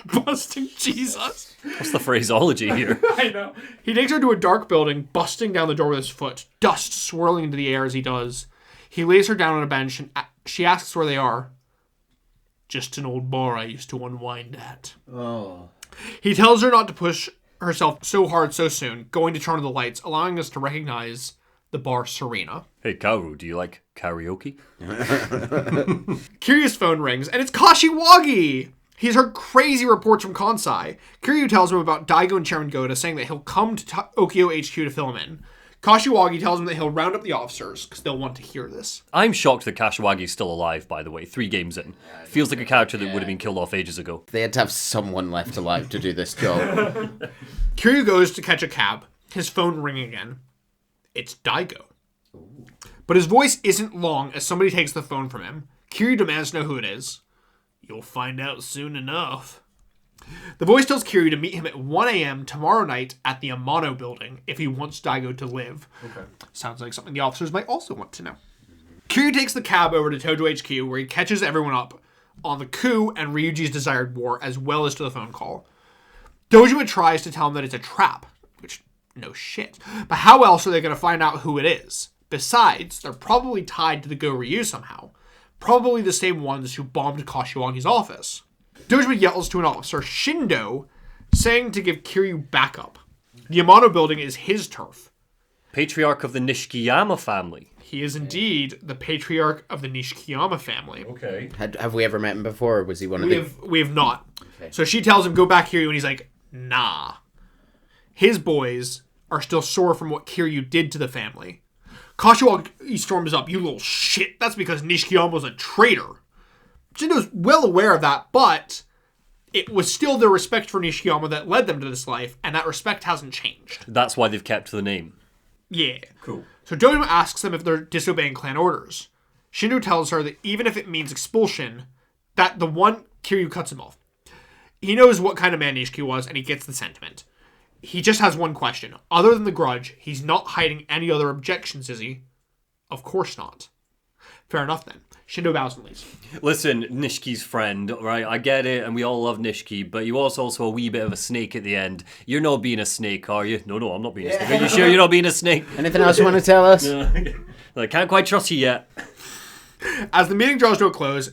Busting Jesus. What's the phraseology here? I know. He takes her to a dark building, busting down the door with his foot, dust swirling into the air as he does. He lays her down on a bench, and she asks where they are. Just an old bar I used to unwind at. Oh. He tells her not to push herself so hard so soon, going to turn on the lights, allowing us to recognize the bar Serena. Hey, Kaoru, do you like karaoke? Kiryu's phone rings, and it's Kashiwagi! He's heard crazy reports from Konsai. Kiryu tells him about Daigo and Chairman Goda, saying that he'll come to Okio HQ to fill him in. Kashiwagi tells him that he'll round up the officers because they'll want to hear this. I'm shocked that Kashiwagi's still alive, by the way, 3 games in. Feels like a character that would have been killed off ages ago. They had to have someone left alive to do this job. Kiryu goes to catch a cab, his phone ringing again. It's Daigo. But his voice isn't long as somebody takes the phone from him. Kiryu demands to know who it is. You'll find out soon enough. The voice tells Kiryu to meet him at 1 a.m. tomorrow night at the Amano building if he wants Daigo to live. Okay. Sounds like something the officers might also want to know. Kiryu takes the cab over to Tojo HQ where he catches everyone up on the coup and Ryuji's desired war as well as to the phone call. Dojima tries to tell him that it's a trap, which, no shit. But how else are they going to find out who it is? Besides, they're probably tied to the Go-Ryu somehow. Probably the same ones who bombed Kashiwagi's office. Dojima yells to an officer, Shindo, saying to give Kiryu backup. The Amano building is his turf. Patriarch of the Nishikiyama family. He is indeed the patriarch of the Nishikiyama family. Okay. Have we ever met him before, or was he one of the... We have not. Okay. So she tells him, go back, Kiryu, and he's like, nah. His boys are still sore from what Kiryu did to the family. Kashiwagi storms up, you little shit. That's because Nishikiyama was a traitor. Shindo's well aware of that, but it was still their respect for Nishikiyama that led them to this life, and that respect hasn't changed. That's why they've kept the name. Yeah. Cool. So Dojima asks them if they're disobeying clan orders. Shindo tells her that even if it means expulsion, that the one Kiryu cuts him off. He knows what kind of man Nishiki was, and he gets the sentiment. He just has one question. Other than the grudge, he's not hiding any other objections, is he? Of course not. Fair enough then. Shindo bows and leaves. Listen, Nishiki's friend, right? I get it, and we all love Nishiki, but you was also a wee bit of a snake at the end. You're not being a snake, are you? No, I'm not being a snake. Are you sure you're not being a snake? Anything else you want to tell us? I can't quite trust you yet. As the meeting draws to a close,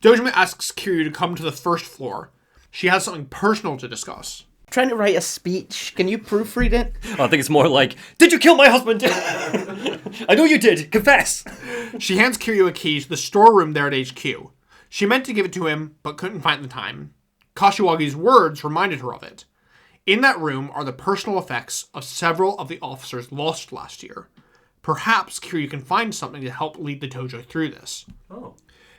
Dojima asks Kiryu to come to the first floor. She has something personal to discuss. Trying to write a speech. Can you proofread it? I think it's more like, did you kill my husband? I know you did. Confess. She hands Kiryu a key to the storeroom there at HQ. She meant to give it to him, but couldn't find the time. Kashiwagi's words reminded her of it. In that room are the personal effects of several of the officers lost last year. Perhaps Kiryu can find something to help lead the dojo through this. Oh.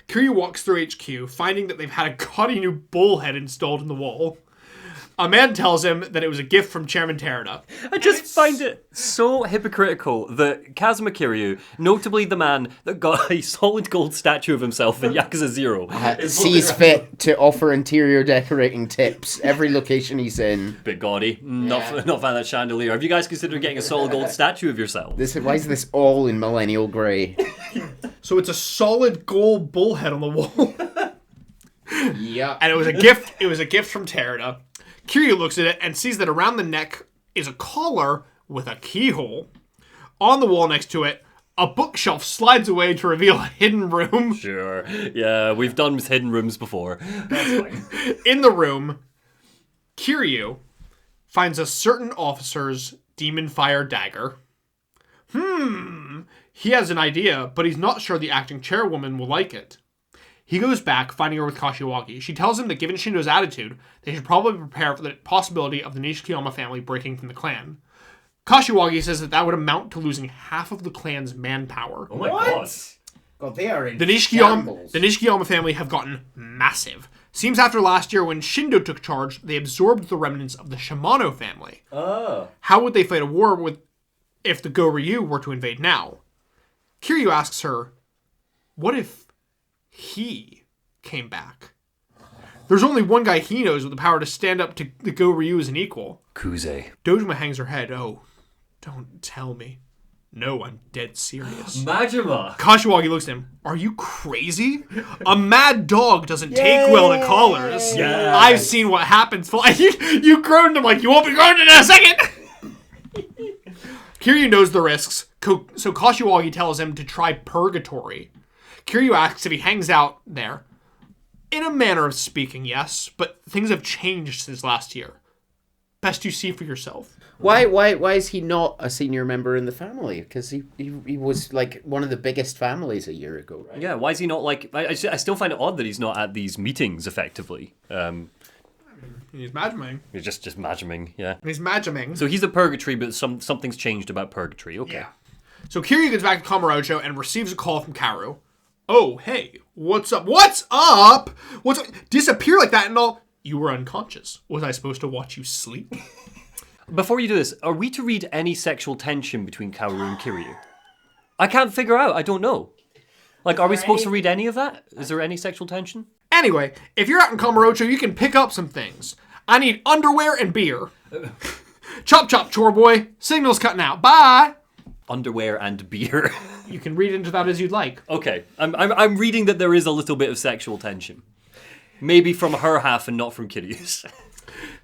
Kiryu walks through HQ, finding that they've had a gaudy new bullhead installed in the wall. A man tells him that it was a gift from Chairman Terada. I just find it so hypocritical that Kazuma Kiryu, notably the man that got a solid gold statue of himself in Yakuza 0, Sees fit to offer interior decorating tips every location he's in. bit gaudy, not found that chandelier. Have you guys considered getting a solid gold statue of yourself? Why is this all in millennial grey? So it's a solid gold bullhead on the wall. Yeah. And it was a gift. It was a gift from Terada. Kiryu looks at it and sees that around the neck is a collar with a keyhole. On the wall next to it, a bookshelf slides away to reveal a hidden room. Sure. Yeah, we've done with hidden rooms before. That's fine. In the room, Kiryu finds a certain officer's demon fire dagger. He has an idea, but he's not sure the acting chairwoman will like it. He goes back, finding her with Kashiwagi. She tells him that given Shindo's attitude, they should probably prepare for the possibility of the Nishikiyama family breaking from the clan. Kashiwagi says that would amount to losing half of the clan's manpower. Oh my god. God, they are in The Nishikiyama family have gotten massive. Seems after last year when Shindo took charge, they absorbed the remnants of the Shimano family. Oh. How would they fight a war if the Go-Ryu were to invade now? Kiryu asks her, what if he came back? There's only one guy he knows with the power to stand up to the Go-Ryu as an equal. Kuze. Dojima hangs her head. Oh, don't tell me. No, I'm dead serious. Majima. Kashiwagi looks at him. Are you crazy? A mad dog doesn't take well to collars. Yes. I've seen what happens. You groaned him like you won't be groaned in a second. Kiryu knows the risks, so Kashiwagi tells him to try purgatory. Kiryu asks if he hangs out there. In a manner of speaking, yes, but things have changed since last year. Best you see for yourself. Why is he not a senior member in the family? Because he was like one of the biggest families a year ago, right? Yeah, why is he not like... I still find it odd that he's not at these meetings, effectively. He's magiming. He's just magiming, yeah. He's magiming. So he's a purgatory, but something's changed about purgatory. Okay. Yeah. So Kiryu gets back to Kamurocho and receives a call from Kaoru. Oh, hey, what's up? What's up? What's up? Disappear like that and all. You were unconscious. Was I supposed to watch you sleep? Before you do this, are we to read any sexual tension between Kaoru and Kiryu? I can't figure out. I don't know. Like, are we supposed to read any of that? Is there any sexual tension? Anyway, if you're out in Kamurocho, you can pick up some things. I need underwear and beer. Chop chop, chore boy. Signal's cutting out. Bye. Underwear and beer. You can read into that as you'd like. Okay, I'm reading that there is a little bit of sexual tension. Maybe from her half and not from Kiryu's.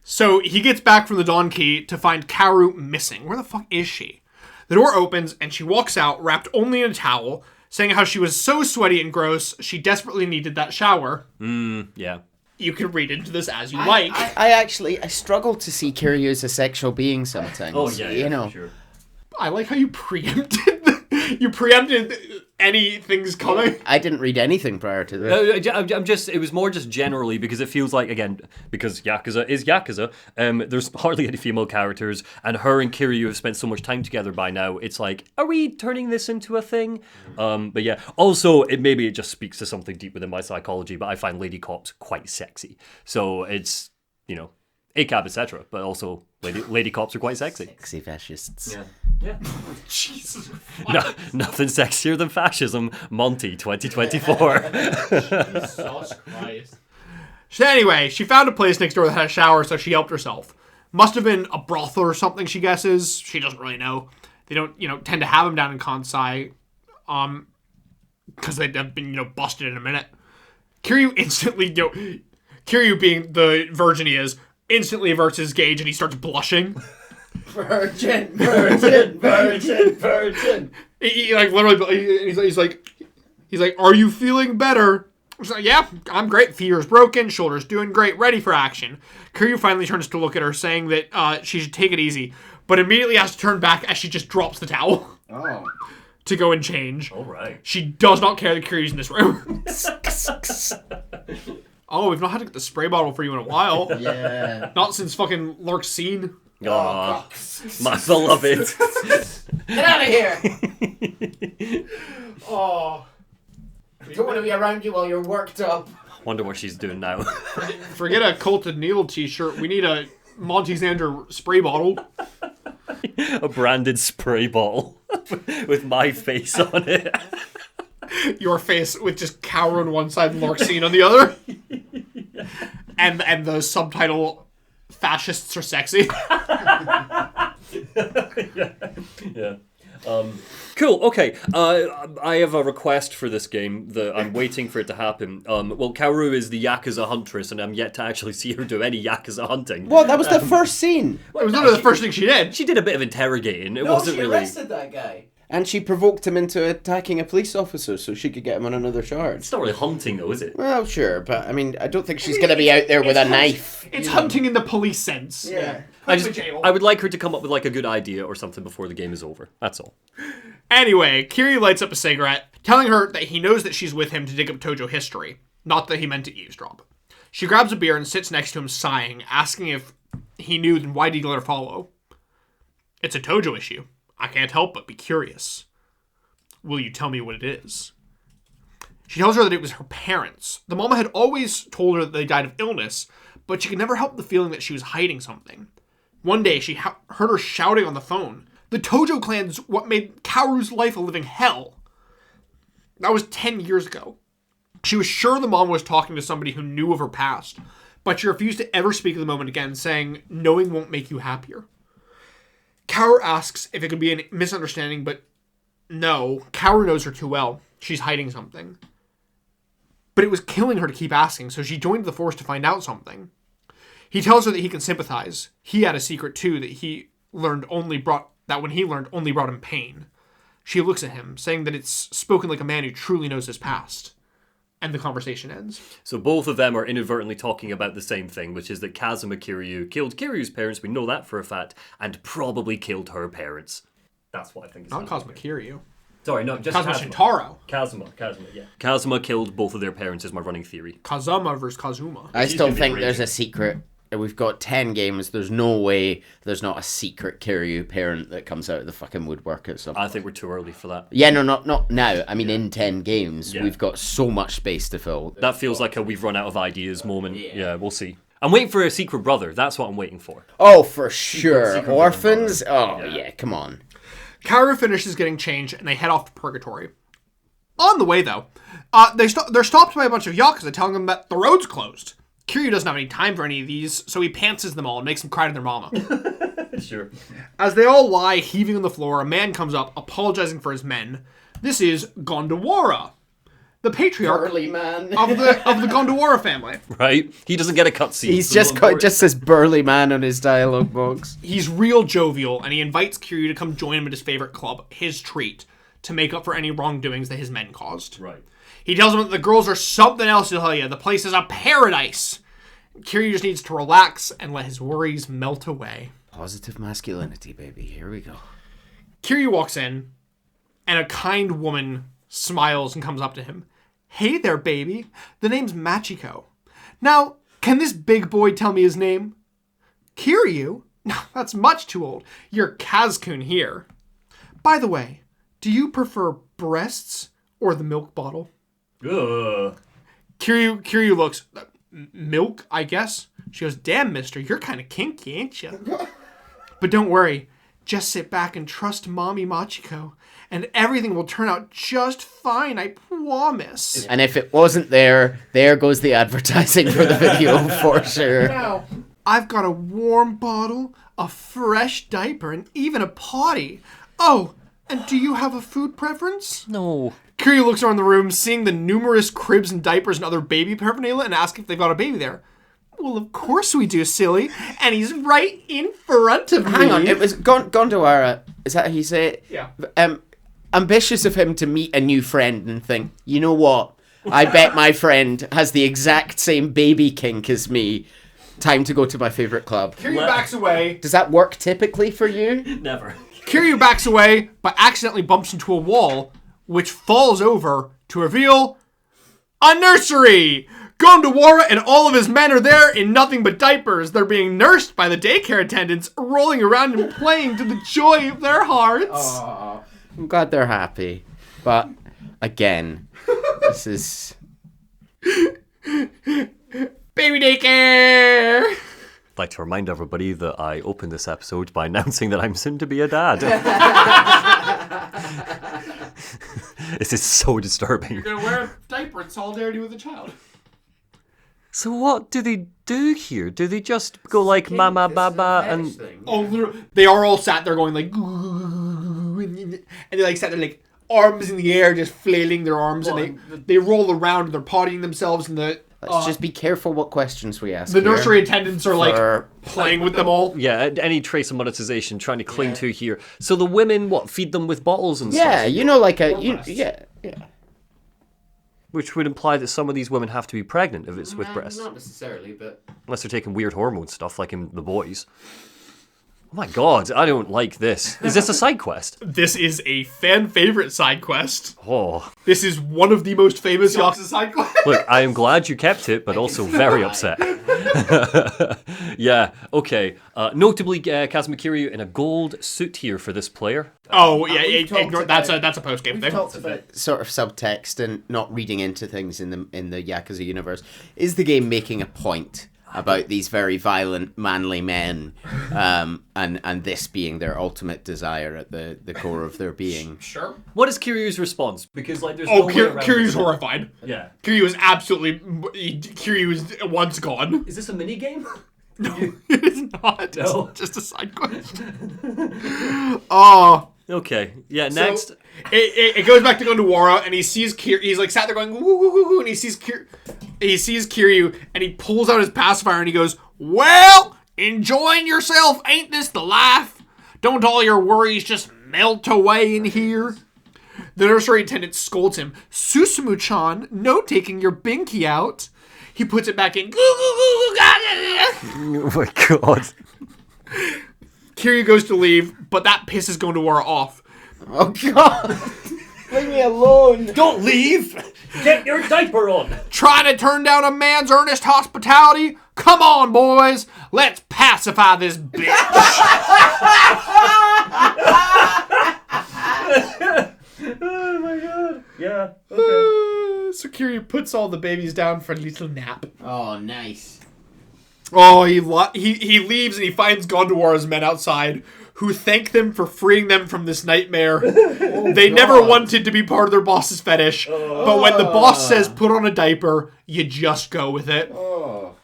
So he gets back from the Dawn Key to find Kaoru missing. Where the fuck is she? The door opens and she walks out wrapped only in a towel, saying how she was so sweaty and gross, she desperately needed that shower. Yeah. You can read into this as you like. I struggle to see Kiryu as a sexual being sometimes. Oh, yeah, you know. sure. I like how you preempted anything's coming. I didn't read anything prior to this. It was more just generally because it feels like, again, because Yakuza is Yakuza, there's hardly any female characters, and her and Kiryu have spent so much time together by now, it's like, are we turning this into a thing? But yeah, also, maybe it just speaks to something deep within my psychology, but I find lady cops quite sexy. So it's, ACAB, etc., but also lady cops are quite sexy. Sexy fascists. Yeah. Jesus. Nothing sexier than fascism. Monty 2024. Jesus Christ. So anyway, she found a place next door that had a shower, so she helped herself. Must have been a brothel or something, she guesses. She doesn't really know. They don't, tend to have them down in Konsai, because they'd have been, busted in a minute. Kiryu instantly, Kiryu being the virgin he is, instantly averts his gaze and he starts blushing. Virgin. He like literally, he's like, are you feeling better? She's like, yeah, I'm great. Fever's broken, shoulders doing great, ready for action. Kiryu finally turns to look at her, saying that she should take it easy, but immediately has to turn back as she just drops the towel. Oh. To go and change. All right. She does not care that Kiryu's in this room. Oh, we've not had to get the spray bottle for you in a while. Yeah. Not since fucking Lurk's scene. Aw, my beloved. Get out of here! Oh. We don't want to be around you while you're worked up. Wonder what she's doing now. Forget a Cult of Neil t-shirt. We need a Monty Xander spray bottle. A branded spray bottle with my face on it. Your face with just Kaoru on one side and Lurk's scene on the other. And the subtitle, fascists are sexy. Yeah. Cool, okay. I have a request for this game that I'm waiting for it to happen. Well, Kaoru is the Yakuza Huntress, and I'm yet to actually see her do any Yakuza hunting. Well, that was the first scene. It was literally the first thing she did. She did a bit of interrogating. It wasn't really... arrested that guy. And she provoked him into attacking a police officer so she could get him on another charge. It's not really hunting, though, is it? Well, sure, but I mean, I don't think she's going to be out there with a knife. It's hunting in the police sense. Yeah. I would like her to come up with like a good idea or something before the game is over. That's all. Anyway, Kiryu lights up a cigarette, telling her that he knows that she's with him to dig up Tojo history, not that he meant to eavesdrop. She grabs a beer and sits next to him sighing, asking if he knew, then why did he let her follow? It's a Tojo issue. I can't help but be curious. Will you tell me what it is? She tells her that it was her parents. The mama had always told her that they died of illness, but she could never help the feeling that she was hiding something. One day, she heard her shouting on the phone. The Tojo clan's what made Kaoru's life a living hell. That was 10 years ago. She was sure the mom was talking to somebody who knew of her past, but she refused to ever speak of the moment again, saying, knowing won't make you happier. Kaoru asks if it could be a misunderstanding, but no, Kaoru knows her too well. She's hiding something. But it was killing her to keep asking, so she joined the force to find out something. He tells her that he can sympathize. He had a secret too that when he learned only brought him pain. She looks at him, saying that it's spoken like a man who truly knows his past. And the conversation ends. So both of them are inadvertently talking about the same thing, which is that Kazuma Kiryu killed Kiryu's parents, we know that for a fact, and probably killed her parents. That's what I think is Not Kazuma Kiryu. Sorry, no, just Kazuma Shintaro. Kazuma, yeah. Kazuma killed both of their parents is my running theory. Kazuma versus Kazuma. I still think there's a secret we've got 10 games. There's no way there's not a secret Kiryu parent that comes out of the fucking woodwork at some point. I think we're too early for that. Yeah, no, not now. I mean, in 10 games, Yeah. we've got so much space to fill. That feels like a we've run out of ideas moment. Yeah, we'll see. I'm waiting for a secret brother. That's what I'm waiting for. Oh, for sure. Orphans? Oh, yeah, come on. Kaoru finishes getting changed, and they head off to Purgatory. On the way, though, they're stopped by a bunch of Yakuza telling them that the road's closed. Kiryu doesn't have any time for any of these, so he pantses them all and makes them cry to their mama. Sure. As they all lie heaving on the floor, a man comes up, apologizing for his men. This is Gondawara, the patriarch Burly man. of the Gondawara family. Right? He doesn't get a cutscene. He's just says burly man on his dialogue box. He's real jovial, and he invites Kiryu to come join him at his favorite club, his treat, to make up for any wrongdoings that his men caused. Right. He tells him that the girls are something else, he'll tell you. The place is a paradise. Kiryu just needs to relax and let his worries melt away. Positive masculinity, baby. Here we go. Kiryu walks in, and a kind woman smiles and comes up to him. Hey there, baby. The name's Machiko. Now, can this big boy tell me his name? Kiryu? No, that's much too old. You're Kazkun here. By the way, do you prefer breasts or the milk bottle? Ugh. Kiryu looks, milk, I guess? She goes, damn, mister, you're kind of kinky, ain't you? But don't worry. Just sit back and trust Mommy Machiko, and everything will turn out just fine, I promise. And if it wasn't there goes the advertising for the video for sure. Now, I've got a warm bottle, a fresh diaper, and even a potty. Oh, and do you have a food preference? No. Kiryu looks around the room, seeing the numerous cribs and diapers and other baby paraphernalia, and asks if they've got a baby there. Well, of course we do, silly. And he's right in front of me. Hang on, it was Gondawara. Is that how you say it? Yeah. Ambitious of him to meet a new friend and think, you know what? I bet my friend has the exact same baby kink as me. Time to go to my favorite club. Kiryu backs away. Does that work typically for you? Never. Kiryu backs away, but accidentally bumps into a wall, which falls over to reveal a nursery. Gondawara and all of his men are there in nothing but diapers. They're being nursed by the daycare attendants, rolling around and playing to the joy of their hearts. I'm glad they're happy. But, again, this is... Baby daycare! I'd like to remind everybody that I opened this episode by announcing that I'm soon to be a dad. This is so disturbing. You're gonna wear a diaper in solidarity with a child. So what do they do here? Do they just go like mama baba and... Oh, literally, they are all sat there going like... And they like sat there like arms in the air, just flailing their arms, and they roll around and they're pottying themselves, and the... Let's just be careful what questions we ask The here. nursery attendants are like playing with them all. Yeah, any trace of monetization trying to cling to here. So the women, what, feed them with bottles and Yeah, stuff? you know, like a... yeah. Which would imply that some of these women have to be pregnant if it's with breasts. Not necessarily, but... Unless they're taking weird hormone stuff like in The Boys. Oh my god, I don't like this. Is this a side quest? This is a fan favorite side quest. Oh. This is one of the most famous Yakuza side quests. Look, I am glad you kept it, but also very upset. Yeah, okay. Notably, Kazuma Kiryu in a gold suit here for this player. Oh yeah, ignore that's a post game thing. Talked about sort of subtext and not reading into things in the Yakuza universe. Is the game making a point about these very violent, manly men, and this being their ultimate desire at the core of their being? Sure. What is Kiryu's response? Because like, there's Oh, no way around Kiryu's this. horrified. Yeah. Kiryu is absolutely... Kiryu is once gone. Is this a mini game? No, it is not. No. It's just a side quest. Oh. Okay. Yeah. Next. So, it goes back to Gondawara, and he sees Kiryu. He's like sat there going woo woo woo woo, and he sees Kiryu, and he pulls out his pacifier and he goes, "Well, enjoying yourself, ain't this the life? Don't all your worries just melt away in here?" The nursery attendant scolds him. "Susumu-chan, no taking your binky out." He puts it back in. Oh my god. Kiryu goes to leave, but that pisses Gondawara off. Oh god! Leave me alone. Don't leave! Get your diaper on! Trying to turn down a man's earnest hospitality? Come on, boys. Let's pacify this bitch. Oh my god. Yeah. Okay. So Kiryu puts all the babies down for a little nap. Oh, nice. Oh, he leaves and he finds Gondowara's men outside, who thank them for freeing them from this nightmare. They never wanted to be part of their boss's fetish, but when the boss says put on a diaper, you just go with it. Oh.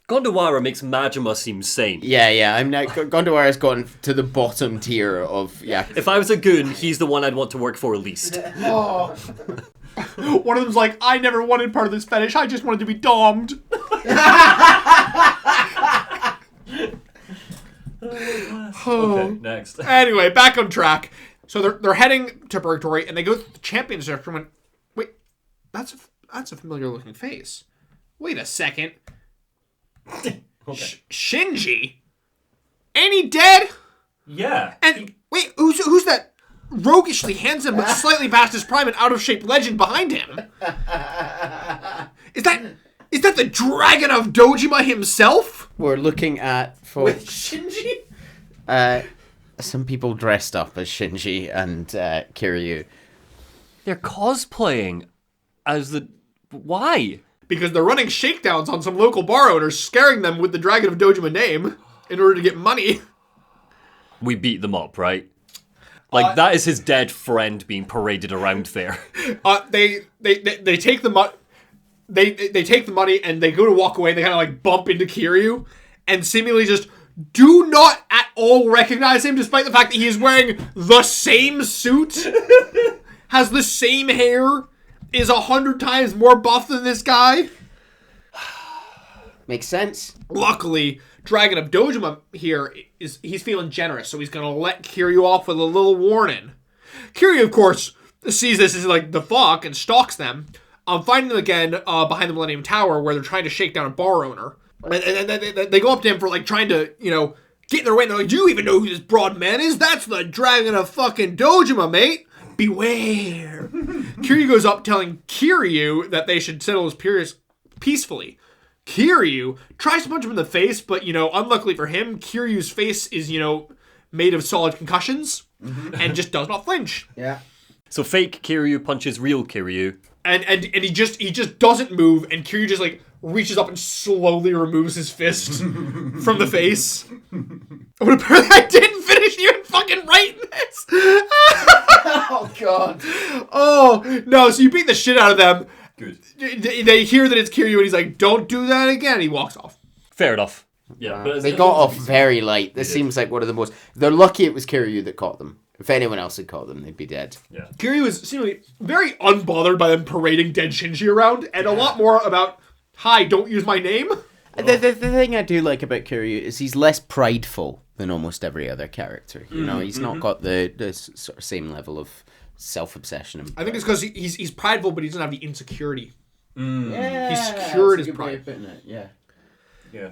Gondowara makes Majima seem sane. Yeah. I'm now. Gondowara's gotten to the bottom tier of Yakuza. If I was a goon, he's the one I'd want to work for least. Oh. One of them's like, I never wanted part of this fetish, I just wanted to be domed. Okay, next. Anyway, back on track. So they're heading to Purgatory, and they go to the Champions Circle and went, wait, that's a familiar looking face. Wait a second. Okay. Shinji? Ain't he dead? Yeah. And wait, who's that roguishly handsome but slightly past his prime and out of shape legend behind him? Is that the Dragon of Dojima himself? We're looking at folks. Shinji? Some people dressed up as Shinji and Kiryu. They're cosplaying as the... Why? Because they're running shakedowns on some local bar owners, scaring them with the Dragon of Dojima name in order to get money. We beat them up, right? Like, that is his dead friend being paraded around there. They take the money. They take the money and they go to walk away. And they kind of like bump into Kiryu and seemingly just do not at all recognize him, despite the fact that he is wearing the same suit, has the same hair, is 100 times more buff than this guy. Makes sense. Luckily, Dragon of Dojima here he's feeling generous, so he's gonna let Kiryu off with a little warning. Kiryu, of course, sees this as like the fuck and stalks them. Finding them again behind the Millennium Tower, where they're trying to shake down a bar owner. And they go up to him for like trying to, get in their way. And they're like, "Do you even know who this broad man is? That's the Dragon of fucking Dojima, mate. Beware." Kiryu goes up telling Kiryu that they should settle his peers peacefully. Kiryu tries to punch him in the face, but, unluckily for him, Kiryu's face is, made of solid concussions and just does not flinch. Yeah. So fake Kiryu punches real Kiryu. And he just doesn't move, and Kiryu just, reaches up and slowly removes his fist from the face. But apparently I didn't finish even fucking writing this! Oh, God. Oh, no, so you beat the shit out of them. Good. They hear that it's Kiryu, and he's like, "Don't do that again." And he walks off. Fair enough. Yeah, but They got off very light. This seems like one of the most... They're lucky it was Kiryu that caught them. If anyone else had caught them, they'd be dead. Yeah. Kiryu is seemingly very unbothered by them parading dead Shinji around, and a lot more about, "Hi, don't use my name." The thing I do like about Kiryu is he's less prideful than almost every other character. He's not got the sort of same level of self-obsession. I think it's because he's prideful, but he doesn't have the insecurity. Yeah, He's secured his pride. Yeah. Yeah.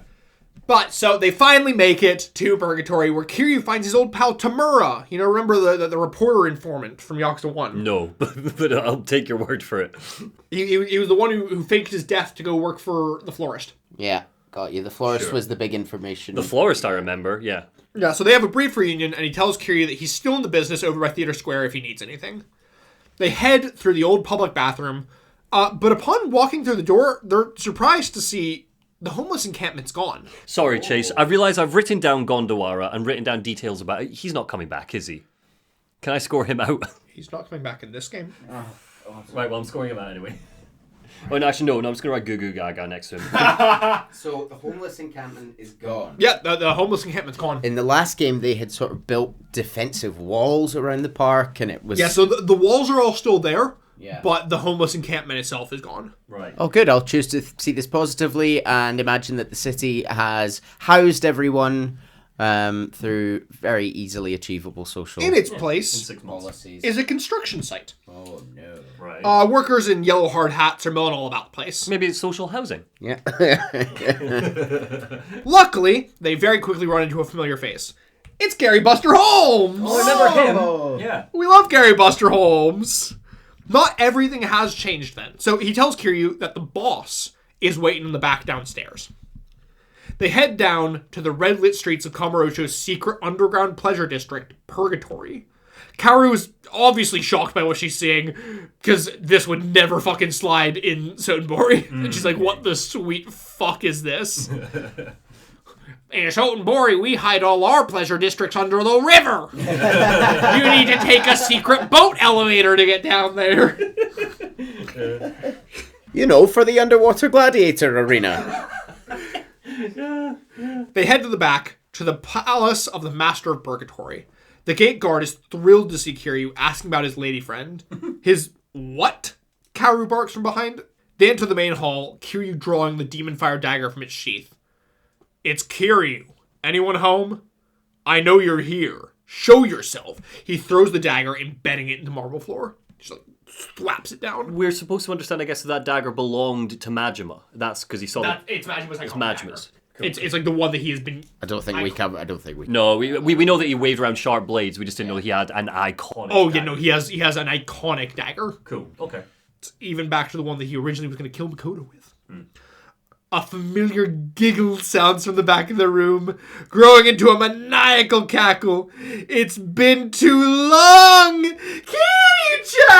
But, so, they finally make it to Purgatory, where Kiryu finds his old pal Tamura. Remember the reporter informant from Yakuza 1? No, but I'll take your word for it. He was the one who faked his death to go work for the florist. Yeah, got you. The florist was the big information. The florist, I remember, yeah. Yeah, so they have a brief reunion, and he tells Kiryu that he's still in the business over by Theater Square if he needs anything. They head through the old public bathroom, but upon walking through the door, they're surprised to see the homeless encampment's gone. Sorry, Chase. I realise I've written down Gondowara and written down details about it. He's not coming back, is he? Can I score him out? He's not coming back in this game. Right, well, I'm scoring him out anyway. Oh, no, actually, no, I'm just going to write Googa Gaga next to him. So the homeless encampment is gone. Yeah, the homeless encampment's gone. In the last game, they had sort of built defensive walls around the park, and it was... Yeah, so the walls are all still there, Yeah. but the homeless encampment itself is gone. Right. Oh, good. I'll choose to see this positively and imagine that the city has housed everyone through very easily achievable social In its In place 6 months. policies. is a construction site. Oh, no. Right. Workers in yellow hard hats are milling all about the place. Maybe it's social housing. Yeah. Luckily, they very quickly run into a familiar face. It's Gary Buster Holmes! Oh, I remember him. Yeah. We love Gary Buster Holmes. Not everything has changed then. So he tells Kiryu that the boss is waiting in the back downstairs. They head down to the red-lit streets of Kamurocho's secret underground pleasure district, Purgatory. Kaoru is obviously shocked by what she's seeing, because this would never fucking slide in Sotenbori. And she's like, what the sweet fuck is this? In Sotenbori, we hide all our pleasure districts under the river. You need to take a secret boat elevator to get down there. You know, for the underwater gladiator arena. They head to the back, to the palace of the Master of Purgatory. The gate guard is thrilled to see Kiryu, asking about his lady friend. His what? Kaoru barks from behind. They enter the main hall, Kiryu drawing the demon fire dagger from its sheath. It's Kiryu. Anyone home? I know you're here. Show yourself. He throws the dagger, embedding it into marble floor. Just like slaps it down. We're supposed to understand, I guess, that dagger belonged to Majima. That's because he saw It's Majima's. It's Majima's. It's like the one that he has been. I don't think we can. I don't think we can. No, we know that he waved around sharp blades. We just didn't know he had an iconic. Oh dagger. yeah, no, he has an iconic dagger. Cool. Okay. It's even back to the one that he originally was going to kill Makoto with. A familiar giggle sounds from the back of the room, growing into a maniacal cackle. It's been too long, Kiryu-chan.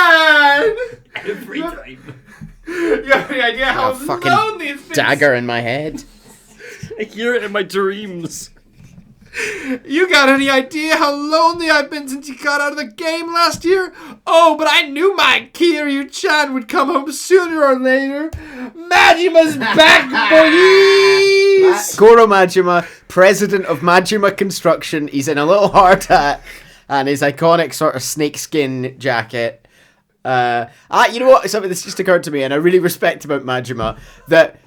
Every time. You have any idea how A fucking lonely it's been? dagger in my head. I hear it in my dreams. You got any idea how lonely I've been since you got out of the game last year? Oh, but I knew my Kiryu-chan would come home sooner or later. Majima's back, boys! Goro Majima, president of Majima Construction. He's in a little hard hat and his iconic sort of snakeskin jacket. You know what? Something that's just occurred to me, and I really respect about Majima, that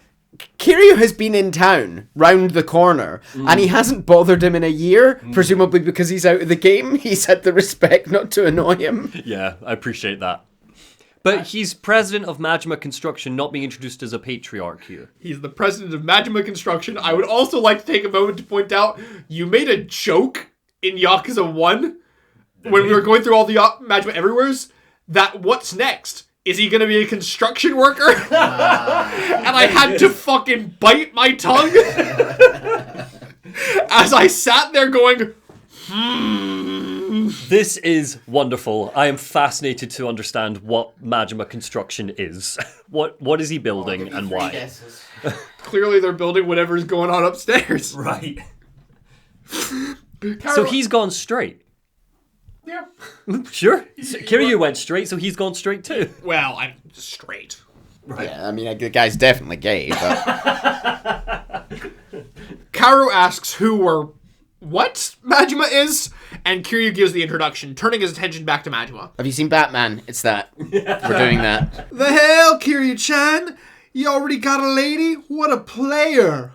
Kiryu has been in town, round the corner, and he hasn't bothered him in a year, presumably because he's out of the game. He's had the respect not to annoy him. Yeah, I appreciate that. But he's president of Majima Construction, not being introduced as a patriarch here. He's the president of Majima Construction. I would also like to take a moment to point out, you made a joke in Yakuza 1, when we were going through all the Majima Everywheres, that what's next? Is he going to be a construction worker? And I had to fucking bite my tongue as I sat there going, This is wonderful. I am fascinated to understand what Majima Construction is. What is he building and why? Clearly they're building whatever's going on upstairs. Right. So he's gone straight. Yeah. Sure. Kiryu went straight, so he's gone straight too. Well, I'm straight. Yeah, I mean, the guy's definitely gay, but... Kaoru asks who or what Majima is, and Kiryu gives the introduction, turning his attention back to Majima. Have you seen Batman? It's that. We're doing that. The hell, Kiryu-chan? You already got a lady? What a player.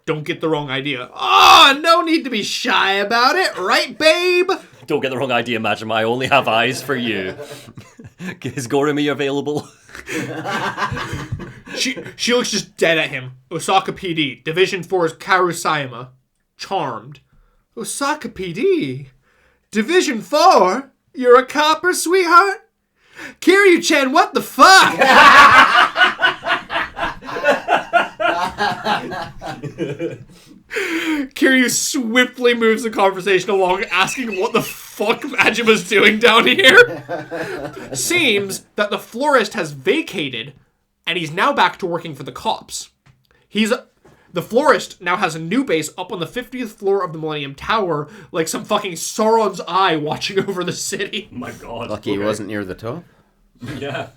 Don't get the wrong idea. Oh, no need to be shy about it, right, babe? Don't get the wrong idea, Majima. I only have eyes for you. Is Gorumi available? She looks just dead at him. Osaka PD, Division 4's Kaoru Sayama. Charmed. Osaka PD? Division 4? You're a copper, sweetheart? Kiryu-chan, what the fuck? Kiryu swiftly moves the conversation along, asking what the fuck Majima's doing down here. Seems that the florist has vacated, and he's now back to working for the cops. The florist now has a new base up on the 50th floor of the Millennium Tower, like some fucking Sauron's eye watching over the city. Oh my god. Lucky he wasn't near the top. Yeah.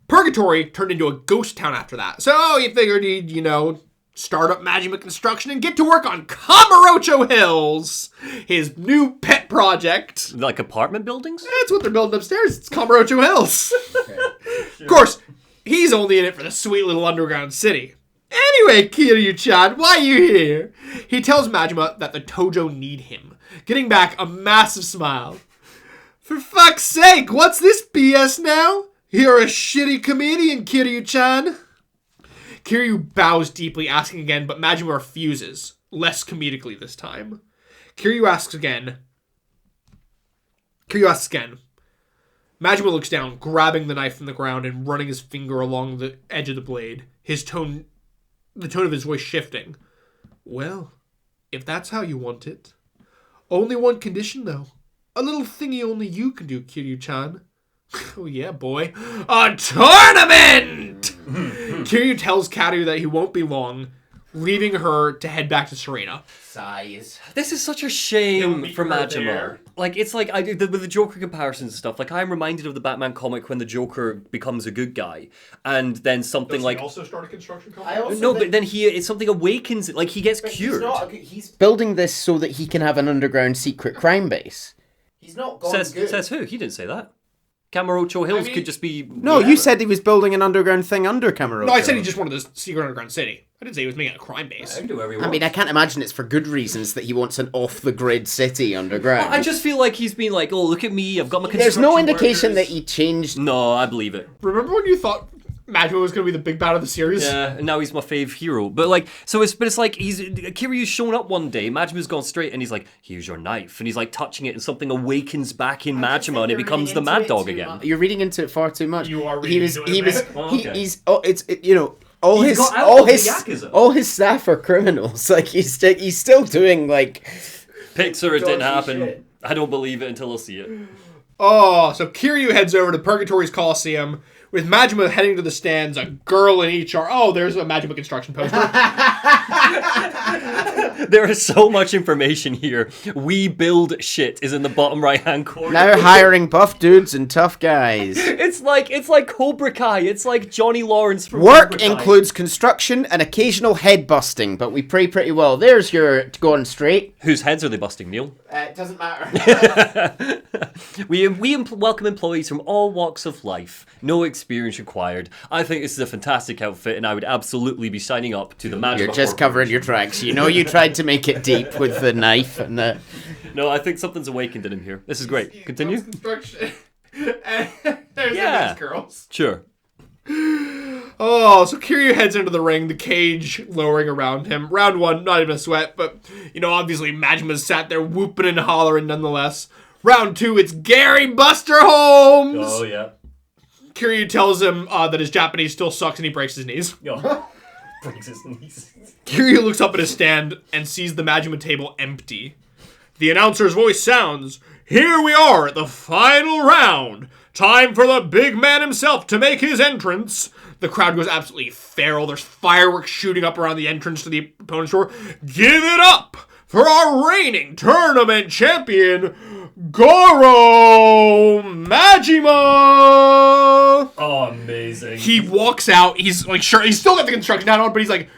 Purgatory turned into a ghost town after that, so he figured he'd, start up Majima Construction and get to work on Kamurocho Hills, his new pet project. Like apartment buildings? That's what they're building upstairs. It's Kamurocho Hills. Of course, he's only in it for the sweet little underground city. Anyway, Kiryu-chan, why are you here? He tells Majima that the Tojo need him, getting back a massive smile. For fuck's sake, what's this BS now? You're a shitty comedian, Kiryu-chan. Kiryu bows deeply, asking again, but Majima refuses, less comedically this time. Kiryu asks again. Majima looks down, grabbing the knife from the ground and running his finger along the edge of the blade. The tone of his voice shifting. Well, if that's how you want it. Only one condition, though. A little thingy only you can do, Kiryu-chan. Oh yeah, boy. A tournament! Kiryu tells Karyu that he won't be long, leaving her to head back to Serena. Sighs. This is such a He'll shame meet for her Majima. there. Like, it's like, with the Joker comparisons and stuff, like, I'm reminded of the Batman comic when the Joker becomes a good guy, and then something like... also start a construction company? No, but then it's something awakens it, like, he gets cured. He's building this so that he can have an underground secret crime base. He's not gone good. Says who? He didn't say that. Kamurocho Hills could just be... No, you said he was building an underground thing under Kamurocho. No, I said he just wanted this secret underground city. I didn't say he was making a crime base. I can do whatever you I want. mean, I can't imagine it's for good reasons that he wants an off-the-grid city underground. I just feel like he's been like, oh, look at me, I've got my There's construction no indication workers. that he changed... No, I believe it. Remember when you thought Majima was going to be the big bad of the series? Yeah, and now he's my fave hero. But like, it's like Kiryu's shown up one day, Majima's gone straight, and he's like, here's your knife, and he's like touching it, and something awakens back in Majima, and it becomes the Mad Dog again. You're reading into it far too much. You are reading into it, man. He's you know, all He's his got out all of the his Yakuza. all his staff are criminals. Like he's still doing like Pixar, it didn't dodgy happen. shit. I don't believe it until I see it. Oh, so Kiryu heads over to Purgatory's Coliseum with Majima heading to the stands, a girl in each arm. Oh, there's a Majima construction poster. There is so much information here. We build shit is in the bottom right hand corner. now hiring buff dudes and tough guys. It's like Cobra Kai. It's like Johnny Lawrence from Work Cobra Kai. includes construction and occasional head busting, but we pray pretty well. There's your going straight. Whose heads are they busting, Neil? It doesn't matter. We welcome employees from all walks of life. No experience required. I think this is a fantastic outfit, and I would absolutely be signing up to the Magic. You're just covering your tracks. You know you tried to make it deep with the knife and the... No, I think something's awakened in him here. This is great. Continue. Construction. And there's Yeah. these girls. Sure. Oh, so Kiryu heads into the ring, the cage lowering around him. Round one, not even a sweat, but, you know, obviously Majima's sat there whooping and hollering nonetheless. Round two, it's Gary Buster Holmes! Oh, yeah. Kiryu tells him that his Japanese still sucks and he breaks his knees. Yo. Breaks his knees. Kiryu looks up at his stand and sees the Majima table empty. The announcer's voice sounds, "Here we are at the final round. Time for the big man himself to make his entrance." The crowd goes absolutely feral. There's fireworks shooting up around the entrance to the opponent's door. Give it up for our reigning tournament champion, Goro Majima! Oh, amazing. He walks out. He's like, sure, he's still got the construction hat on, but he's like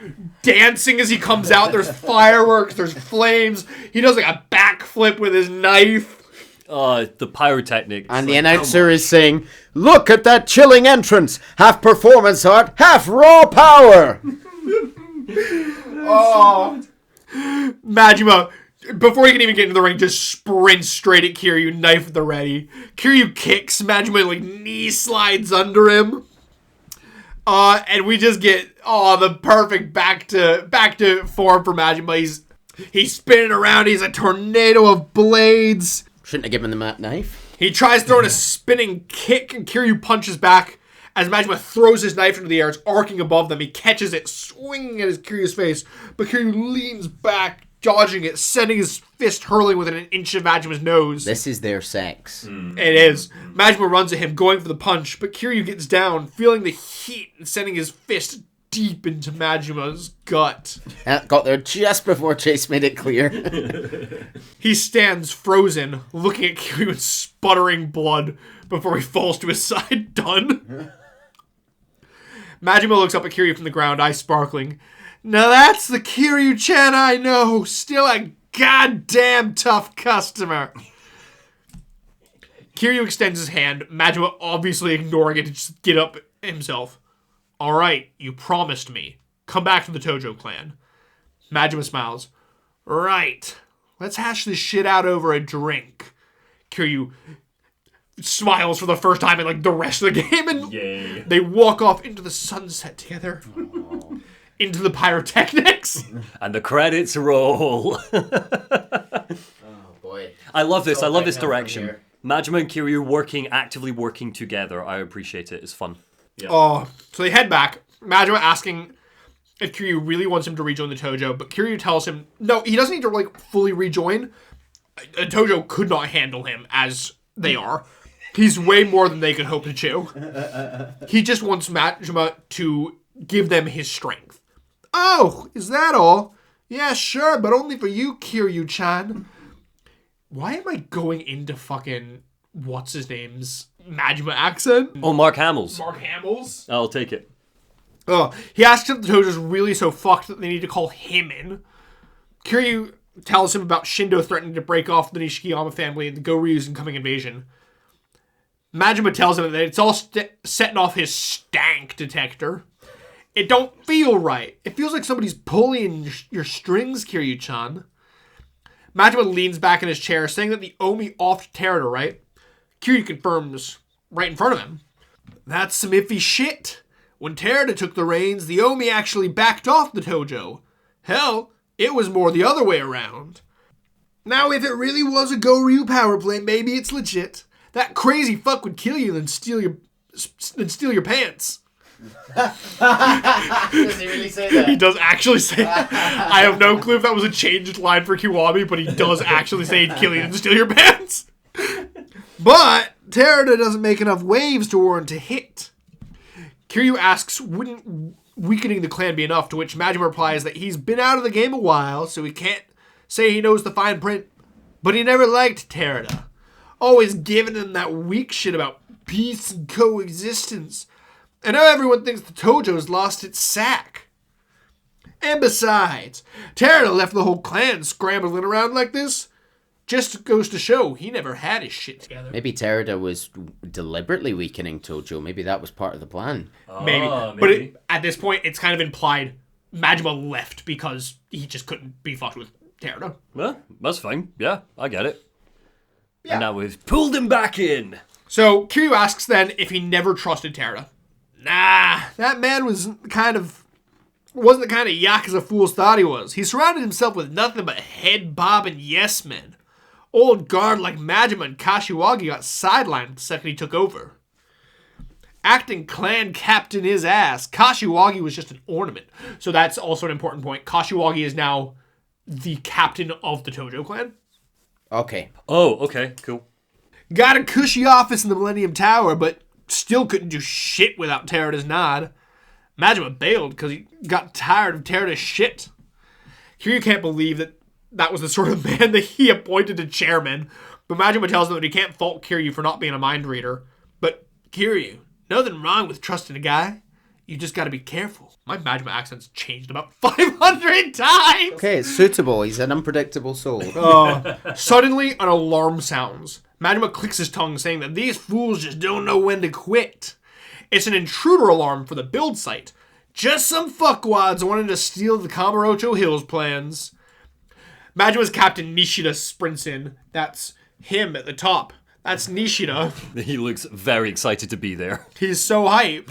dancing as he comes out. There's fireworks, there's flames. He does like a backflip with his knife. The pyrotechnics. And the announcer is saying, "Look at that chilling entrance. Half performance art, half raw power." Oh. Majima, before he can even get into the ring, just sprints straight at Kiryu, knife at the ready. Kiryu kicks Majima, like knee slides under him. And we just get the perfect back to form for Majima. He's spinning around. He's a tornado of blades. Shouldn't have given them that knife. He tries throwing a spinning kick, and Kiryu punches back as Majima throws his knife into the air. It's arcing above them. He catches it, swinging at Kiryu's face, but Kiryu leans back, dodging it, sending his fist hurling within an inch of Majima's nose. This is their sex. It is. Majima runs at him, going for the punch, but Kiryu gets down, feeling the heat and sending his fist deep into Majima's gut. Got there just before Chase made it clear. He stands frozen, looking at Kiryu and sputtering blood before he falls to his side, done. Majima looks up at Kiryu from the ground, eyes sparkling. Now that's the Kiryu-chan I know, still a goddamn tough customer. Kiryu extends his hand, Majima obviously ignoring it to just get up himself. "All right, you promised me. Come back to the Tojo clan." Majima smiles. "Right. Let's hash this shit out over a drink." Kiryu smiles for the first time in like the rest of the game, and Yay. they walk off into the sunset together. Into the pyrotechnics. And the credits roll. Oh boy. I love this. I love this direction. Majima and Kiryu actively working together. I appreciate it. It's fun. So they head back. Majima asking if Kiryu really wants him to rejoin the Tojo, but Kiryu tells him, no, he doesn't need to, like, fully rejoin. A Tojo could not handle him as they are. He's way more than they could hope to chew. He just wants Majima to give them his strength. Oh, is that all? Yeah, sure, but only for you, Kiryu-chan. Why am I going into fucking, what's his name's Majima accent? Oh, Mark Hamill's. Mark Hamill's? I'll take it. He asks if the Tojo's really so fucked that they need to call him in. Kiryu tells him about Shindo threatening to break off the Nishikiyama family and the Goryu's incoming invasion. Majima tells him that it's all setting off his stank detector. It don't feel right. It feels like somebody's pulling your strings, Kiryu-chan. Majima leans back in his chair, saying that the Omi offed Terada, right? Kiryu confirms right in front of him. That's some iffy shit. When Terada took the reins, the Omi actually backed off the Tojo. Hell, it was more the other way around. Now, if it really was a Goryu power play, maybe it's legit. That crazy fuck would kill you than steal your pants. Does he really say that? He does actually say that. I have no clue if that was a changed line for Kiwami, but he does actually say he'd kill you and steal your pants. But Terada doesn't make enough waves to warrant a hit. Kiryu asks, wouldn't weakening the clan be enough? To which Majima replies that he's been out of the game a while, so he can't say he knows the fine print. But he never liked Terada. Always giving him that weak shit about peace and coexistence. And now everyone thinks the Tojo's lost its sack. And besides, Terada left the whole clan scrambling around like this. Just goes to show he never had his shit together. Maybe Terada was deliberately weakening Tojo. Maybe that was part of the plan. Maybe. But at this point, it's kind of implied Majima left because he just couldn't be fucked with Terada. Well, that's fine. Yeah, I get it. Yeah. And now we've pulled him back in. So Kiryu asks then if he never trusted Terada. Nah, that man wasn't the kind of Yakuza fools thought he was. He surrounded himself with nothing but head-bobbing yes-men. Old guard like Majima and Kashiwagi got sidelined the second he took over. Acting clan captain his ass, Kashiwagi was just an ornament. So that's also an important point. Kashiwagi is now the captain of the Tojo clan. Okay. Oh, okay, cool. Got a cushy office in the Millennium Tower, but still couldn't do shit without Terada's nod. Majima bailed because he got tired of Terada's shit. Kiryu can't believe that was the sort of man that he appointed to chairman, but Majima tells him that he can't fault Kiryu for not being a mind reader. But Kiryu, nothing wrong with trusting a guy. You just gotta be careful. My Majima accent's changed about 500 times! Okay, it's suitable. He's an unpredictable soul. Suddenly, an alarm sounds. Majima clicks his tongue, saying that these fools just don't know when to quit. It's an intruder alarm for the build site. Just some fuckwads wanting to steal the Kamurocho Hills plans. Majima's Captain Nishida sprints in. That's him at the top. That's Nishida. He looks very excited to be there. He's so hype.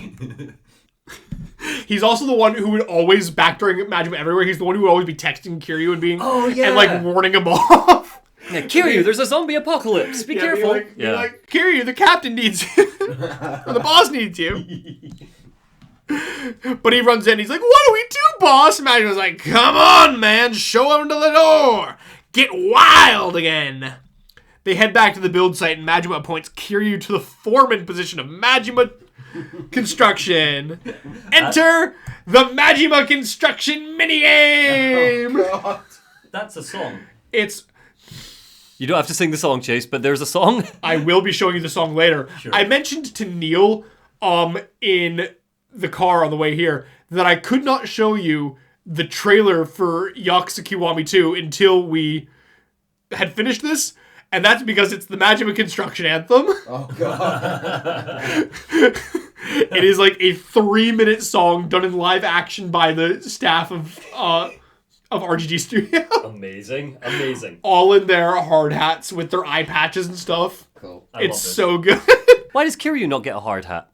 He's also the one who would always, back during Majima Everywhere, he's the one who would always be texting Kiryu and being, and like warning him off. Yeah, Kiryu, there's a zombie apocalypse. Be careful. Be like, Kiryu, the captain needs you. Or the boss needs you. But he runs in, he's like, what do we do, boss? Majima's like, come on, man, show him to the door. Get wild again. They head back to the build site, and Majima appoints Kiryu to the foreman position of Majima Construction. Enter the Majima Construction minigame. Oh, God. That's a song. It's... You don't have to sing the song, Chase, but there's a song. I will be showing you the song later. Sure. I mentioned to Neil in the car on the way here that I could not show you the trailer for Yakuza Kiwami 2 until we had finished this, and that's because it's the Majima Construction anthem. Oh, God. It is like a 3-minute song done in live action by the staff of RGG Studio. Amazing. Amazing. All in their hard hats with their eye patches and stuff. Cool. I love It's this. so good. Why does Kiryu not get a hard hat?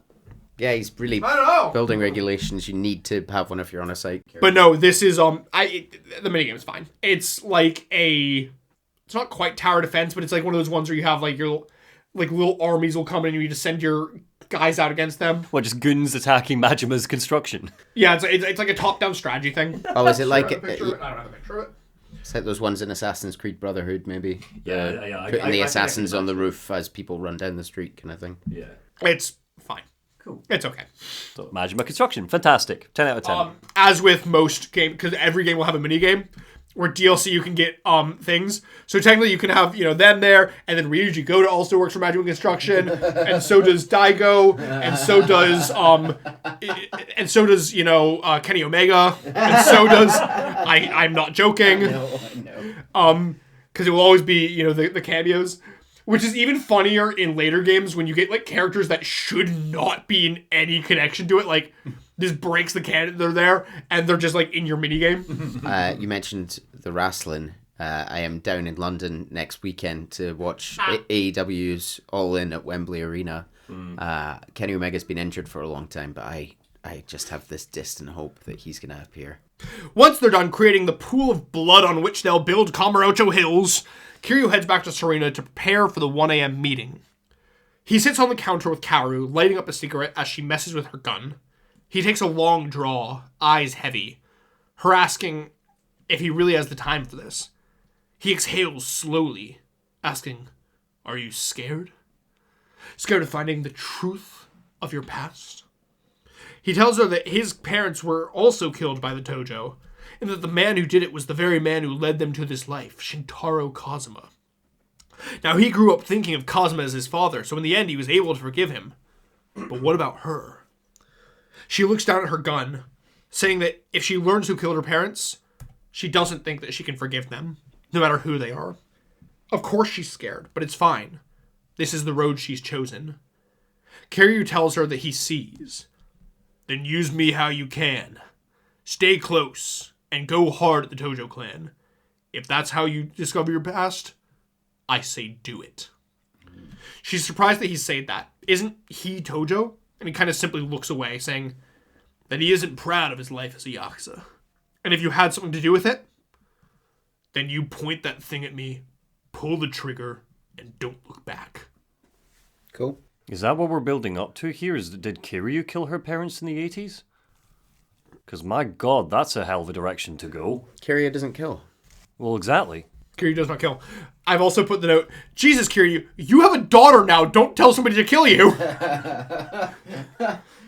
Yeah, he's really I don't know. building regulations. You need to have one if you're on a site. But no, this is the minigame is fine. It's like it's not quite tower defense, but it's like one of those ones where you have like your like little armies will come in and you need to send your guys out against them. What, just goons attacking Majima's construction? Yeah, it's like a top-down strategy thing. Oh, is it like I don't have a picture of it. it's like those ones in Assassin's Creed Brotherhood, maybe? Yeah. Putting the I assassins can on the roof as people run down the street, kind of thing. Yeah. It's fine. Cool. It's okay. So, Majima construction, fantastic. 10 out of 10. As with most games, because every game will have a mini game, where DLC you can get things. So technically you can have, them there, and then Ryuji Goda also works for Majima Construction, and so does Daigo, and so does Kenny Omega, and so does I'm not joking. No. Because it will always be, the cameos. Which is even funnier in later games when you get, like, characters that should not be in any connection to it. Like, this breaks the canon. They're there, and they're just, like, in your minigame. You mentioned the wrestling. I am down in London next weekend to watch AEW's All In at Wembley Arena. Kenny Omega's been injured for a long time, but I just have this distant hope that he's going to appear. Once they're done creating the pool of blood on which they'll build Kamurocho Hills, Kiryu heads back to Serena to prepare for the 1 a.m. meeting. He sits on the counter with Kaoru, lighting up a cigarette as she messes with her gun. He takes a long draw, eyes heavy, her asking if he really has the time for this. He exhales slowly, asking, "Are you scared? Scared of finding the truth of your past?" He tells her that his parents were also killed by the Tojo, and that the man who did it was the very man who led them to this life, Shintaro Kazuma. Now, he grew up thinking of Kazuma as his father, so in the end he was able to forgive him. But what about her? She looks down at her gun, saying that if she learns who killed her parents, she doesn't think that she can forgive them, no matter who they are. Of course she's scared, but it's fine. This is the road she's chosen. Kiryu tells her that he sees. Then use me how you can. Stay close, and go hard at the Tojo clan. If that's how you discover your past, I say do it. She's surprised that he's saying that. Isn't he Tojo? And he kind of simply looks away, saying that he isn't proud of his life as a Yakuza. And if you had something to do with it, then you point that thing at me, pull the trigger, and don't look back. Cool. Is that what we're building up to here? Did Kiryu kill her parents in the 80s? Because, my God, that's a hell of a direction to go. Kiryu doesn't kill. Well, exactly. Kiryu does not kill. I've also put the note, Jesus, Kiryu, you have a daughter now. Don't tell somebody to kill you.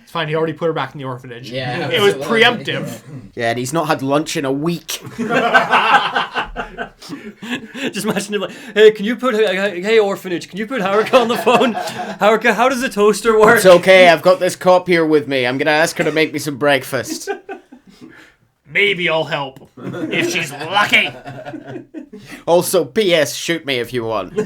It's fine. He already put her back in the orphanage. Yeah, it was preemptive. Yeah, and he's not had lunch in a week. Just imagine him like, hey, can you put, hey, orphanage, can you put Haruka on the phone? Haruka, how does the toaster work? It's okay, I've got this cop here with me. I'm going to ask her to make me some breakfast. Maybe I'll help. If she's lucky. Also, P.S., shoot me if you want.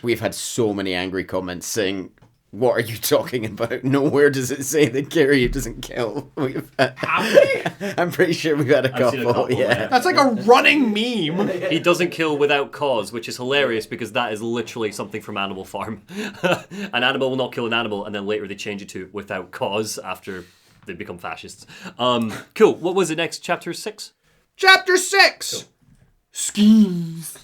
We've had so many angry comments saying, what are you talking about? Nowhere does it say that Kiryu doesn't kill. I'm pretty sure we've had a I've seen a couple, couple, yeah. That's like a running meme. He doesn't kill without cause, which is hilarious because that is literally something from Animal Farm. An animal will not kill an animal, and then later they change it to without cause after they become fascists. Cool. What was it next? Chapter 6? Chapter 6. Cool. Schemes.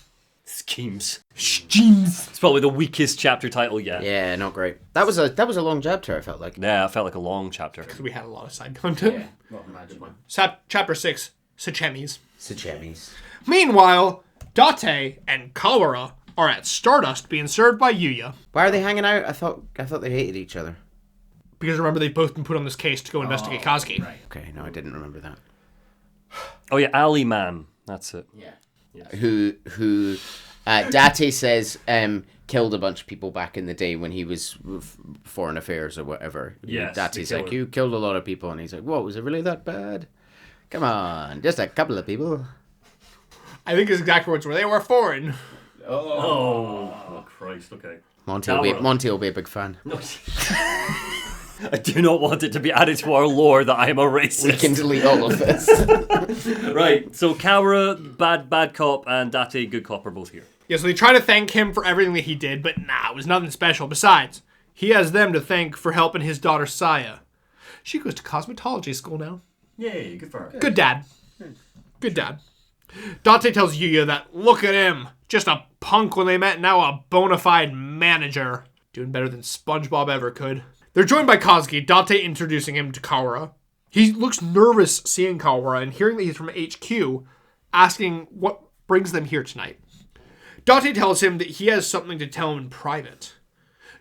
Schemes. Schemes. It's probably the weakest chapter title yet. Yeah, not great. That was a long chapter, I felt like. Yeah, it felt like a long chapter. We had a lot of side content. Chapter 6. Sachemis. Sachemis. Meanwhile, Date and Kawara are at Stardust being served by Yuya. Why are they hanging out? I thought they hated each other. Because remember, they've both been put on this case to go investigate Kazuki. Right. Okay, no, I didn't remember that. Oh yeah, Ali Man. That's it. Yeah. Who Date says killed a bunch of people back in the day when he was foreign affairs or whatever. Yes, the Date's like, killer. you killed a lot of people, and he's like, whoa, was it really that bad? Come on, just a couple of people. I think his exact words were, they were foreign. Oh, Christ, okay. Monty will be a big fan. I do not want it to be added to our lore that I am a racist. We can delete all of this. Right, so Kawara, bad cop, and Date, good cop, are both here. Yeah, so they try to thank him for everything that he did, but it was nothing special. Besides, he has them to thank for helping his daughter Saya. She goes to cosmetology school now. Yay, good for her. Good dad. Good dad. Date tells Yuya that, look at him. Just a punk when they met, now a bona fide manager. Doing better than SpongeBob ever could. They're joined by Kazuki, Date introducing him to Kawara. He looks nervous seeing Kawara and hearing that he's from HQ, asking what brings them here tonight. Date tells him that he has something to tell him in private.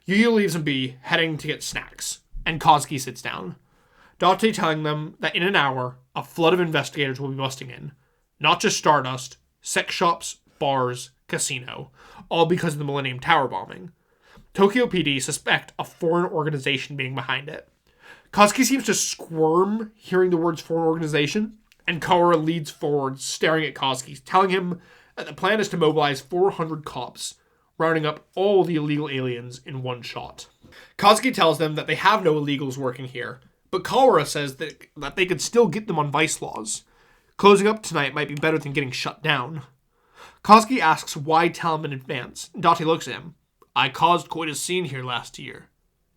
Yuya leaves him be, heading to get snacks, and Kazuki sits down. Date telling them that in an hour, a flood of investigators will be busting in. Not just Stardust, sex shops, bars, casino, all because of the Millennium Tower bombing. Tokyo PD suspect a foreign organization being behind it. Kazuki seems to squirm hearing the words foreign organization, and Kawara leads forward, staring at Kazuki, telling him that the plan is to mobilize 400 cops, rounding up all the illegal aliens in one shot. Kazuki tells them that they have no illegals working here, but Kawara says that they could still get them on vice laws. Closing up tonight might be better than getting shut down. Kazuki asks why tell him in advance. Date looks at him. I caused quite a scene here last year.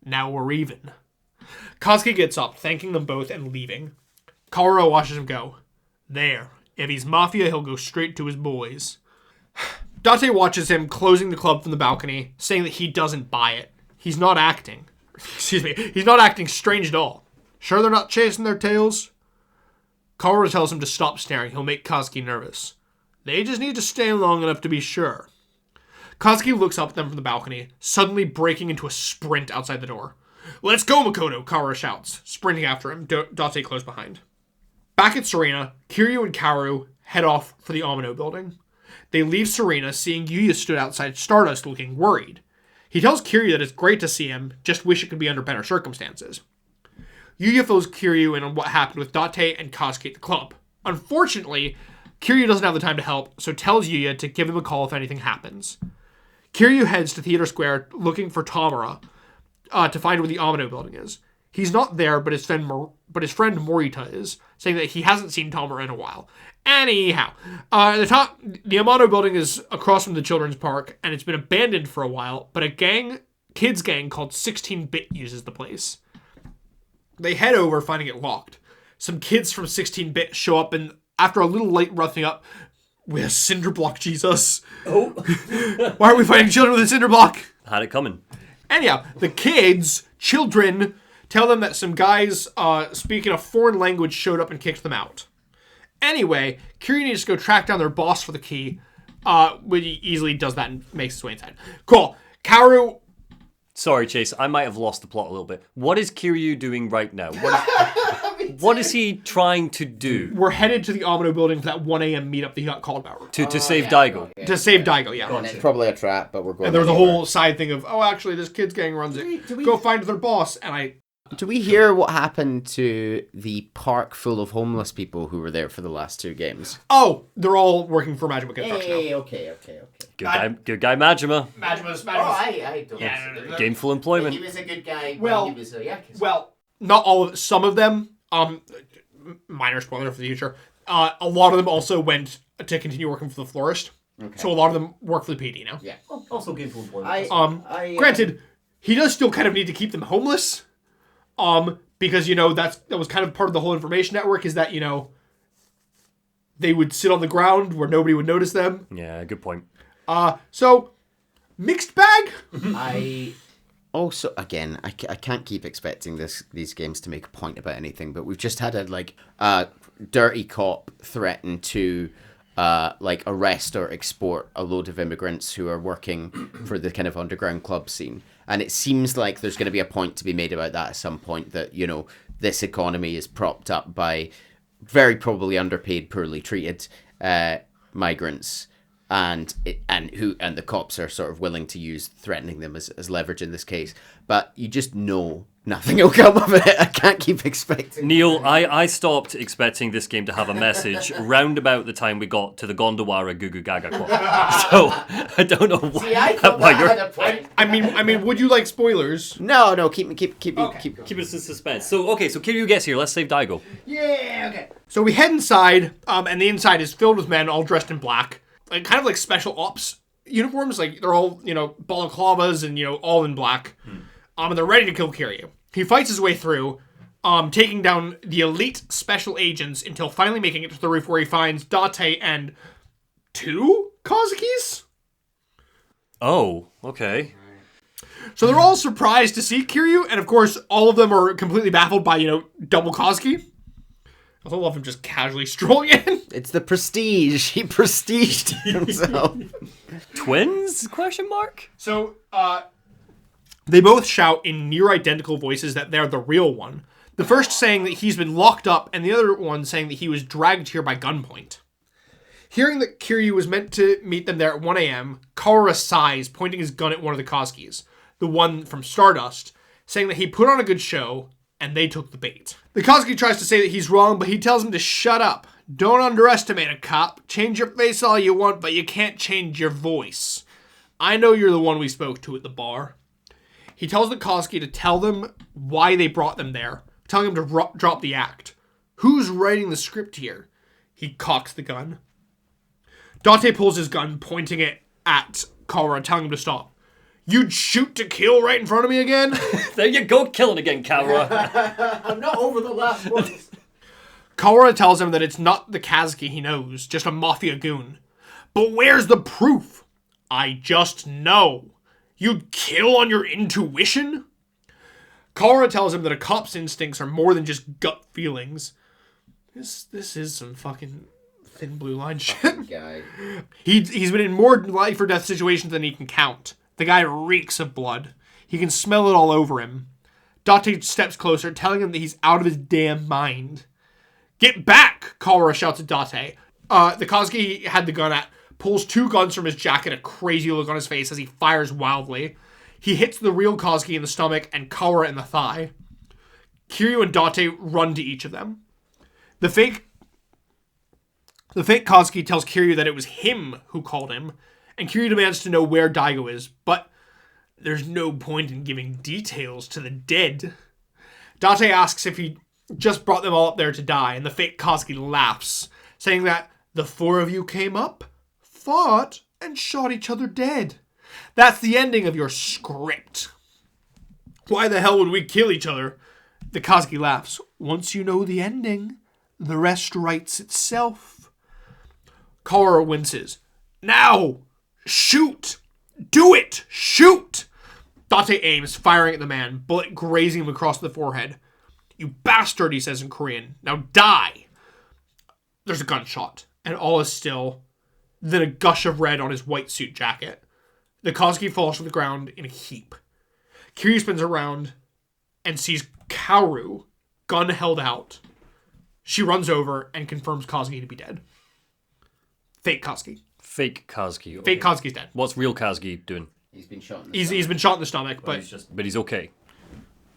Now we're even. Kazuki gets up, thanking them both and leaving. Kawara watches him go. There. If he's mafia, he'll go straight to his boys. Date watches him closing the club from the balcony, saying that he doesn't buy it. He's not acting. He's not acting strange at all. Sure they're not chasing their tails? Kawara tells him to stop staring. He'll make Kazuki nervous. They just need to stay long enough to be sure. Kazuki looks up at them from the balcony, suddenly breaking into a sprint outside the door. Let's go, Makoto, Kawara shouts, sprinting after him, Date close behind. Back at Serena, Kiryu and Kaoru head off for the Amino building. They leave Serena, seeing Yuya stood outside Stardust looking worried. He tells Kiryu that it's great to see him, just wish it could be under better circumstances. Yuya fills Kiryu in on what happened with Date and Kazuki at the club. Unfortunately, Kiryu doesn't have the time to help, so tells Yuya to give him a call if anything happens. Kiryu heads to Theater Square looking for Tamura to find where the Amino building is. He's not there, but his friend Morita is, saying that he hasn't seen Tamura in a while. Anyhow, the Amano building is across from the children's park, and it's been abandoned for a while, but a kids gang called 16-Bit uses the place. They head over, finding it locked. Some kids from 16-Bit show up, and after a little late roughing up, with a cinder block, Jesus. Oh. Why are we fighting children with a cinder block? Had it coming. Anyhow, the children, tell them that some guys speaking a foreign language showed up and kicked them out. Anyway, Kiryu needs to go track down their boss for the key, which he easily does that and makes his way inside. Cool. Kaoru... Sorry, Chase, I might have lost the plot a little bit. What is Kiryu doing right now? What is he trying to do? We're headed to the Amino building for that 1 a.m. meetup that he got called about. To save Daigo. To save Daigo, yeah. And it's probably a trap, but we're going. And there was a anywhere. whole side thing of, oh, actually, this kids gang runs it. Go find their boss. And Do we hear what happened to the park full of homeless people who were there for the last two games? Oh, they're all working for Majima Construction now. Okay. Good guy Majima. Majima's... I don't. Yeah, no. Gainful employment. He was a good guy. Well, he was a Yakuza. Well, not all of some of them. Minor spoiler for the future. A lot of them also went to continue working for the florist. Okay. So a lot of them work for the PD now. Yeah. Also gainful employment. Granted, he does still kind of need to keep them homeless. Because, that was kind of part of the whole information network is that, they would sit on the ground where nobody would notice them. Yeah, good point. So, mixed bag? I also, again, I can't keep expecting these games to make a point about anything, but we've just had a dirty cop threaten to arrest or export a load of immigrants who are working for the kind of underground club scene. And it seems like there's going to be a point to be made about that at some point that, this economy is propped up by very probably underpaid, poorly treated migrants. And the cops are sort of willing to use threatening them as leverage in this case. But you just know nothing will come of it. I can't keep expecting. Neil, I stopped expecting this game to have a message round about the time we got to the Gondawara Googoo Gaga Club. So I don't know why. See, I thought that had a point. I mean, would you like spoilers? No, keep Keep us in suspense. So Kiryu gets here. Let's save Daigo. Yeah, okay. So we head inside, and the inside is filled with men all dressed in black. Kind of like special ops uniforms, like they're all, balaclavas and, all in black. And they're ready to kill Kiryu. He fights his way through, taking down the elite special agents until finally making it to the roof where he finds Date and 2 Kazukis? Oh, okay. So they're all surprised to see Kiryu, and of course, all of them are completely baffled by, double Koski. I also love him just casually strolling in. It's the prestige. He prestiged himself. Twins? Question mark? So, they both shout in near identical voices that they're the real one. The first saying that he's been locked up, and the other one saying that he was dragged here by gunpoint. Hearing that Kiryu was meant to meet them there at 1 a.m., Kawara sighs, pointing his gun at one of the Koskis, the one from Stardust, saying that he put on a good show, and they took the bait. The Koski tries to say that he's wrong, but he tells him to shut up. Don't underestimate a cop. Change your face all you want, but you can't change your voice. I know you're the one we spoke to at the bar. He tells the Koski to tell them why they brought them there, telling him to drop the act. Who's writing the script here? He cocks the gun. Date pulls his gun, pointing it at Kawara, telling him to stop. You'd shoot to kill right in front of me again? There you go, killing again, Kawara. I'm not over the last ones. Kawara tells him that it's not the Kazuki he knows, just a mafia goon. But where's the proof? I just know. You'd kill on your intuition? Kawara tells him that a cop's instincts are more than just gut feelings. This is some fucking thin blue line shit. Guy. He's been in more life or death situations than he can count. The guy reeks of blood. He can smell it all over him. Date steps closer, telling him that he's out of his damn mind. Get back! Kawara shouts at Date. The Koski he had the gun at pulls two guns from his jacket, a crazy look on his face as he fires wildly. He hits the real Koski in the stomach and Kawara in the thigh. Kiryu and Date run to each of them. The fake Koski tells Kiryu that it was him who called him, and Kiryu demands to know where Daigo is, but there's no point in giving details to the dead. Date asks if he just brought them all up there to die, and the fake Koski laughs, saying that the four of you came up, fought, and shot each other dead. That's the ending of your script. Why the hell would we kill each other? The Koski laughs. Once you know the ending, the rest writes itself. Kawara winces. Now! Shoot! Do it! Shoot! Date aims, firing at the man, bullet grazing him across the forehead. You bastard, he says in Korean. Now die! There's a gunshot, and all is still. Then a gush of red on his white suit jacket. The Koski falls to the ground in a heap. Kiryu spins around and sees Kaoru, gun held out. She runs over and confirms Koski to be dead. Fake Koski. Fake Kazuki. Okay. Fake Koski's dead. What's real Kazuki doing? He's been shot in the He's been shot in the stomach, but But he's okay.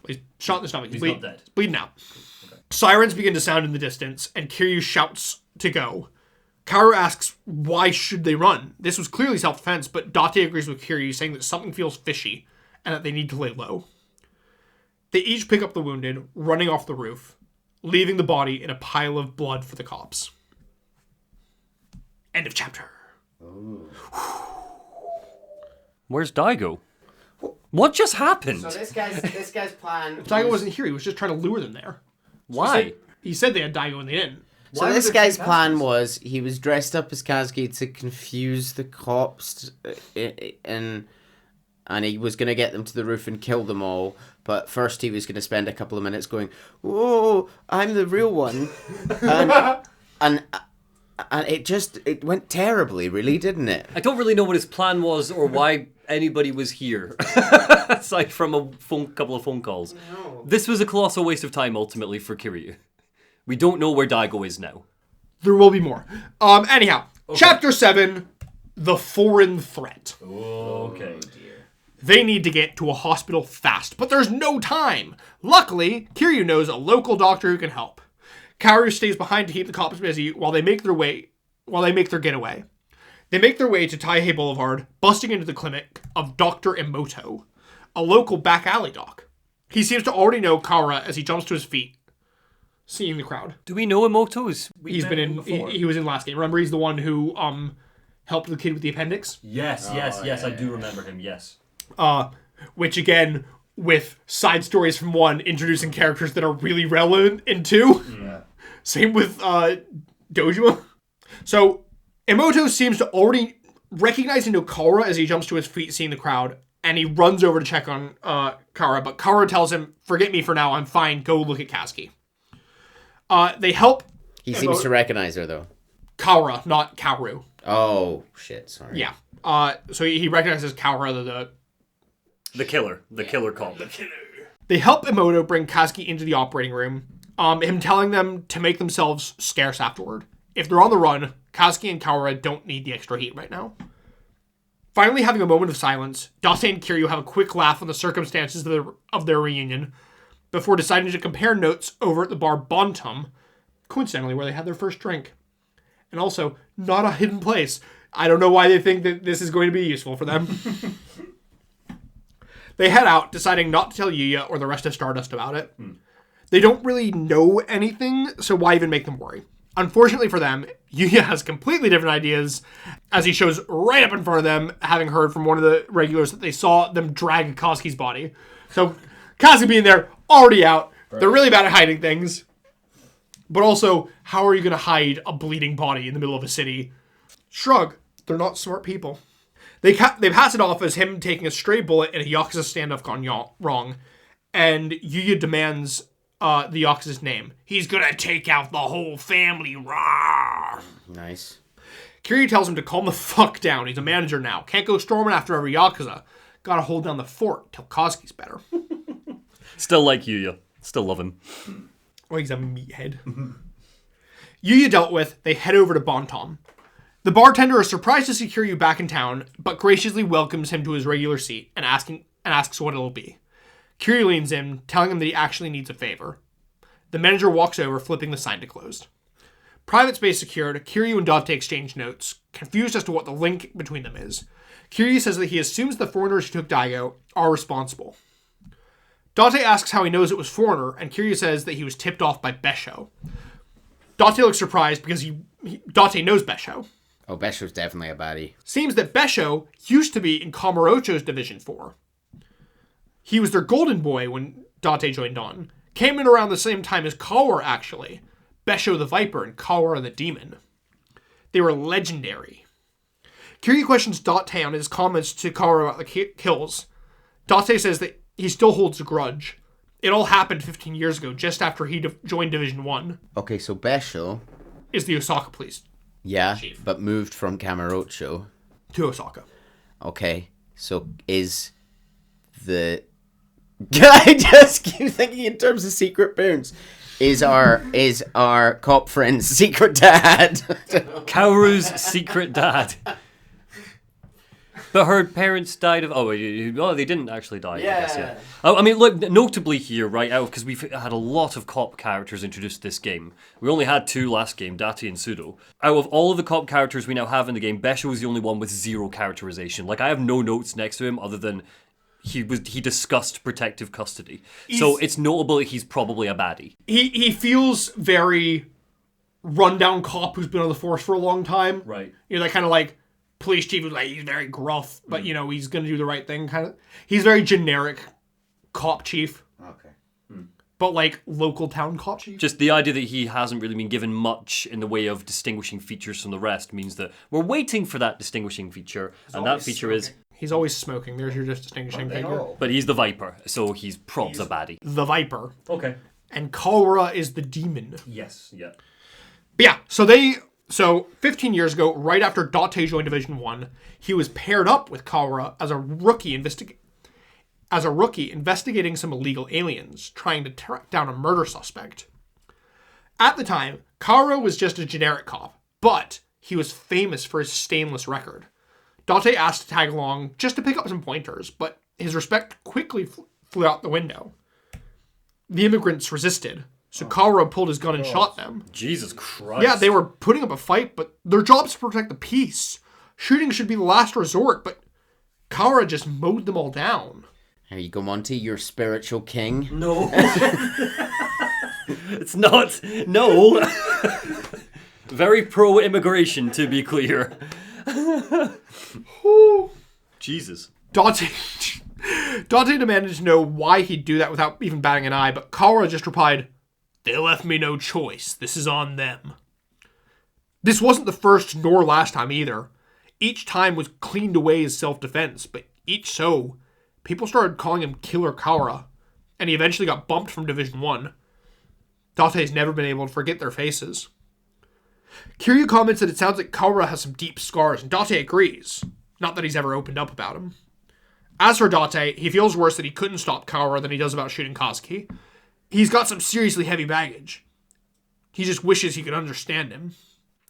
he's shot in the stomach. He's not dead. Bleeding out. Okay. Sirens begin to sound in the distance, and Kiryu shouts to go. Kaoru asks why should they run. This was clearly self-defense, but Date agrees with Kiryu, saying that something feels fishy and that they need to lay low. They each pick up the wounded, running off the roof, leaving the body in a pile of blood for the cops. End of chapter. Where's Daigo? What just happened? So this guy's plan. Daigo wasn't here. He was just trying to lure them there. Why? He said they had Daigo and they didn't. So this guy's plan was he was dressed up as Kazuki to confuse the cops, and he was going to get them to the roof and kill them all. But first he was going to spend a couple of minutes going, "Whoa, I'm the real one," and it went terribly, really, didn't it? I don't really know what his plan was or why anybody was here, aside from a couple of phone calls. No. This was a colossal waste of time, ultimately, for Kiryu. We don't know where Daigo is now. There will be more. Anyhow, okay. Chapter 7, The Foreign Threat. Okay. They need to get to a hospital fast, but there's no time. Luckily, Kiryu knows a local doctor who can help. Kaoru stays behind to keep the cops busy while they make their getaway. They make their way to Taihei Boulevard, busting into the clinic of Dr. Emoto, a local back alley doc. He seems to already know Kawara as he jumps to his feet, seeing the crowd. Do we know Emoto's? He's been in. He was in last game. Remember, he's the one who helped the kid with the appendix. Yes, I do remember him. Yes. Which again, with side stories from 1 introducing characters that are really relevant in 2. Yeah. Same with Dojima. So Emoto seems to already recognize and know Kawara as he jumps to his feet, seeing the crowd, and he runs over to check on Kara, but Kara tells him, forget me for now, I'm fine, go look at Kazuki. They help... He seems to recognize her, though. Kara, not Kaoru. Oh, shit, sorry. Yeah. So he recognizes Kara, The killer cop. They help Emoto bring Kazuki into the operating room, him telling them to make themselves scarce afterward. If they're on the run, Kazuki and Kara don't need the extra heat right now. Finally, having a moment of silence, Date and Kiryu have a quick laugh on the circumstances of their reunion before deciding to compare notes over at the bar Bontum, coincidentally where they had their first drink. And also, not a hidden place. I don't know why they think that this is going to be useful for them. They head out, deciding not to tell Yuya or the rest of Stardust about it. They don't really know anything, so why even make them worry? Unfortunately for them, Yuya has completely different ideas, as he shows right up in front of them, having heard from one of the regulars that they saw them drag Kazuki's body. So, Kazuki being there, already out. Right. They're really bad at hiding things. But also, how are you going to hide a bleeding body in the middle of a city? Shrug. They're not smart people. They pass it off as him taking a stray bullet in a Yakuza standoff gone wrong, and Yuya demands the Yakuza's name. He's gonna take out the whole family, rah! Nice. Kiryu tells him to calm the fuck down. He's a manager now. Can't go storming after every Yakuza. Gotta hold down the fort till Kazuki's better. Still like Yuya. Still love him. Well, he's a meathead. Yuya dealt with, they head over to Bontom. The bartender is surprised to see Kiryu back in town, but graciously welcomes him to his regular seat and asks what it'll be. Kiryu leans in, telling him that he actually needs a favor. The manager walks over, flipping the sign to closed. Private space secured, Kiryu and Date exchange notes, confused as to what the link between them is. Kiryu says that he assumes the foreigners who took Daigo are responsible. Date asks how he knows it was foreigner, and Kiryu says that he was tipped off by Besho. Date looks surprised because Date knows Besho. Oh, Besho's definitely a baddie. Seems that Besho used to be in Kamurocho's Division 4. He was their golden boy when Date joined on. Came in around the same time as Kawara, actually. Besho the Viper and Kawara the Demon. They were legendary. Kiryu questions Date on his comments to Kawara about the kills. Date says that he still holds a grudge. It all happened 15 years ago, just after he joined Division 1. Okay, so Besho is the Osaka police. Yeah, chief. But moved from Kamurocho to Osaka. Okay, so is the... I just keep thinking in terms of secret parents. Is our cop friend's secret dad. Kaoru's secret dad. But her parents died of... Oh, they didn't actually die, I guess, yeah. I mean, look, notably here, right, because we've had a lot of cop characters introduced to this game. We only had 2 last game, Date and Sudo. Out of all of the cop characters we now have in the game, Besho is the only one with 0 characterization. Like, I have no notes next to him other than he discussed protective custody. So it's notable that he's probably a baddie. He feels very rundown cop who's been on the force for a long time. Right. You know, that kind of like... police chief was like, he's very gruff, but you know, he's gonna do the right thing kind of. He's very generic cop chief. Okay. But like local town cop chief. Just the idea that he hasn't really been given much in the way of distinguishing features from the rest means that we're waiting for that distinguishing feature, and that feature is... He's always smoking. There's your just distinguishing figure. But he's the Viper, so he's props a baddie. The Viper. Okay. And Kawara is the demon. Yes, yeah. But yeah, so 15 years ago, right after Date joined Division 1, he was paired up with Kawara as a rookie investigating some illegal aliens, trying to track down a murder suspect. At the time, Kawara was just a generic cop, but he was famous for his stainless record. Date asked to tag along just to pick up some pointers, but his respect quickly flew out the window. The immigrants resisted, so Kawara pulled his gun and shot them. Jesus Christ. Yeah, they were putting up a fight, but their job is to protect the peace. Shooting should be the last resort, but Kawara just mowed them all down. Here you go, Monty, your spiritual king. No. It's not. No. Very pro-immigration, to be clear. Jesus. Date demanded to know why he'd do that without even batting an eye, but Kawara just replied, "They left me no choice. This is on them." This wasn't the first nor last time either. Each time was cleaned away as self-defense, but each so, People started calling him Killer Kawara, and he eventually got bumped from Division 1. Date's never been able to forget their faces. Kiryu comments that it sounds like Kawara has some deep scars, and Date agrees. Not that he's ever opened up about him. As for Date, he feels worse that he couldn't stop Kawara than he does about shooting Kazuki. He's got some seriously heavy baggage. He just wishes he could understand him.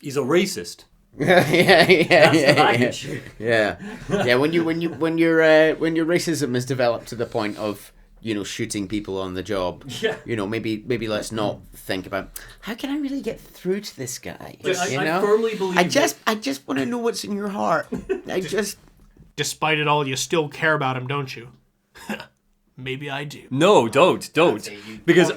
He's a racist. That's the baggage. Yeah. When your racism is developed to the point of shooting people on the job. Yeah. Maybe let's not think about how can I really get through to this guy. I firmly believe. I just want to know what's in your heart. Despite it all, you still care about him, don't you? Maybe I do. No, don't. Because he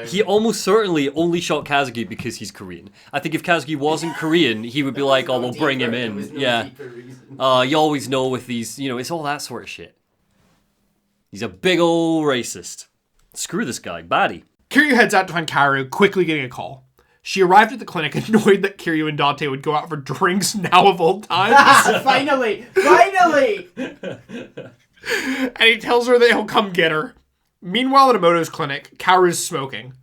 he almost certainly only shot Kazuki because he's Korean. I think if Kazuki wasn't Korean, he would be like, oh, we'll bring him in. Yeah. You always know with these, it's all that sort of shit. He's a big old racist. Screw this guy. Baddie. Kiryu heads out to find Kaoru, quickly getting a call. She arrived at the clinic annoyed that Kiryu and Date would go out for drinks now of all times. Finally! And he tells her that he'll come get her. Meanwhile, at Emoto's clinic, Kaoru's smoking.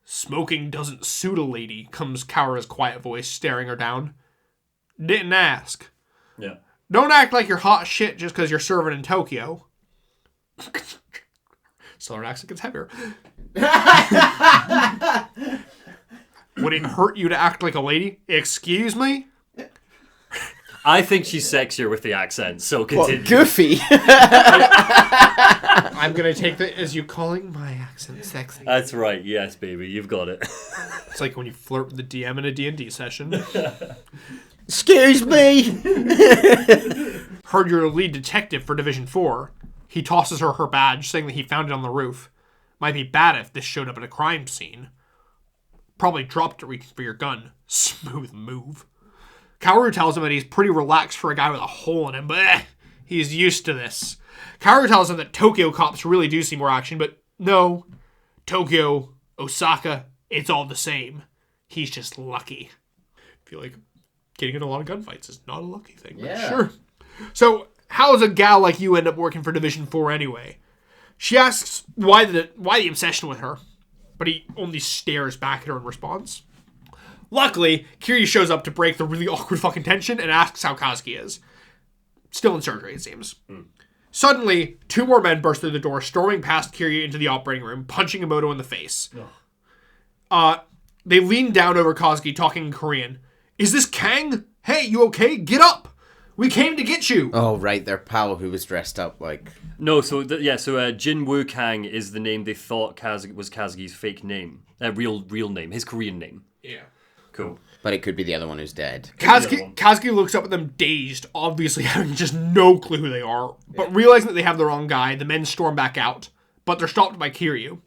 Smoking doesn't suit a lady, comes Kaoru's quiet voice, staring her down. Didn't ask. Yeah. Don't act like you're hot shit just because you're serving in Tokyo. Southern accent gets heavier. Would it hurt you to act like a lady? Excuse me? I think she's sexier with the accent, so continue. Goofy. I'm going to take that as you calling my accent sexy. That's right. Yes, baby. You've got it. It's like when you flirt with the DM in a D&D session. Excuse me. Heard you're the lead detective for Division 4. He tosses her badge, saying that he found it on the roof. Might be bad if this showed up at a crime scene. Probably dropped it reaching for your gun. Smooth move. Kaoru tells him that he's pretty relaxed for a guy with a hole in him, but he's used to this. Kaoru tells him that Tokyo cops really do see more action, but no. Tokyo, Osaka, it's all the same. He's just lucky. I feel like getting in a lot of gunfights is not a lucky thing, but sure. So, how does a gal like you end up working for Division 4 anyway? She asks why the obsession with her, but he only stares back at her in response. Luckily, Kiryu shows up to break the really awkward fucking tension and asks how Kazuki is. Still in surgery, it seems. Suddenly, two more men burst through the door, storming past Kiryu into the operating room, punching Emoto in the face. They lean down over Kazuki, talking in Korean. Is this Kang? Hey, you okay? Get up! We came to get you! Oh, right, their pal who was dressed up like... No, so Jin Woo Kang is the name they thought was Kazuki's fake name. Real name, his Korean name. Yeah. Cool. But it could be the other one who's dead. Kazuki looks up at them dazed, obviously having just no clue who they are. But realizing that they have the wrong guy, the men storm back out. But they're stopped by Kiryu.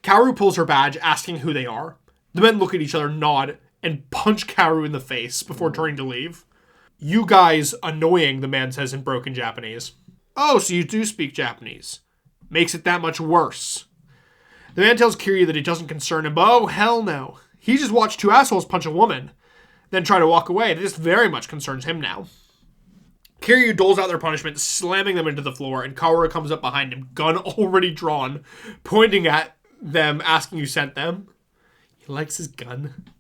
Kaoru pulls her badge, asking who they are. The men look at each other, nod, and punch Kaoru in the face before turning to leave. You guys annoying, the man says in broken Japanese. Oh, so you do speak Japanese. Makes it that much worse. The man tells Kiryu that it doesn't concern him, but oh, hell no. He just watched two assholes punch a woman, then try to walk away. This very much concerns him now. Kiryu doles out their punishment, slamming them into the floor, and Kaoru comes up behind him, gun already drawn, pointing at them, asking who sent them. He likes his gun.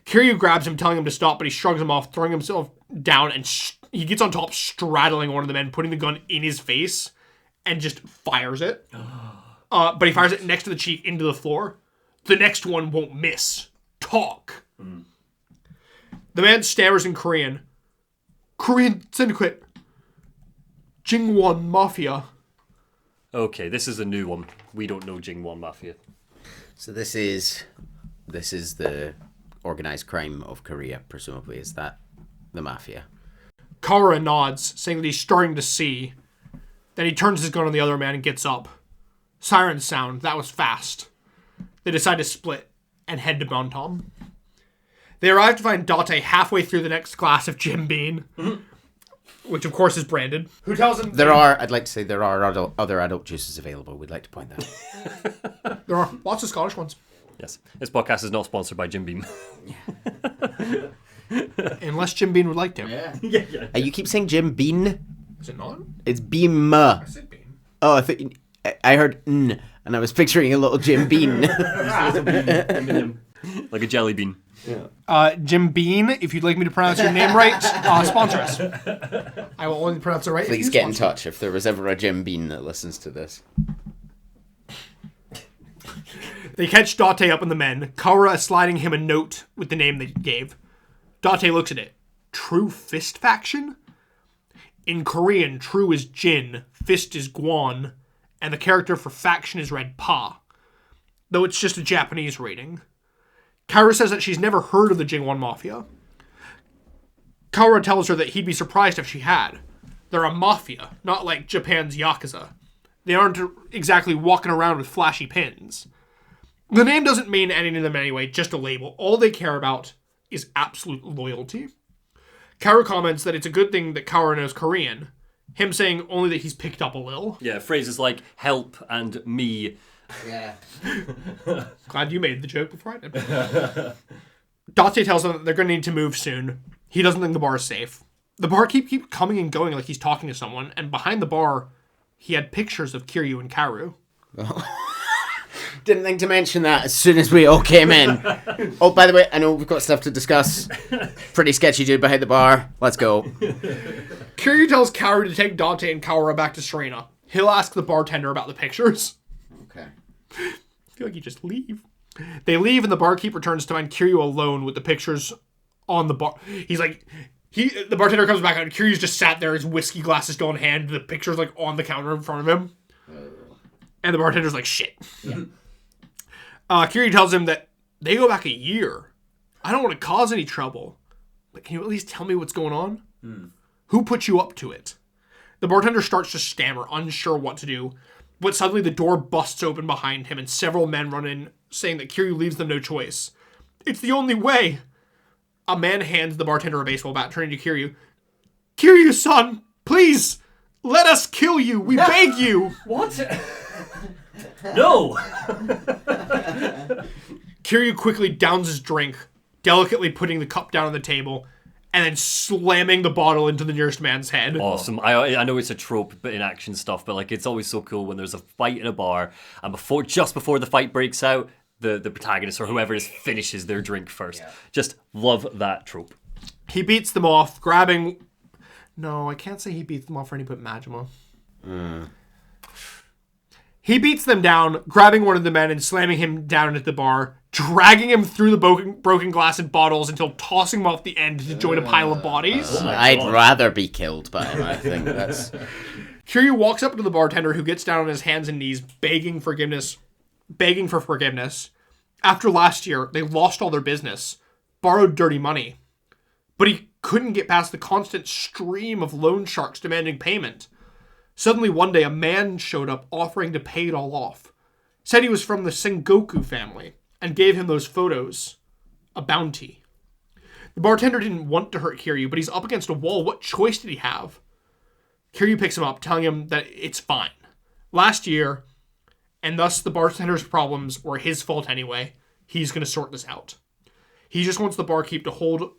Kiryu grabs him, telling him to stop, but he shrugs him off, throwing himself down, and he gets on top, straddling one of the men, putting the gun in his face, and just fires it. But he fires it next to the cheek into the floor. The next one won't miss. Talk. The man stammers in Korean. Korean syndicate. Jingwon Mafia. Okay, this is a new one. We don't know Jingwon Mafia. So this is the organized crime of Korea, presumably. Is that the mafia? Kara nods, saying that he's starting to see. Then he turns his gun on the other man and gets up. Sirens sound. That was fast. They decide to split and head to Bontom. They arrive to find Date halfway through the next glass of Jim Beam, which of course is branded. Who tells him I'd like to say there are other adult juices available. We'd like to point that. there are lots of Scottish ones. Yes, this podcast is not sponsored by Jim Beam. Unless Jim Beam would like to. You keep saying Jim Beam. Is it not? It's beam. I said bean. Oh, I heard n, and I was picturing a little Jim Bean. Like a jelly bean. Jim Bean, if you'd like me to pronounce your name right, sponsor us. I will only pronounce it right. Please get in touch if there was ever a Jim Bean that listens to this. They catch Date up in the men. Kaora is sliding him a note with the name they gave. Date looks at it. True Fist Faction? In Korean, true is Jin, fist is Guan, and the character for faction is read Pa, though it's just a Japanese rating. Kaora says that she's never heard of the Jingwon Mafia. Kaora tells her that he'd be surprised if she had. They're a mafia, not like Japan's Yakuza. They aren't exactly walking around with flashy pins. The name doesn't mean anything to them anyway, just a label. All they care about is absolute loyalty. Kaora comments that it's a good thing that Kaora knows Korean. Him saying only that he's picked up a little. Yeah, phrases like help and me. Yeah. Glad you made the joke before I did. Date tells them that they're going to need to move soon. He doesn't think the bar is safe. The barkeep keeps coming and going like he's talking to someone, and behind the bar, he had pictures of Kiryu and Kaoru. Didn't think to mention that as soon as we all came in. Oh, by the way, I know we've got stuff to discuss. Pretty sketchy dude behind the bar. Let's go. Kiryu tells Kaoru to take Date and Kaora back to Serena. He'll ask the bartender about the pictures. Okay. I feel like you just leave. They leave and the barkeep returns to find Kiryu alone with the pictures on the bar. He's like... The bartender comes back out and Kiryu's just sat there, his whiskey glass is still in hand, the picture's like on the counter in front of him. And the bartender's like, shit. Yeah. Kiryu tells him that they go back a year. I don't want to cause any trouble. But can you at least tell me what's going on? Who put you up to it? The bartender starts to stammer, unsure what to do. But suddenly the door busts open behind him and several men run in, saying that Kiryu leaves them no choice. It's the only way. A man hands the bartender a baseball bat, turning to Kiryu. Kiryu-san, please, let us kill you. We beg you. What? No! Kiryu quickly downs his drink, delicately putting the cup down on the table, and then slamming the bottle into the nearest man's head. Awesome. I know it's a trope but in action stuff, but like it's always so cool when there's a fight in a bar, and just before the fight breaks out, the protagonist or whoever is finishes their drink first. Yeah. Just love that trope. He beats them off, grabbing... No, I can't say he beats them off when he put Majima. He beats them down, grabbing one of the men and slamming him down at the bar, dragging him through the broken glass and bottles until tossing him off the end to join a pile of bodies. I'd rather be killed by him, I think. That's... Kiryu walks up to the bartender who gets down on his hands and knees, begging for forgiveness. After last year, they lost all their business, borrowed dirty money. But he couldn't get past the constant stream of loan sharks demanding payment. Suddenly one day, a man showed up offering to pay it all off. Said he was from the Sengoku family, and gave him those photos. A bounty. The bartender didn't want to hurt Kiryu, but he's up against a wall. What choice did he have? Kiryu picks him up, telling him that it's fine. Last year... and thus the bartender's problems were his fault anyway. He's going to sort this out. He just wants the barkeep to hold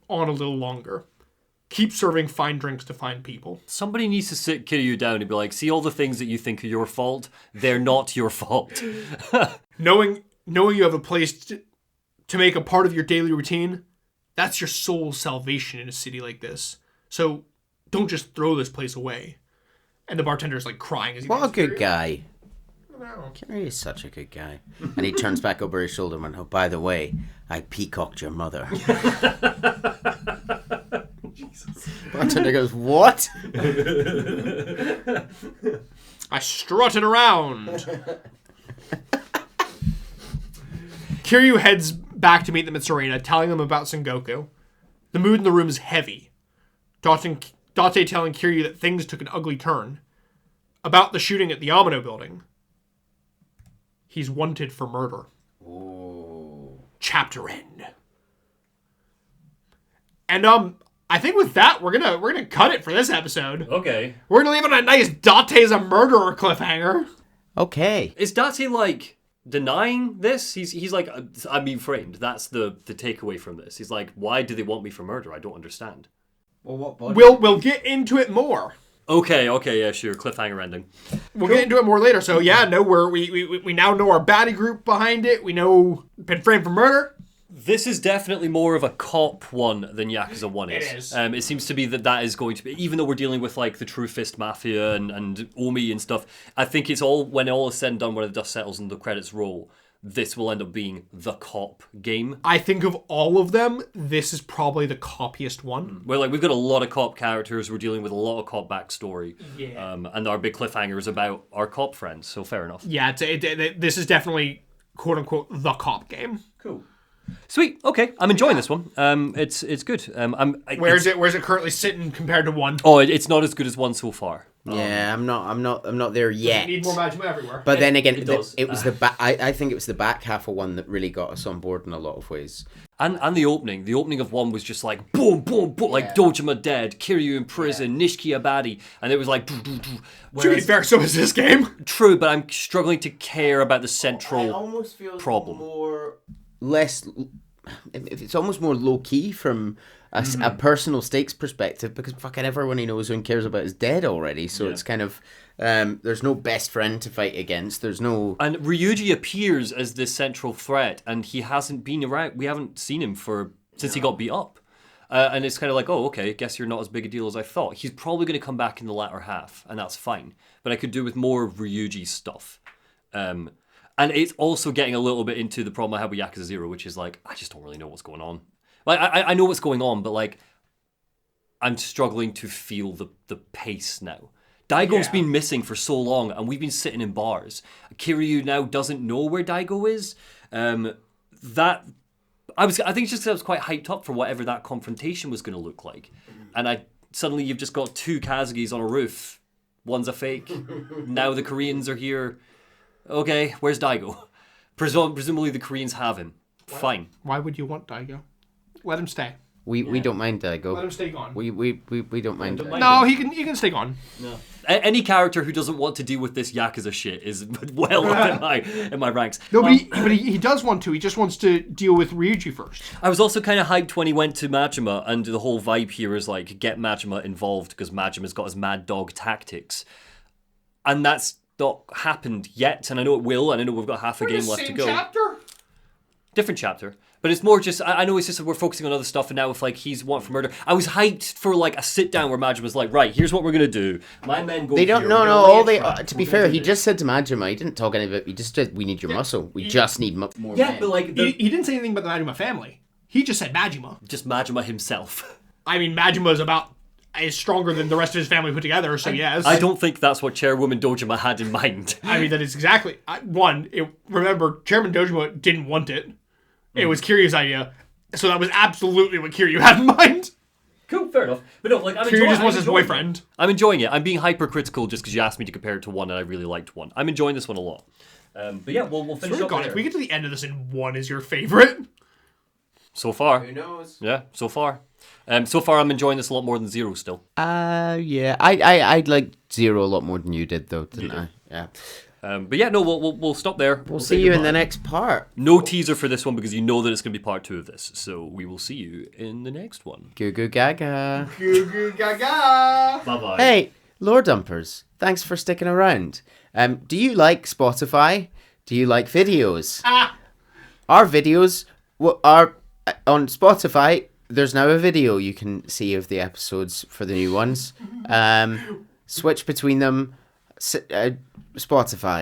on a little longer. Keep serving fine drinks to fine people. Somebody needs to sit Kiryu down and be like, see all the things that you think are your fault? They're not your fault. Knowing you have a place to make a part of your daily routine, that's your soul's salvation in a city like this. So don't just throw this place away. And the bartender's like crying as he What a good guy. Wow. Kerry is such a good guy. And he turns back over his shoulder and went, oh, by the way, I peacocked your mother. Jesus. Bartender goes, what? I strutted around. Kiryu heads back to meet them at Serena, telling them about Sengoku. The mood in the room is heavy. Date telling Kiryu that things took an ugly turn. About the shooting at the Amano building. He's wanted for murder. Ooh. Chapter end. And I think with that we're gonna cut it for this episode. Okay. We're gonna leave it on a nice Date's a murderer cliffhanger. Okay. Is Date like denying this? He's like, I'm being framed. That's the takeaway from this. He's like, why do they want me for murder? I don't understand. Well, what body? We'll get into it more. Okay, yeah, sure. Cliffhanger ending. We'll get into it more later. So yeah, no, we now know our baddie group behind it. We know been framed for murder. This is definitely more of a cop one than Yakuza 1 is. It is. It seems to be that is going to be, even though we're dealing with like the True Fist Mafia and Omi and stuff, I think it's all, when all is said and done, when the dust settles and the credits roll, this will end up being the cop game. I think of all of them, this is probably the coppiest one. Where like we've got a lot of cop characters, we're dealing with a lot of cop backstory. Yeah. And our big cliffhanger is about our cop friends, so fair enough. Yeah, this is definitely quote unquote the cop game. Cool. Sweet. Okay, I'm enjoying this one. It's good. Where's it currently sitting compared to 1? Oh, it's not as good as 1 so far. Yeah, I'm not there yet. Need more Majima everywhere. But then again, it does. it was the back. I think it was the back half of 1 that really got us on board in a lot of ways. And the opening of 1 was just like boom, boom, boom, like Dojima dead, Kiryu in prison, Nishiki a baddie, and it was like. To be fair, so is this game. True, but I'm struggling to care about the central. It almost feels problem. It's almost more low key from a personal stakes perspective, because fucking everyone he knows and cares about is dead already. So it's kind of there's no best friend to fight against. There's no. And Ryuji appears as this central threat, and he hasn't been around. We haven't seen him since he got beat up. And it's kind of like, oh, okay, guess you're not as big a deal as I thought. He's probably going to come back in the latter half, and that's fine. But I could do with more of Ryuji's stuff. And it's also getting a little bit into the problem I had with Yakuza 0, which is like, I just don't really know what's going on. Like, I know what's going on, but like, I'm struggling to feel the pace now. Daigo's been missing for so long, and we've been sitting in bars. Kiryu now doesn't know where Daigo is. I think it's just 'cause I was quite hyped up for whatever that confrontation was going to look like. And suddenly you've just got 2 Kazugis on a roof. One's a fake. Now the Koreans are here. Okay, where's Daigo? Presumably the Koreans have him. Fine. Why would you want Daigo? Let him stay. We don't mind Daigo. Let him stay gone. We don't mind. Daigo. No, he can stay gone. No. Any character who doesn't want to deal with this Yakuza shit is well up in my ranks. No, but he does want to. He just wants to deal with Ryuji first. I was also kind of hyped when he went to Majima, and the whole vibe here is like, get Majima involved because Majima's got his mad dog tactics. And that's not happened yet, and I know it will, and I know we've got half a game left to go. Chapter? Different chapter. But it's more just, I know it's just that we're focusing on other stuff, and now if like he's wanted for murder, I was hyped for like a sit down where Majima's like, right, here's what we're gonna do. My men go. They don't. here, No. we're No. gonna All lay they. a trap, To be we're fair, gonna he do just said to Majima. He didn't talk any of it. He just said, "We need your muscle. We just need more." this. Yeah, men." but like He didn't say anything about the Majima family. He just said Majima. just Majima himself. I mean, Majima is stronger than the rest of his family put together, so yes. I don't think that's what Chairwoman Dojima had in mind. I mean, that is exactly... remember, Chairman Dojima didn't want it. It was Kiryu's idea. So that was absolutely what Kiryu had in mind. Cool, fair enough. But no, like Kiryu just wants his boyfriend. I'm enjoying it. I'm being hypercritical just because you asked me to compare it to 1, and I really liked 1. I'm enjoying this one a lot. But yeah, we'll finish up there. If we get to the end of this and 1 is your favorite... So far. Who knows? Yeah, so far. So far, I'm enjoying this a lot more than 0 still. Yeah. I liked 0 a lot more than you did, though, didn't I? Yeah. But yeah, no, we'll stop there. We'll see you in the next part. No teaser for this one because you know that it's going to be part 2 of this. So we will see you in the next one. Googoo Gaga. Googoo Gaga! Bye-bye. Hey, Lore Dumpers. Thanks for sticking around. Do you like Spotify? Do you like videos? Our videos are on Spotify. There's now a video you can see of the episodes for the new ones. Switch between them. Spotify.